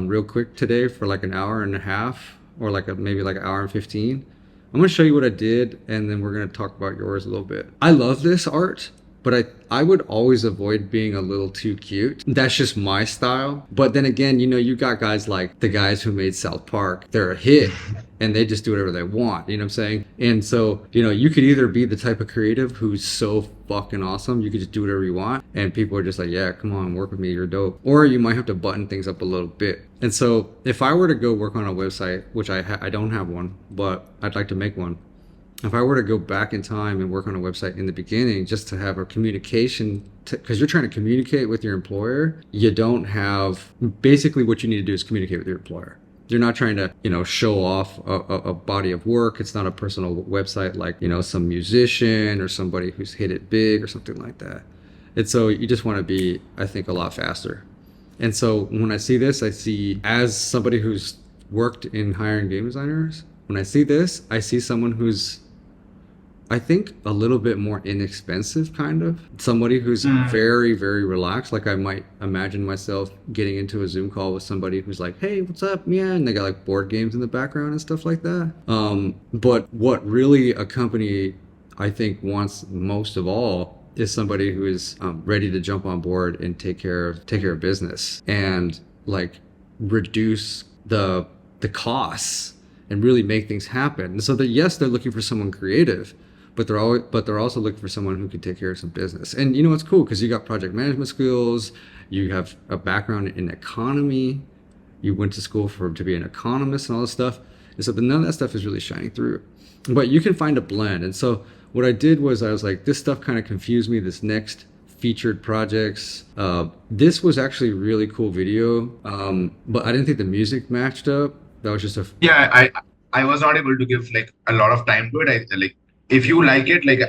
real quick today for like an hour and a half, or like maybe like an hour and 15. I'm going to show you what I did, and then we're going to talk about yours a little bit. I love this art, but I would always avoid being a little too cute. That's just my style. But then again, you know, you got guys like the guys who made South Park. They're a hit and they just do whatever they want. You know what I'm saying? And so, you know, you could either be the type of creative who's so fucking awesome, you could just do whatever you want. And people are just like, yeah, come on, work with me, you're dope. Or you might have to button things up a little bit. And so if I were to go work on a website, which I don't have one, but I'd like to make one. If I were to go back in time and work on a website in the beginning, just to have a communication, because you're trying to communicate with your employer, you don't have, basically what you need to do is communicate with your employer. You're not trying to, you know, show off a body of work. It's not a personal website like, you know, some musician or somebody who's hit it big or something like that. And so you just want to be, I think, a lot faster. And so when I see this, I see, as somebody who's worked in hiring game designers, when I see this, I see someone who's, I think, a little bit more inexpensive, kind of. Somebody who's very, very relaxed. Like I might imagine myself getting into a Zoom call with somebody who's like, hey, what's up? Yeah. And they got like board games in the background and stuff like that. But what really a company, I think, wants most of all is somebody who is ready to jump on board and take care of business and like reduce the costs and really make things happen. And so that, yes, they're looking for someone creative, but they're also looking for someone who can take care of some business. And you know, it's cool because you got project management skills, you have a background in economy, you went to school to be an economist and all this stuff. And so, but none of that stuff is really shining through. But you can find a blend. And so what I did was I was like, this stuff kind of confused me, this next featured projects. This was actually a really cool video, but I didn't think the music matched up. That was just I was not able to give like a lot of time to it. I like, if you like it, like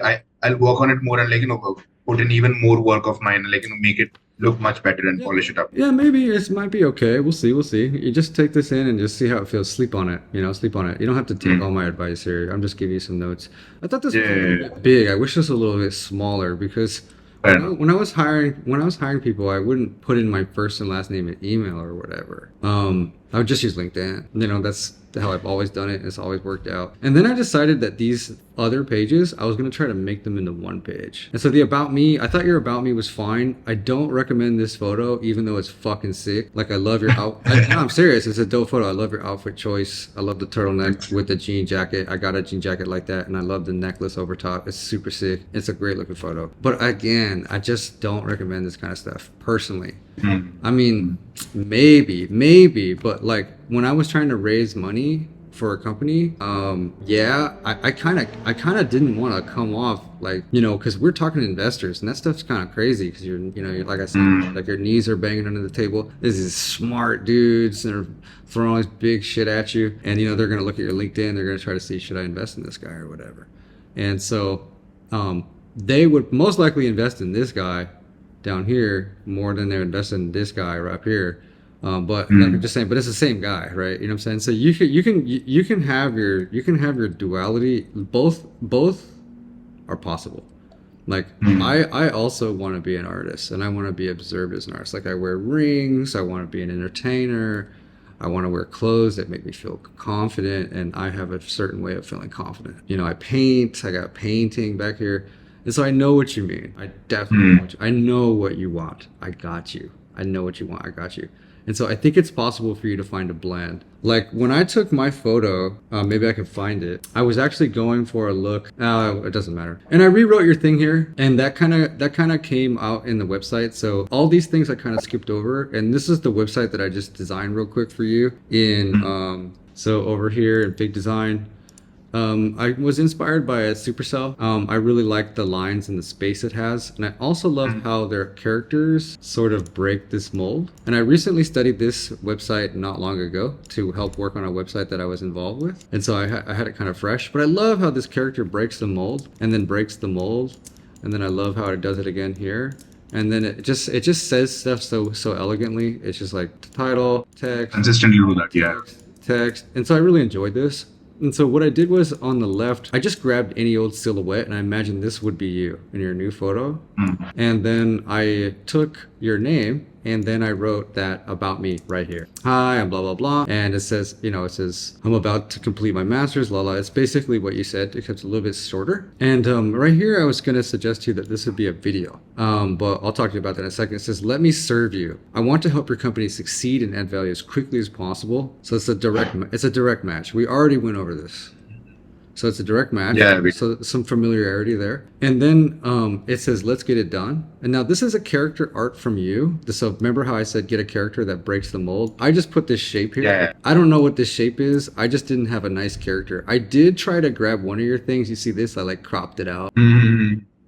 I'll work on it more and like, you know, put in even more work of mine, like, you know, make it look much better and polish it up. Yeah, maybe it might be okay. We'll see. You just take this in and just see how it feels. Sleep on it. You know, sleep on it. You don't have to take all my advice here. I'm just giving you some notes. I thought this was a little bit big. I wish this was a little bit smaller because when I was hiring people, I wouldn't put in my first and last name and email or whatever. I would just use LinkedIn. You know, that's how I've always done it. It's always worked out. And then I decided that these other pages, I was going to try to make them into one page. And so the about me, I thought your about me was fine. I don't recommend this photo, even though it's fucking sick. Like I love your outfit. No, I'm serious. It's a dope photo. I love your outfit choice. I love the turtleneck with the jean jacket. I got a jean jacket like that. And I love the necklace over top. It's super sick. It's a great looking photo. But again, I just don't recommend this kind of stuff personally. I mean, maybe, but like when I was trying to raise money for a company, I kind of didn't want to come off like, you know, because we're talking to investors and that stuff's kind of crazy because you're like I said, like your knees are banging under the table. This is smart dudes and they're throwing all this big shit at you, and you know they're gonna look at your LinkedIn, they're gonna try to see, should I invest in this guy or whatever, and so they would most likely invest in this guy down here more than they're investing in this guy right up here. But like I'm just saying, but it's the same guy, right? You know what I'm saying? So you can have your duality. Both are possible. Like I also want to be an artist and I want to be observed as an artist. Like I wear rings. I want to be an entertainer. I want to wear clothes that make me feel confident, and I have a certain way of feeling confident. You know, I paint. I got painting back here. And so I know what you mean. I definitely know I know what you want. I got you. I know what you want. I got you. And so I think it's possible for you to find a blend. Like when I took my photo, maybe I can find it. I was actually going for a look. It doesn't matter. And I rewrote your thing here, and that kind of came out in the website. So all these things I kind of skipped over, and this is the website that I just designed real quick for you. So over here in Big Design. I was inspired by a Supercell. I really like the lines and the space it has. And I also love how their characters sort of break this mold. And I recently studied this website not long ago to help work on a website that I was involved with. And so I had it kind of fresh. But I love how this character breaks the mold and then breaks the mold. And then I love how it does it again here. And then it just says stuff so elegantly. It's just like title, text. Consistently do that, yeah. Text. And so I really enjoyed this. And so what I did was on the left, I just grabbed any old silhouette and I imagined this would be you in your new photo. And then I took your name and then I wrote that about me right here. Hi, I'm blah, blah, blah. And it says, I'm about to complete my master's, la la. It's basically what you said, except a little bit shorter. And right here, I was going to suggest to you that this would be a video. But I'll talk to you about that in a second. It says, let me serve you. I want to help your company succeed and add value as quickly as possible. So it's a direct match. We already went over this. So it's a direct match. Yeah, so some familiarity there. And then it says, let's get it done. And now this is a character art from you. So remember how I said get a character that breaks the mold? I just put this shape here. Yeah. I don't know what this shape is. I just didn't have a nice character. I did try to grab one of your things. You see this? I like cropped it out.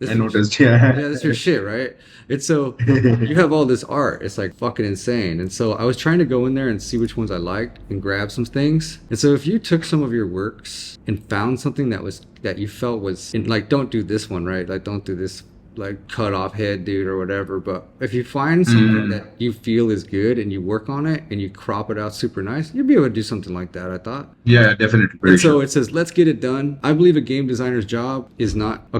I noticed. Yeah. Yeah, that's your shit, right? It's so you have all this art. It's like fucking insane. And so I was trying to go in there and see which ones I liked and grab some things. And so if you took some of your works and found something that you felt was like, don't do this one, right? Like, don't do this like cut off head dude or whatever. But if you find something that you feel is good and you work on it and you crop it out super nice, you'll be able to do something like that, I thought. Yeah, definitely. And so it says, let's get it done. I believe a game designer's job is not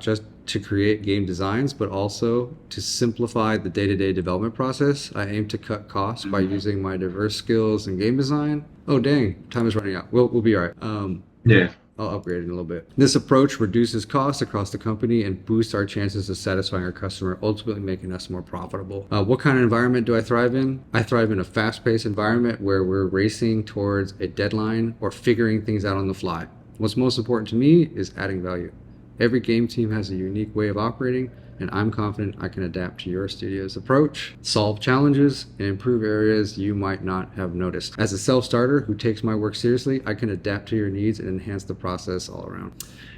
just to create game designs, but also to simplify the day-to-day development process. I aim to cut costs by using my diverse skills in game design. Oh, dang, time is running out. We'll be all right. Yeah. I'll upgrade it in a little bit. This approach reduces costs across the company and boosts our chances of satisfying our customer, ultimately making us more profitable. What kind of environment do I thrive in? I thrive in a fast-paced environment where we're racing towards a deadline or figuring things out on the fly. What's most important to me is adding value. Every game team has a unique way of operating, and I'm confident I can adapt to your studio's approach, solve challenges, and improve areas you might not have noticed. As a self-starter who takes my work seriously, I can adapt to your needs and enhance the process all around.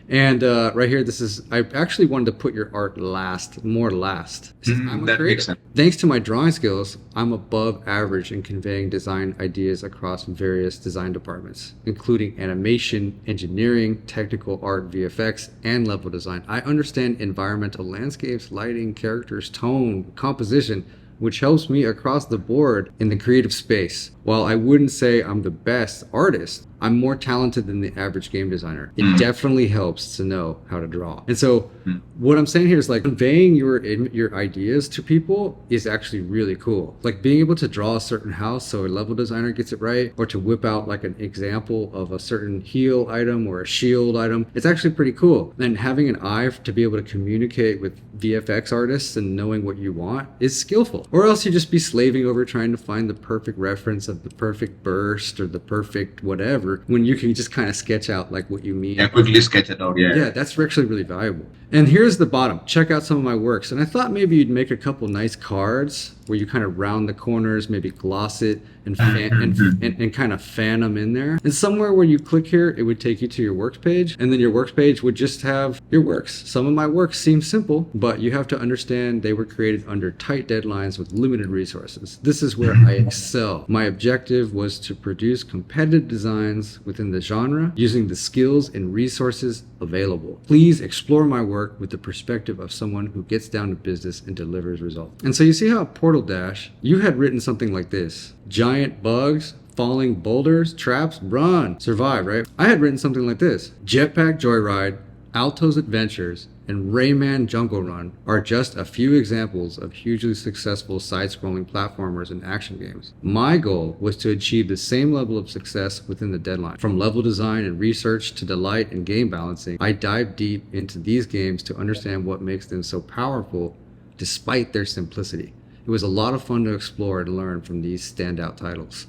And right here, I actually wanted to put your art last. It says, I'm a that creative. makes sense. Thanks to my drawing skills, I'm above average in conveying design ideas across various design departments, including animation, engineering, technical art, VFX, and level design. I understand environmental landscapes, lighting, characters, tone, composition, which helps me across the board in the creative space. While I wouldn't say I'm the best artist, I'm more talented than the average game designer. It definitely helps to know how to draw. And so what I'm saying here is like conveying your ideas to people is actually really cool. Like being able to draw a certain house so a level designer gets it right, or to whip out like an example of a certain heal item or a shield item. It's actually pretty cool. And having an eye to be able to communicate with VFX artists and knowing what you want is skillful. Or else you just be slaving over trying to find the perfect reference of the perfect burst or the perfect whatever, when you can just kind of sketch out like what you mean. Yeah, quickly sketch it out. Yeah, that's actually really valuable. And here's the bottom. Check out some of my works. And I thought maybe you'd make a couple nice cards where you kind of round the corners, maybe gloss it and and kind of fan them in there. And somewhere where you click here, it would take you to your works page. And then your works page would just have your works. Some of my works seem simple, but you have to understand they were created under tight deadlines with limited resources. This is where I excel. My objective was to produce competitive designs within the genre using the skills and resources available. Please explore my work with the perspective of someone who gets down to business and delivers results. And so you see how Portal Dash, you had written something like this: giant bugs, falling boulders, traps, run, survive, right? I had written something like this: Jetpack Joyride, Alto's Adventures, and Rayman Jungle Run are just a few examples of hugely successful side-scrolling platformers and action games. My goal was to achieve the same level of success within the deadline. From level design and research to delight and game balancing, I dive deep into these games to understand what makes them so powerful despite their simplicity. It was a lot of fun to explore and learn from these standout titles.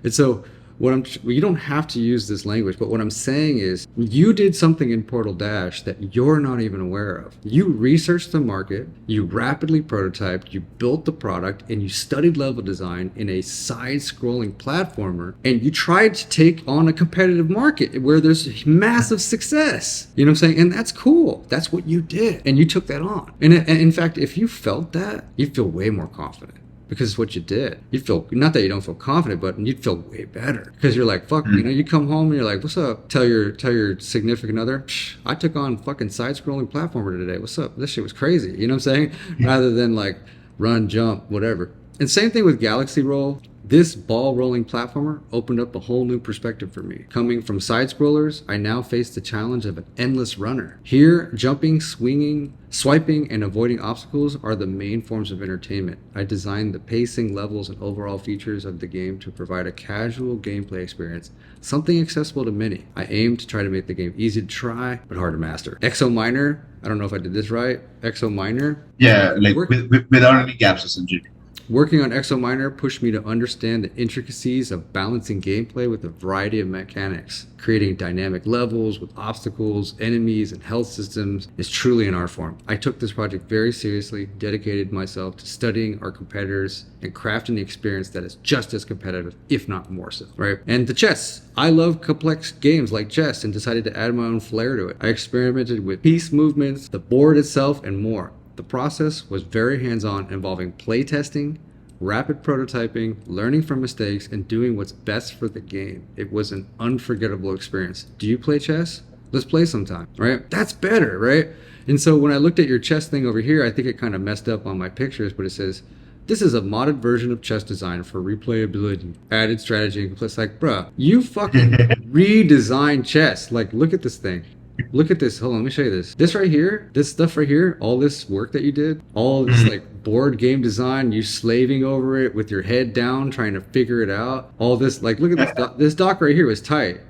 And so you don't have to use this language, but what I'm saying is you did something in Portal Dash that you're not even aware of. You researched the market, you rapidly prototyped, you built the product, and you studied level design in a side-scrolling platformer, and you tried to take on a competitive market where there's massive success. You know what I'm saying? And that's cool. That's what you did. And you took that on. And in fact, if you felt that, you'd feel way more confident. Because it's what you did. You feel, not that you don't feel confident, but you'd feel way better. Because you're like, fuck, you come home and you're like, what's up? Tell your significant other, I took on fucking side-scrolling platformer today. What's up? This shit was crazy. You know what I'm saying? Rather than like run, jump, whatever. And same thing with Galaxy Roll. This ball rolling platformer opened up a whole new perspective for me. Coming from side scrollers, I now face the challenge of an endless runner. Here, jumping, swinging, swiping, and avoiding obstacles are the main forms of entertainment. I designed the pacing, levels, and overall features of the game to provide a casual gameplay experience, something accessible to many. I aim to try to make the game easy to try, but hard to master. Exo Minor, I don't know if I did this right. Exo Minor. Yeah, like without any gaps essentially. Working on Exo Minor pushed me to understand the intricacies of balancing gameplay with a variety of mechanics. Creating dynamic levels with obstacles, enemies, and health systems is truly an art form. I took this project very seriously, dedicated myself to studying our competitors and crafting the experience that is just as competitive, if not more so, right? And the chess. I love complex games like chess and decided to add my own flair to it. I experimented with piece movements, the board itself, and more. The process was very hands-on, involving playtesting, rapid prototyping, learning from mistakes, and doing what's best for the game. It was an unforgettable experience. Do you play chess? Let's play sometime, right? That's better, right? And so when I looked at your chess thing over here, I think it kind of messed up on my pictures, but it says, this is a modded version of chess design for replayability, added strategy, and complex. Like, bruh, you fucking redesigned chess. Like, look at this thing. Look at this. Hold on, let me show you this. This right here, this stuff right here, all this work that you did, all this like board game design, you slaving over it with your head down, trying to figure it out. All this, like, look at this. This doc right here was tight.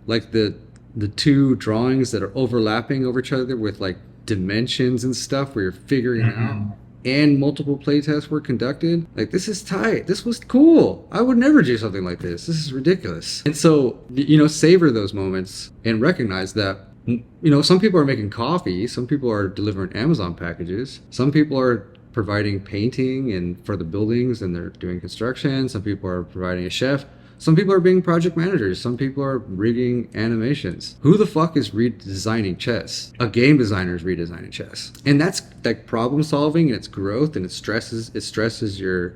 Like the two drawings that are overlapping over each other with like dimensions and stuff where you're figuring it out. And multiple playtests were conducted. Like, this is tight. This was cool. I would never do something like this. This is ridiculous. And so, you know, savor those moments and recognize that, you know, some people are making coffee. Some people are delivering Amazon packages. Some people are providing painting and for the buildings and they're doing construction. Some people are providing a chef. Some people are being project managers. Some people are rigging animations. Who the fuck is redesigning chess? A game designer is redesigning chess. And that's like problem solving and it's growth and it stresses your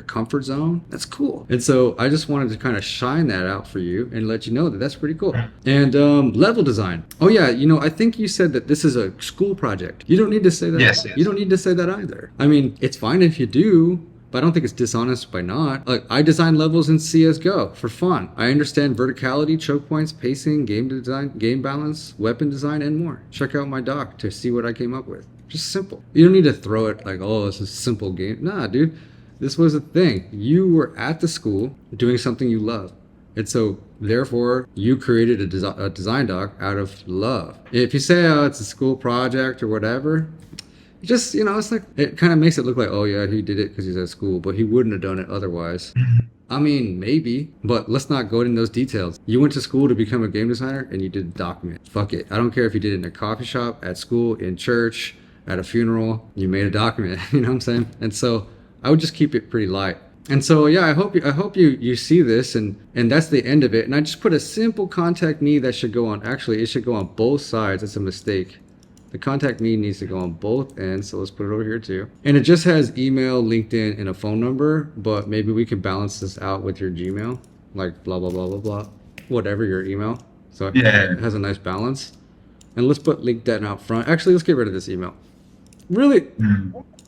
comfort zone. That's cool. And so I just wanted to kind of shine that out for you and let you know that that's pretty cool. And level design. Oh yeah, you know, I think you said that this is a school project. You don't need to say that. Yes. You don't need to say that either. I mean, it's fine if you do, but I don't think it's dishonest by not. Like, I design levels in CSGO for fun. I understand verticality, choke points, pacing, game design, game balance, weapon design, and more. Check out my doc to see what I came up with. Just simple. You don't need to throw it like, oh, this is a simple game. Nah, dude, this was a thing. You were at the school doing something you love. And so, therefore, you created a design doc out of love. If you say, oh, it's a school project or whatever, just, you know, it's like, it kind of makes it look like, oh yeah, he did it because he's at school, but he wouldn't have done it otherwise. I mean, maybe, but let's not go into those details. You went to school to become a game designer and you did a document. Fuck it. I don't care if you did it in a coffee shop, at school, in church, at a funeral, you made a document, you know what I'm saying? And so I would just keep it pretty light. And so, yeah, I hope you see this and that's the end of it. And I just put a simple contact me that should go on, actually, it should go on both sides. That's a mistake. The contact me needs to go on both ends, so let's put it over here too. And it just has email, LinkedIn, and a phone number, but maybe we can balance this out with your Gmail, like blah, blah, blah, blah, blah, whatever your email. So it has a nice balance. And let's put LinkedIn out front. Actually, let's get rid of this email. Really?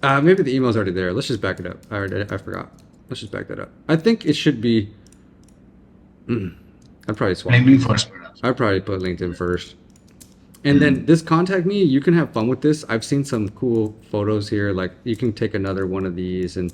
Maybe the email's already there. Let's just back it up. I forgot. Let's just back that up. I think it should be, I'd probably swap. LinkedIn first, perhaps. I'd probably put LinkedIn first. And then this contact me, you can have fun with this. I've seen some cool photos here. Like, you can take another one of these and,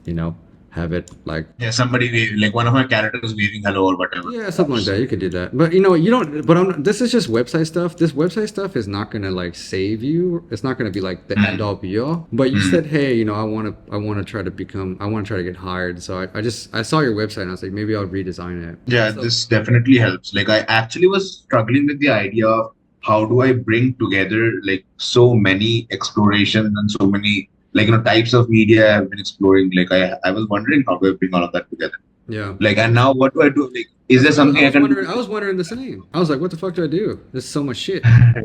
you know, have it like, Yeah, somebody like one of my characters waving hello or whatever. yeah, something like that. You could do that. But, you know, you don't, but this is just website stuff. This website stuff is not going to like save you. It's not going to be like the end all be all. But you said, hey, you know, I want to try to get hired. So I saw your website and I was like, maybe I'll redesign it. Yeah, this definitely helps. Like, I actually was struggling with the idea of how do I bring together like so many explorations and so many like, you know, types of media I've been exploring. Like, I was wondering how do I bring all of that together. Yeah. Like, and now what do I do? Like, is there something I can do? I was wondering the same. I was like, what the fuck do I do? There's so much shit. You know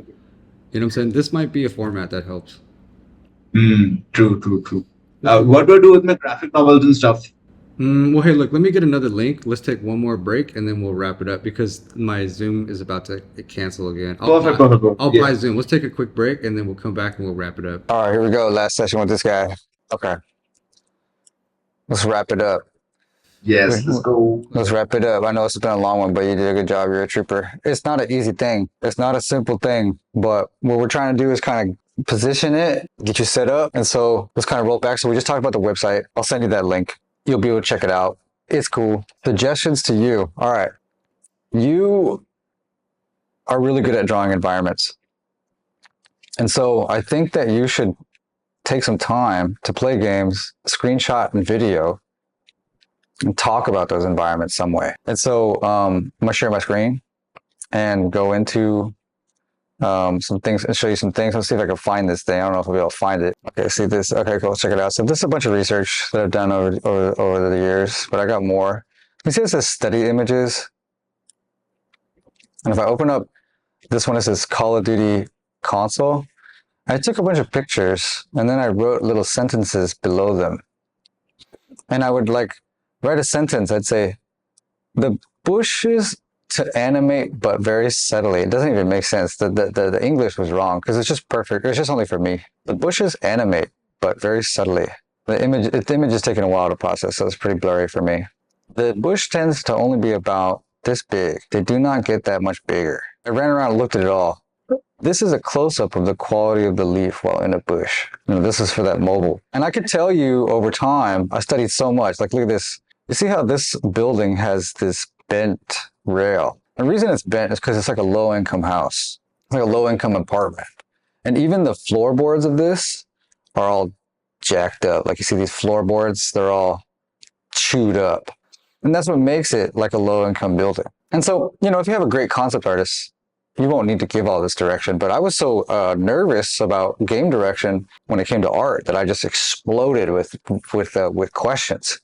what I'm saying? This might be a format that helps. True. What do I do with my graphic novels and stuff? Well, hey, look, let me get another link. Let's take one more break and then we'll wrap it up because my Zoom is about to cancel again. Perfect. I'll buy Zoom. Let's take a quick break and then we'll come back and we'll wrap it up. All right, here we go. Last session with this guy. Okay. let's wrap it up. Yes, let's go. Let's wrap it up. I know it's been a long one, but you did a good job. You're a trooper. It's not an easy thing. It's not a simple thing, but what we're trying to do is kind of position it, get you set up. And so let's kind of roll back. So we just talked about the website. I'll send you that link. You'll be able to check it out. It's cool. Suggestions to you. All right. You are really good at drawing environments. And so I think that you should take some time to play games, screenshot and video, and talk about those environments some way. And so I'm gonna share my screen and go into some things and show you some things. Let's see if I can find this thing. I don't know if I'll be able to find it. Okay, see this. Okay, cool. Check it out. So this is a bunch of research that I've done over the years, but I got more. You see it says study images. And if I open up this one, it says Call of Duty console. I took a bunch of pictures and then I wrote little sentences below them. And I would like write a sentence. I'd say, the bushes to animate, but very subtly. It doesn't even make sense. The English was wrong because it's just perfect. It's just only for me. The bushes animate, but very subtly. The image is taking a while to process, so it's pretty blurry for me. The bush tends to only be about this big. They do not get that much bigger. I ran around and looked at it all. This is a close-up of the quality of the leaf while in a bush. You know, this is for that mobile. And I could tell you over time, I studied so much. Like, look at this. You see how this building has this bent rail? The reason it's bent is because it's like a low-income house. It's like a low-income apartment. And even the floorboards of this are all jacked up. Like you see these floorboards, they're all chewed up. And that's what makes it like a low-income building. And so, you know, if you have a great concept artist, you won't need to give all this direction. But I was so nervous about game direction when it came to art that I just exploded with questions.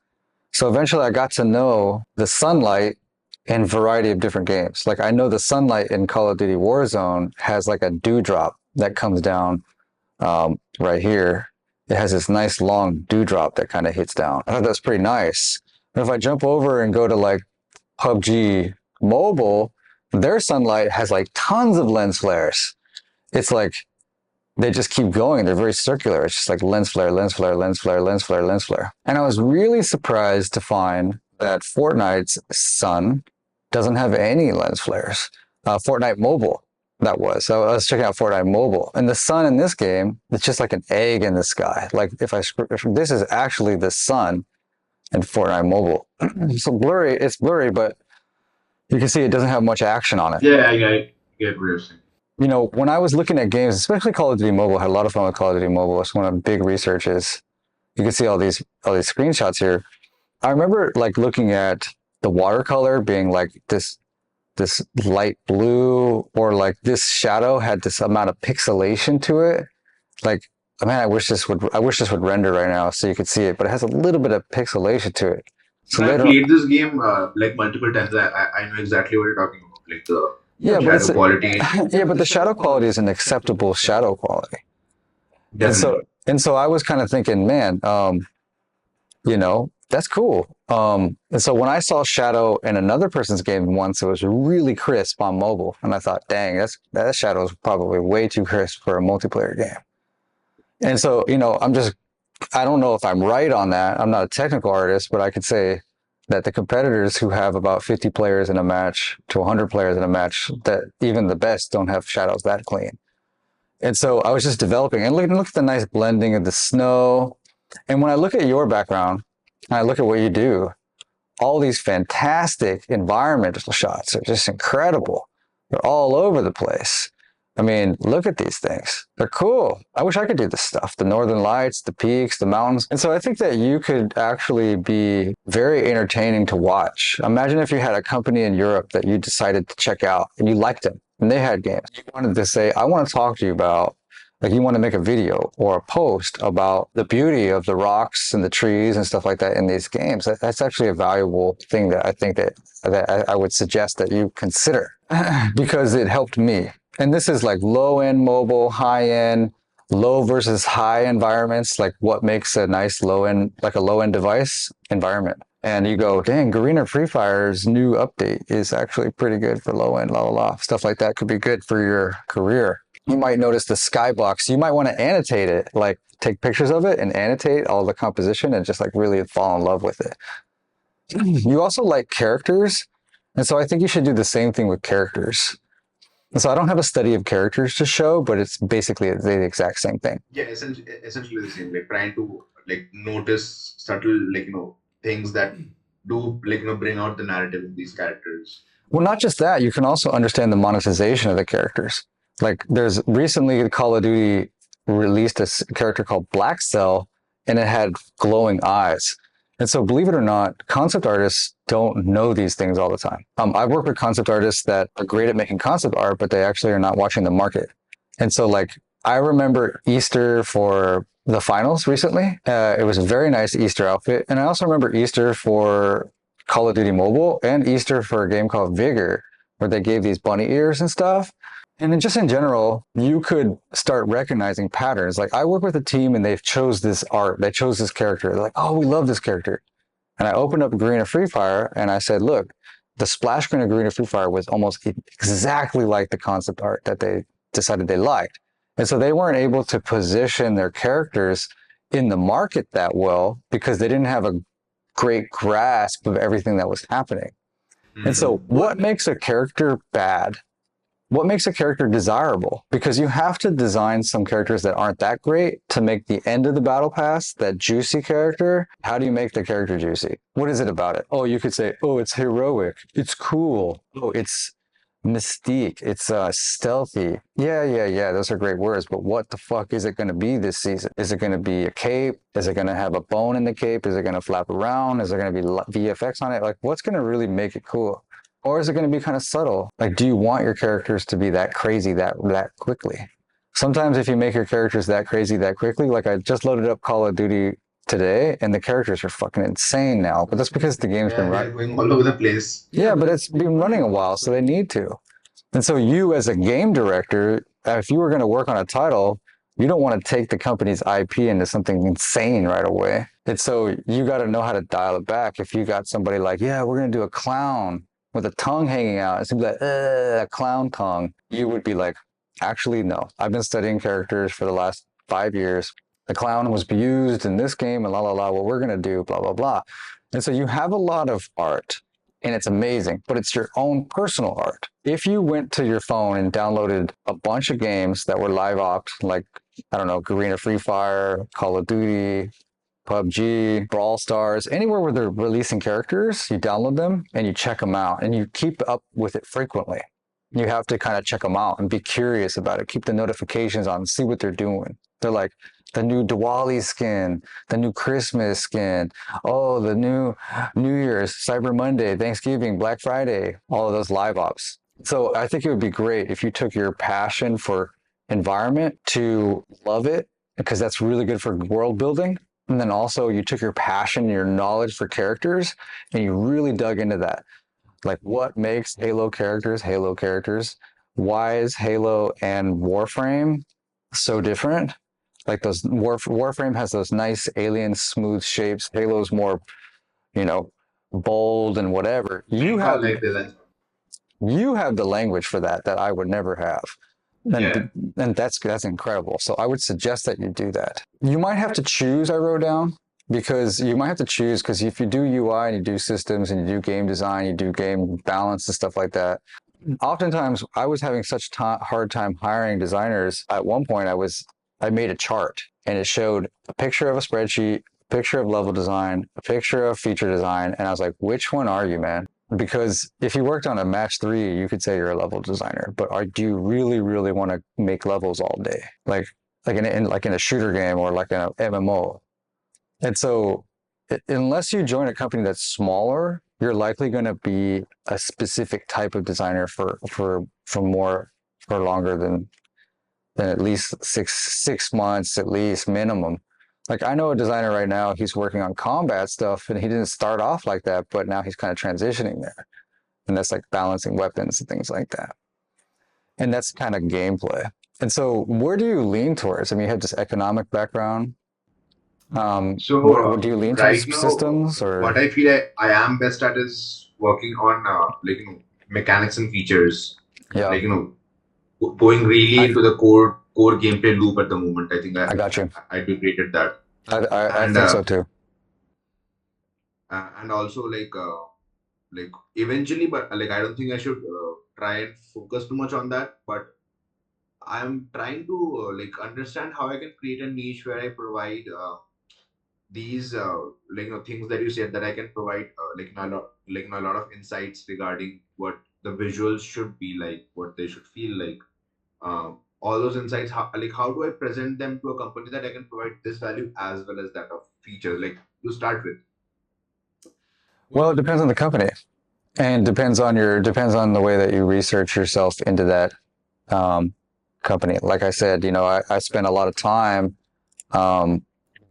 So eventually I got to know the sunlight in a variety of different games. Like I know the sunlight in Call of Duty Warzone has like a dewdrop that comes down right here. It has this nice long dewdrop that kind of hits down. I thought that's pretty nice. But if I jump over and go to like PUBG Mobile, their sunlight has like tons of lens flares. It's like they just keep going. They're very circular. It's just like lens flare, lens flare, lens flare, lens flare, lens flare. And I was really surprised to find that Fortnite's sun doesn't have any lens flares. Fortnite Mobile, that was. So I was checking out Fortnite Mobile. And the sun in this game, it's just like an egg in the sky. Like if this is actually the sun in Fortnite Mobile. So blurry, it's blurry, but you can see it doesn't have much action on it. Yeah, I get what you're saying. You know, when I was looking at games, especially Call of Duty Mobile, I had a lot of fun with Call of Duty Mobile. It's one of the big researches. You can see all these screenshots here. I remember like looking at the watercolor being like this light blue, or like this shadow had this amount of pixelation to it. Like, man, I wish this would render right now so you could see it, but it has a little bit of pixelation to it. So I played this game like multiple times. I know exactly what you're talking about. Like the shadow quality. Yeah, but the shadow quality is an acceptable shadow quality. Definitely. And so I was kind of thinking, man, you know, that's cool. And so when I saw shadow in another person's game once, it was really crisp on mobile, and I thought, dang, that shadow is probably way too crisp for a multiplayer game. And so, you know, I don't know if I'm right on that. I'm not a technical artist, but I could say that the competitors who have about 50 players in a match to 100 players in a match, that even the best don't have shadows that clean. And so I was just developing, and look at the nice blending of the snow. And when I look at your background, and I look at what you do, all these fantastic environmental shots are just incredible. They're all over the place. I mean, look at these things. They're cool. I wish I could do this stuff. The northern lights, the peaks, the mountains. And so I think that you could actually be very entertaining to watch. Imagine if you had a company in Europe that you decided to check out and you liked them and they had games. You wanted to say, I want to talk to you about, like you want to make a video or a post about the beauty of the rocks and the trees and stuff like that in these games. That's actually a valuable thing that I think that I would suggest that you consider because it helped me. And this is like low-end mobile, high-end, low versus high environments, like what makes a nice low-end, like a low-end device environment. And you go, dang, Garena Free Fire's new update is actually pretty good for low-end, la la la. Stuff like that could be good for your career. you might notice the skybox. You might want to annotate it, like take pictures of it and annotate all the composition and just like really fall in love with it. You also like characters. And so I think you should do the same thing with characters. And so I don't have a study of characters to show, but it's basically the exact same thing. Yeah, essentially the same. Like trying to like notice subtle things that do bring out the narrative in these characters. Well, not just that, you can also understand the monetization of the characters. Like there's recently Call of Duty released a character called Black Cell, and it had glowing eyes. And so believe it or not, concept artists don't know these things all the time. I've worked with concept artists that are great at making concept art, but they actually are not watching the market. And so like, I remember Easter for the finals recently. It was a very nice Easter outfit. And I also remember Easter for Call of Duty Mobile and Easter for a game called Vigor, where they gave these bunny ears and stuff. And then just in general, you could start recognizing patterns. Like I work with a team and they've chose this art. They chose this character. They're like, oh, we love this character. And I opened up Green of Free Fire and I said, look, the splash screen of Green of Free Fire was almost exactly like the concept art that they decided they liked. And so they weren't able to position their characters in the market that well because they didn't have a great grasp of everything that was happening. Mm-hmm. And so what makes a character bad? What makes a character desirable? Because you have to design some characters that aren't that great to make the end of the battle pass, that juicy character. How do you make the character juicy? What is it about it? Oh, you could say, oh, it's heroic. It's cool. Oh, it's mystique. It's stealthy. Yeah. Those are great words. But what the fuck is it going to be this season? Is it going to be a cape? Is it going to have a bone in the cape? Is it going to flap around? Is there going to be VFX on it? Like, what's going to really make it cool? Or is it going to be kind of subtle? Like, do you want your characters to be that crazy that quickly? Sometimes if you make your characters that crazy that quickly, like I just loaded up Call of Duty today and the characters are fucking insane now. But that's because the game's been running. Going all over the place. Yeah, but it's been running a while, so they need to. And so you as a game director, if you were going to work on a title, you don't want to take the company's IP into something insane right away. And so you got to know how to dial it back. If you got somebody like, yeah, we're going to do a clown with a tongue hanging out, it's like a clown tongue, you would be like, actually, no. I've been studying characters for the last 5 years. The clown was used in this game and la, la, la, what we're going to do, blah, blah, blah. And so you have a lot of art and it's amazing, but it's your own personal art. If you went to your phone and downloaded a bunch of games that were live opt, like, I don't know, Arena Free Fire, Call of Duty, PUBG, Brawl Stars, anywhere where they're releasing characters, you download them and you check them out and you keep up with it frequently. You have to kind of check them out and be curious about it. Keep the notifications on, see what they're doing. They're like the new Diwali skin, the new Christmas skin, oh, the new New Year's, Cyber Monday, Thanksgiving, Black Friday, all of those live ops. So I think it would be great if you took your passion for environment to love it, because that's really good for world building. And then also you took your passion, your knowledge for characters, and you really dug into that. Like what makes Halo characters? Why is Halo and Warframe so different? Like those Warframe has those nice alien smooth shapes. Halo's more, bold and whatever. You have the language for that I would never have. And that's incredible. So I would suggest that you do that. You might have to choose, I wrote down, because if you do UI and you do systems and you do game design, you do game balance and stuff like that. Oftentimes I was having such hard time hiring designers. At one point I made a chart and it showed a picture of a spreadsheet, a picture of level design, a picture of feature design. And I was like, which one are you, man? Because if you worked on a match 3, you could say you're a level designer, but do you really, really want to make levels all day? Like in a shooter game or like in an MMO. And so unless you join a company that's smaller, you're likely going to be a specific type of designer for longer than at least six months, at least minimum. Like I know a designer right now, he's working on combat stuff and he didn't start off like that, but now he's kind of transitioning there. And that's like balancing weapons and things like that. And that's kind of gameplay. And so where do you lean towards? I mean, you have this economic background. Do you lean towards systems or? What I feel I am best at is working on mechanics and features. Yeah. going really into the core gameplay loop at the moment. I think I got you. I'd be great at that. I And think so too. and also like eventually, but like I don't think I should try and focus too much on that. But I'm trying to like understand how I can create a niche where I provide these things that you said, that I can provide a lot of insights regarding what the visuals should be like, what they should feel like. All those insights, how do I present them to a company that I can provide this value as well as that of features, like to start with? Well, it depends on the company, and depends on the way that you research yourself into that company. Like I said, I spend a lot of time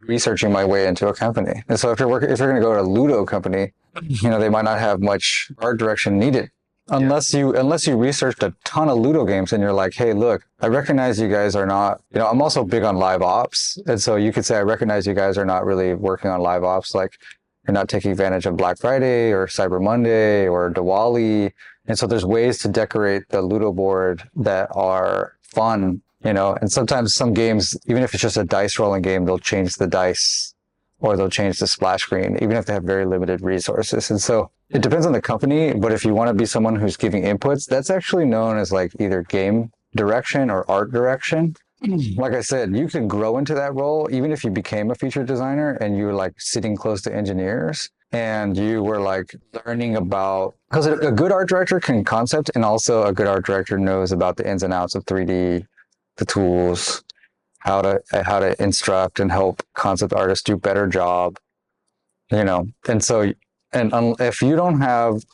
researching my way into a company. And so if you're going to go to a Ludo company, they might not have much art direction needed. Unless you researched a ton of Ludo games and you're like, hey, look, I recognize you guys are not, I'm also big on live ops. And so you could say, I recognize you guys are not really working on live ops. Like, you're not taking advantage of Black Friday or Cyber Monday or Diwali. And so there's ways to decorate the Ludo board that are fun, and sometimes some games, even if it's just a dice rolling game, they'll change the dice or they'll change the splash screen, even if they have very limited resources. And so it depends on the company, but if you want to be someone who's giving inputs, that's actually known as like either game direction or art direction. Like I said, you can grow into that role even if you became a feature designer and you were like sitting close to engineers and you were like learning about, because a good art director can concept, and also a good art director knows about the ins and outs of 3D, the tools, how to instruct and help concept artists do better job, and so if you don't have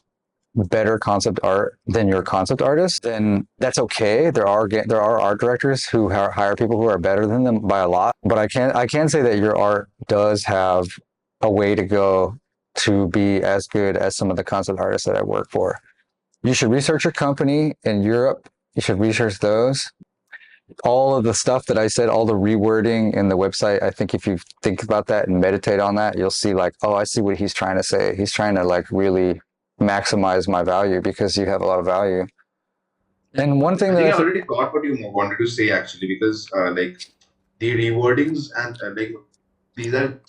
better concept art than your concept artist, then that's okay. There are art directors who hire people who are better than them by a lot, but I can say that your art does have a way to go to be as good as some of the concept artists that I work for. You should research your company in Europe. You should research those. All of the stuff that I said, all the rewording in the website, I think if you think about that and meditate on that, you'll see like, oh, I see what he's trying to say. He's trying to like really maximize my value because you have a lot of value. And one thing I think that I already got what you wanted to say actually, because like the rewordings and these are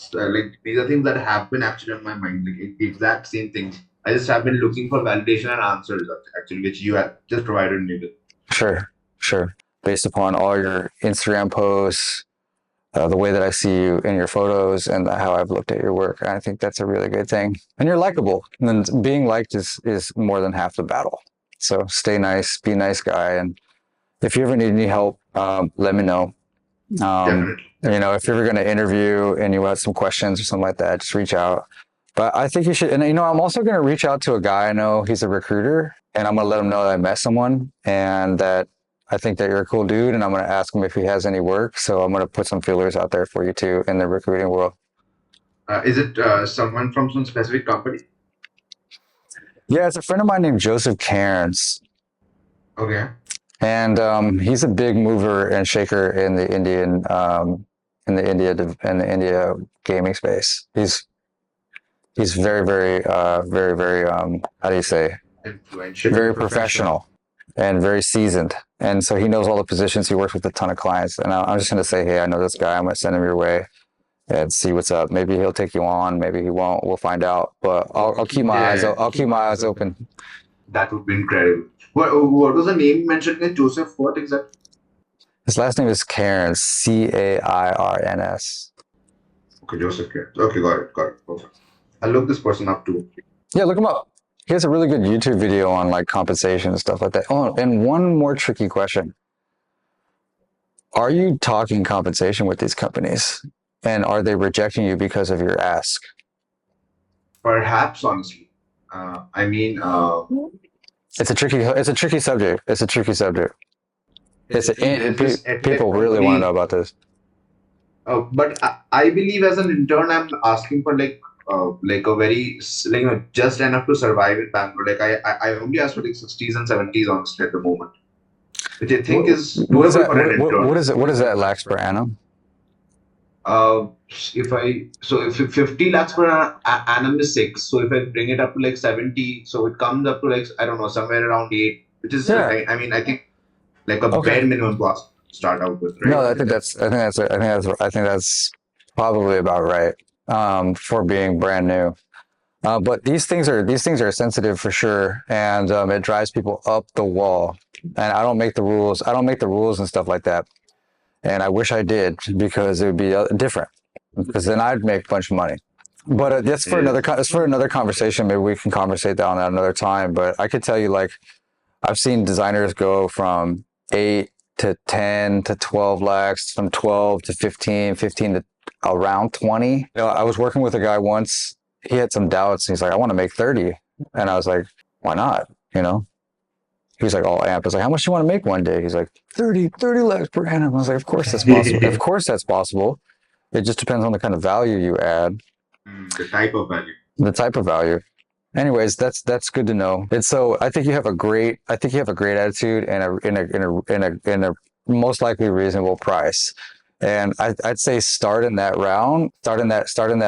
these are things that have been actually on my mind, like the exact same things. I just have been looking for validation and answers actually, which you have just provided me with. Sure. Based upon all your Instagram posts, the way that I see you in your photos, and how I've looked at your work. I think that's a really good thing. And you're likable. And then being liked is more than half the battle. So stay nice, be a nice guy. And if you ever need any help, let me know. Definitely. If you're ever going to interview and you have some questions or something like that, just reach out. But I think you should, and I'm also going to reach out to a guy I know. He's a recruiter, and I'm going to let him know that I met someone and that I think that you're a cool dude, and I'm going to ask him if he has any work. So I'm going to put some feelers out there for you too in the recruiting world. Is it someone from some specific company? Yeah, it's a friend of mine named Joseph Cairns. Okay. And he's a big mover and shaker in the India gaming space. He's very, very, very, very, how do you say? Influential. Very professional and very seasoned. And so he knows all the positions. He works with a ton of clients. And I'm just going to say, hey, I know this guy. I'm going to send him your way and see what's up. Maybe he'll take you on. Maybe he won't. We'll find out. But I'll keep my eyes. I'll keep my eyes open. That would be incredible. What was the name mentioned in Joseph? What exactly? His last name is Cairns, Cairns. Okay, Joseph Cairns. Okay, got it. Perfect. I'll look this person up too. Yeah, look him up. He has a really good YouTube video on like compensation and stuff like that. Oh, and one more tricky question. Are you talking compensation with these companies? And are they rejecting you because of your ask? Perhaps, honestly. It's a tricky subject. People really want to know about this. But I believe as an intern, I'm asking for like a very just enough to survive in Bangalore. Like I only ask for like 60s and 70s honestly at the moment, which I think is doable for an intern. What is that lakhs per annum? If 50 lakhs per annum is 6, so if I bring it up to like 70, so it comes up to like, I don't know, somewhere around 8, which is I think like a bare minimum to start out with, right? No, I think that's probably about right, for being brand new. But these things are sensitive for sure, and it drives people up the wall. And I don't make the rules. I don't make the rules and stuff like that. And I wish I did, because it would be different. Because then I'd make a bunch of money. But that's for that's for another conversation. Maybe we can conversate that on that another time. But I could tell you, like, I've seen designers go from 8 to 10 to 12 lakhs, from 12 to 15, 15 to around 20. You know, I was working with a guy once. He had some doubts. And he's like, I want to make 30. And I was like, why not? You know, he was like all amped. I was like, how much do you want to make one day? He's like, 30 lakhs per annum. I was like, of course that's possible. Of course that's possible. It just depends on the kind of value you add. The type of value. The type of value. Anyways, that's good to know. And so I think you have a great attitude and in a most likely reasonable price. And I'd say start in that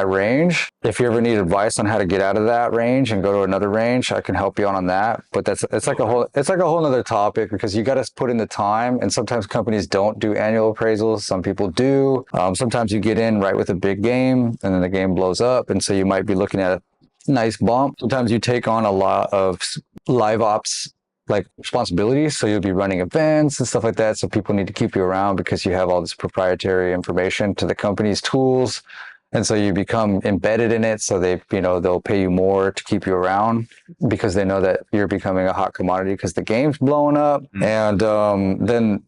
range. If you ever need advice on how to get out of that range and go to another range, I can help you on that. But it's like a whole other topic, because you got to put in the time. And sometimes companies don't do annual appraisals. Some people do. Sometimes you get in right with a big game, and then the game blows up, and so you might be looking at a nice bump. Sometimes you take on a lot of live ops like responsibilities, so you'll be running events and stuff like that, so people need to keep you around because you have all this proprietary information to the company's tools, and so you become embedded in it, so they'll pay you more to keep you around because they know that you're becoming a hot commodity because the game's blowing up. And then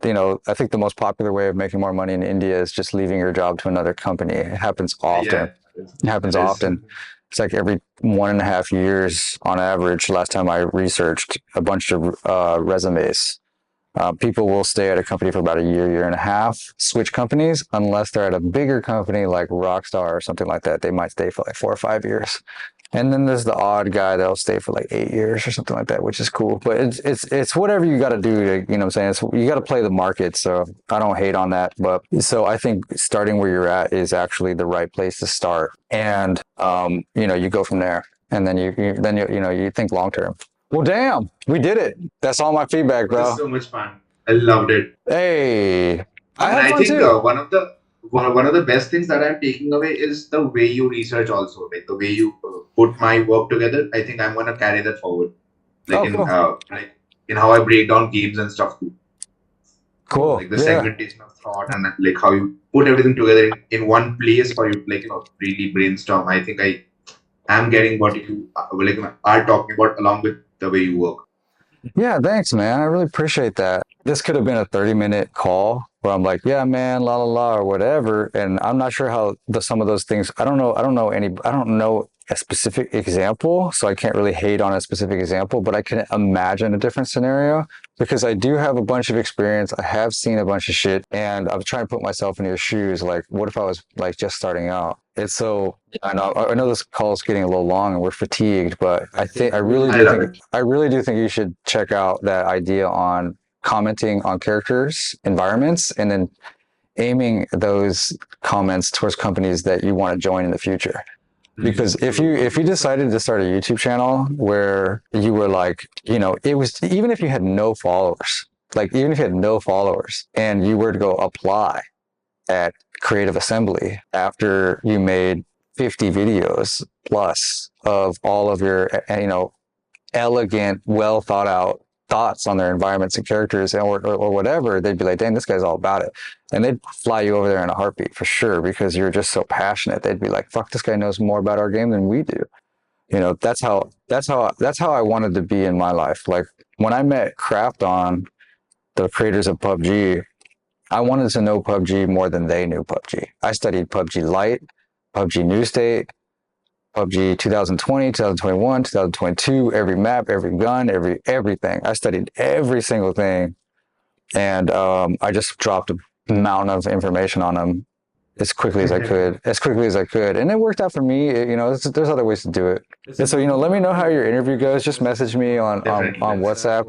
I think the most popular way of making more money in India is just leaving your job to another company. It happens often. It happens often. It's like every 1.5 years on average. Last time I researched a bunch of resumes, people will stay at a company for about a year and a half, switch companies, unless they're at a bigger company like Rockstar or something like that. They might stay for like 4 or 5 years. And then there's the odd guy that'll stay for like 8 years or something like that, which is cool. But it's whatever you got to do to, you know what I'm saying? You got to play the market. So I don't hate on that. But so I think starting where you're at is actually the right place to start. And, you go from there, and then you think long term. Well, damn, we did it. That's all my feedback, bro. It was so much fun. I loved it. Hey, I think one of the best things that I'm taking away is the way you research also, like the way you put my work together. I think I'm gonna carry that forward, like in how I break down games and stuff too. Cool. Like the segmentation of thought, and like how you put everything together in one place for you, really brainstorm. I think I am getting what you are talking about along with the way you work. Yeah, thanks, man. I really appreciate that. This could have been a 30-minute call where I'm like, yeah, man, la la la, or whatever. And I'm not sure how some of those things. I don't know a specific example, so I can't really hate on a specific example. But I can imagine a different scenario because I do have a bunch of experience. I have seen a bunch of shit, and I'm trying to put myself in your shoes. Like, what if I was like just starting out? It's so. I know this call is getting a little long and we're fatigued, but I really do think you should check out that idea on commenting on characters' environments and then aiming those comments towards companies that you want to join in the future. Because if you decided to start a YouTube channel where you were like, it was, even if you had no followers, and you were to go apply at Creative Assembly after you made 50 videos plus of all of your, elegant, well thought out thoughts on their environments and characters or whatever, they'd be like, dang, this guy's all about it. And they'd fly you over there in a heartbeat for sure, because you're just so passionate. They'd be like, fuck, this guy knows more about our game than we do. That's how I wanted to be in my life. Like when I met Krafton, the creators of PUBG, I wanted to know PUBG more than they knew PUBG. I studied PUBG Lite, PUBG New State, PUBG 2020, 2021, 2022, every map, every gun, everything. I studied every single thing. And I just dropped a mountain of information on them as quickly as I could. And it worked out for me. There's other ways to do it. And so, let me know how your interview goes. Just message me on WhatsApp.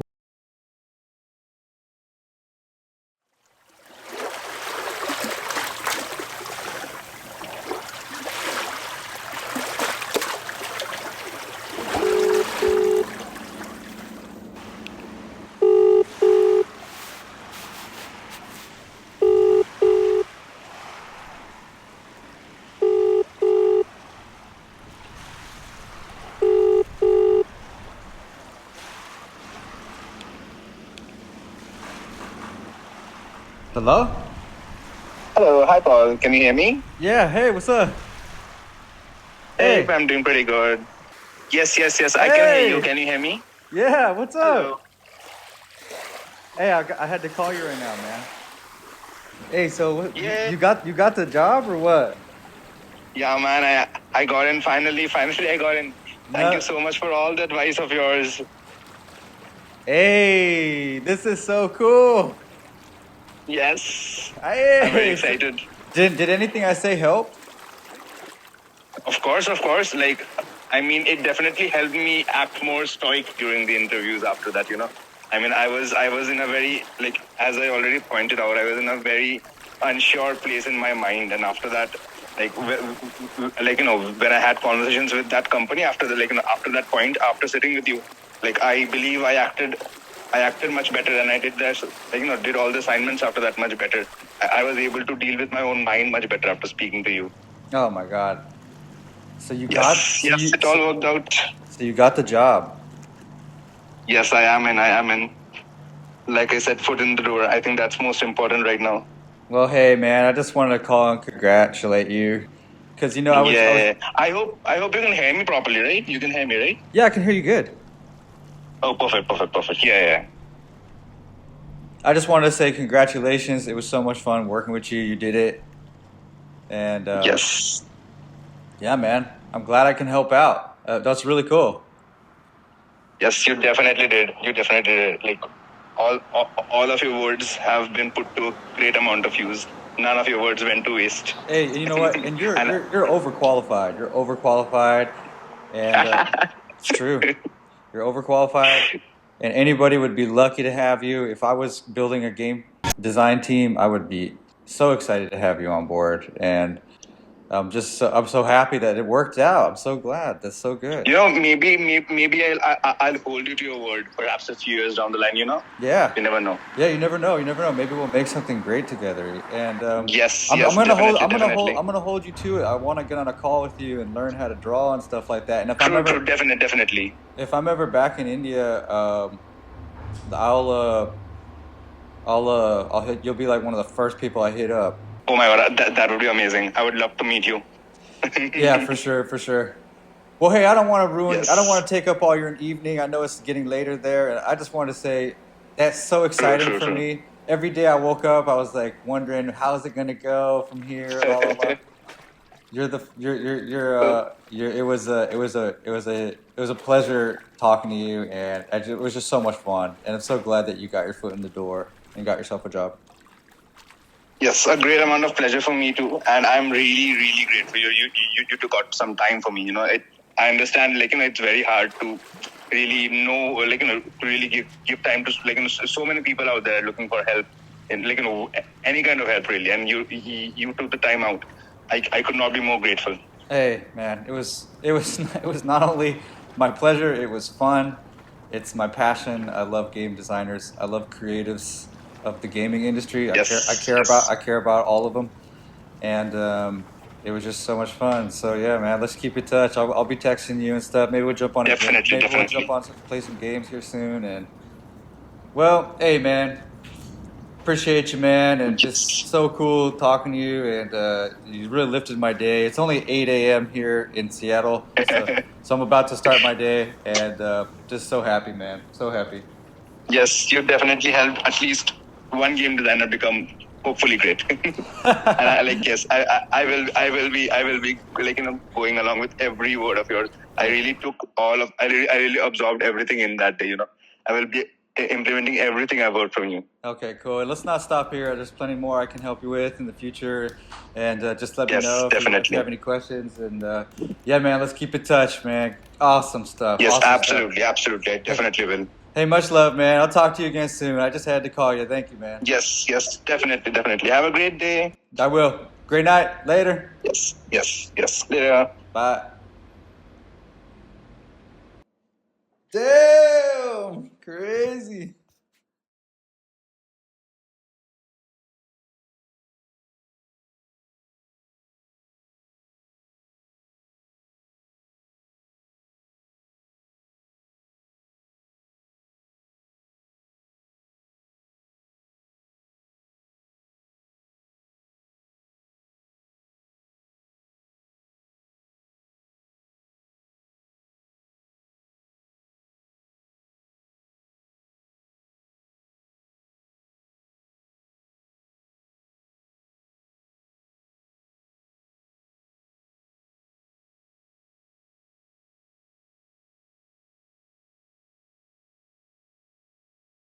Hello? Hello, hi Paul. Can you hear me? Yeah, hey, what's up? Hey, Hey. I'm doing pretty good. Yes, I can hear you. Hey. Can you hear me? Yeah, what's up? Hello. Hey, I had to call you right now, man. Hey, so what, Yeah. you got the job or what? Yeah, man, I got in finally. Finally, I got in. Thank No. you so much for all the advice of yours. Hey, this is so cool. Yes, Hey, I'm very so- excited. did anything I say help? Of course. Like, I mean, it definitely helped me act more stoic during the interviews after that, you know. I mean, I was in a very, like, as I already pointed out, I was in a very unsure place in my mind. And after that, like, you know, when I had conversations with that company after the, like, you know, after that point, after sitting with you, like, I believe I acted much better, and I did that, like, you know, did all the assignments after that much better. I was able to deal with my own mind much better after speaking to you. Oh my God. So you Yes, it all worked out. so you got the job. Yes, I am in. Like I said, foot in the door. I think that's most important right now. Well, hey man, I just wanted to call and congratulate you. Cause you know I was I hope you can hear me properly, right? You can hear me, right? yeah, I can hear you good. Oh, perfect. Yeah. I just wanted to say congratulations. It was so much fun working with you. You did it. And Yes. yeah, man, I'm glad I can help out. That's really cool. Yes, you definitely did. Like all of your words have been put to a great amount of use. None of your words went to waste. Hey, and you know what? And you're overqualified. You're overqualified, and it's true. You're overqualified, and anybody would be lucky to have you. If I was building a game design team, I would be so excited to have you on board. And I'm so happy that it worked out. I'm so glad. That's so good. You know, maybe I'll hold you to your word. Perhaps a few years down the line, you know. Yeah. You never know. Yeah, you never know. You never know. Maybe we'll make something great together. And Yes, I'm gonna definitely. I'm gonna hold you to it. I want to get on a call with you and learn how to draw and stuff like that. And if True, definitely. if I'm ever back in India, I'll hit. You'll be like one of the first people I hit up. Oh my God, that would be amazing. I would love to meet you. Yeah, for sure. Well, hey, I don't want to ruin. Yes. I don't want to take up all your evening. I know it's getting later there, and I just want to say that's so exciting for me. Every day I woke up, I was like wondering how's it gonna go from here. Blah, blah, blah. It was a pleasure talking to you, and it was just so much fun. And I'm so glad that you got your foot in the door and got yourself a job. Yes, a great amount of pleasure for me too, and I'm really grateful you took out some time for me. You know, I understand, like, you know, it's very hard to really know, like, you know, to really give time to, like, you know, so many people out there looking for help and, like, you know, any kind of help really, and you took the time out. I could not be more grateful. Hey man, it was it was not only my pleasure, it was fun. It's my passion. I love game designers. I love creatives of the gaming industry. Yes. I care about all of them, and it was just so much fun. So yeah, man, let's keep in touch. I'll be texting you and stuff. Maybe we'll jump on Definitely. we'll jump on play some games here soon. And well, hey man, appreciate you, man, and just so cool talking to you. And you really lifted my day. It's only 8 a.m. here in Seattle, so I'm about to start my day, and just so happy, man. So happy. Yes, you definitely helped at least one game designer become hopefully great. And I will be like, you know, going along with every word of yours. I really absorbed everything in that day, you know. I will be implementing everything I've heard from you. Okay, cool. And let's not stop here. There's plenty more I can help you with in the future, and just let me Yes, know if definitely. you have any questions. And yeah, man, let's keep in touch, man. Awesome stuff. Yes, Awesome absolutely. I definitely will. Hey, much love, man. I'll talk to you again soon. I just had to call you. Thank you, man. Yes, definitely. Have a great day. I will. Great night. Later. Yes. Later. Bye.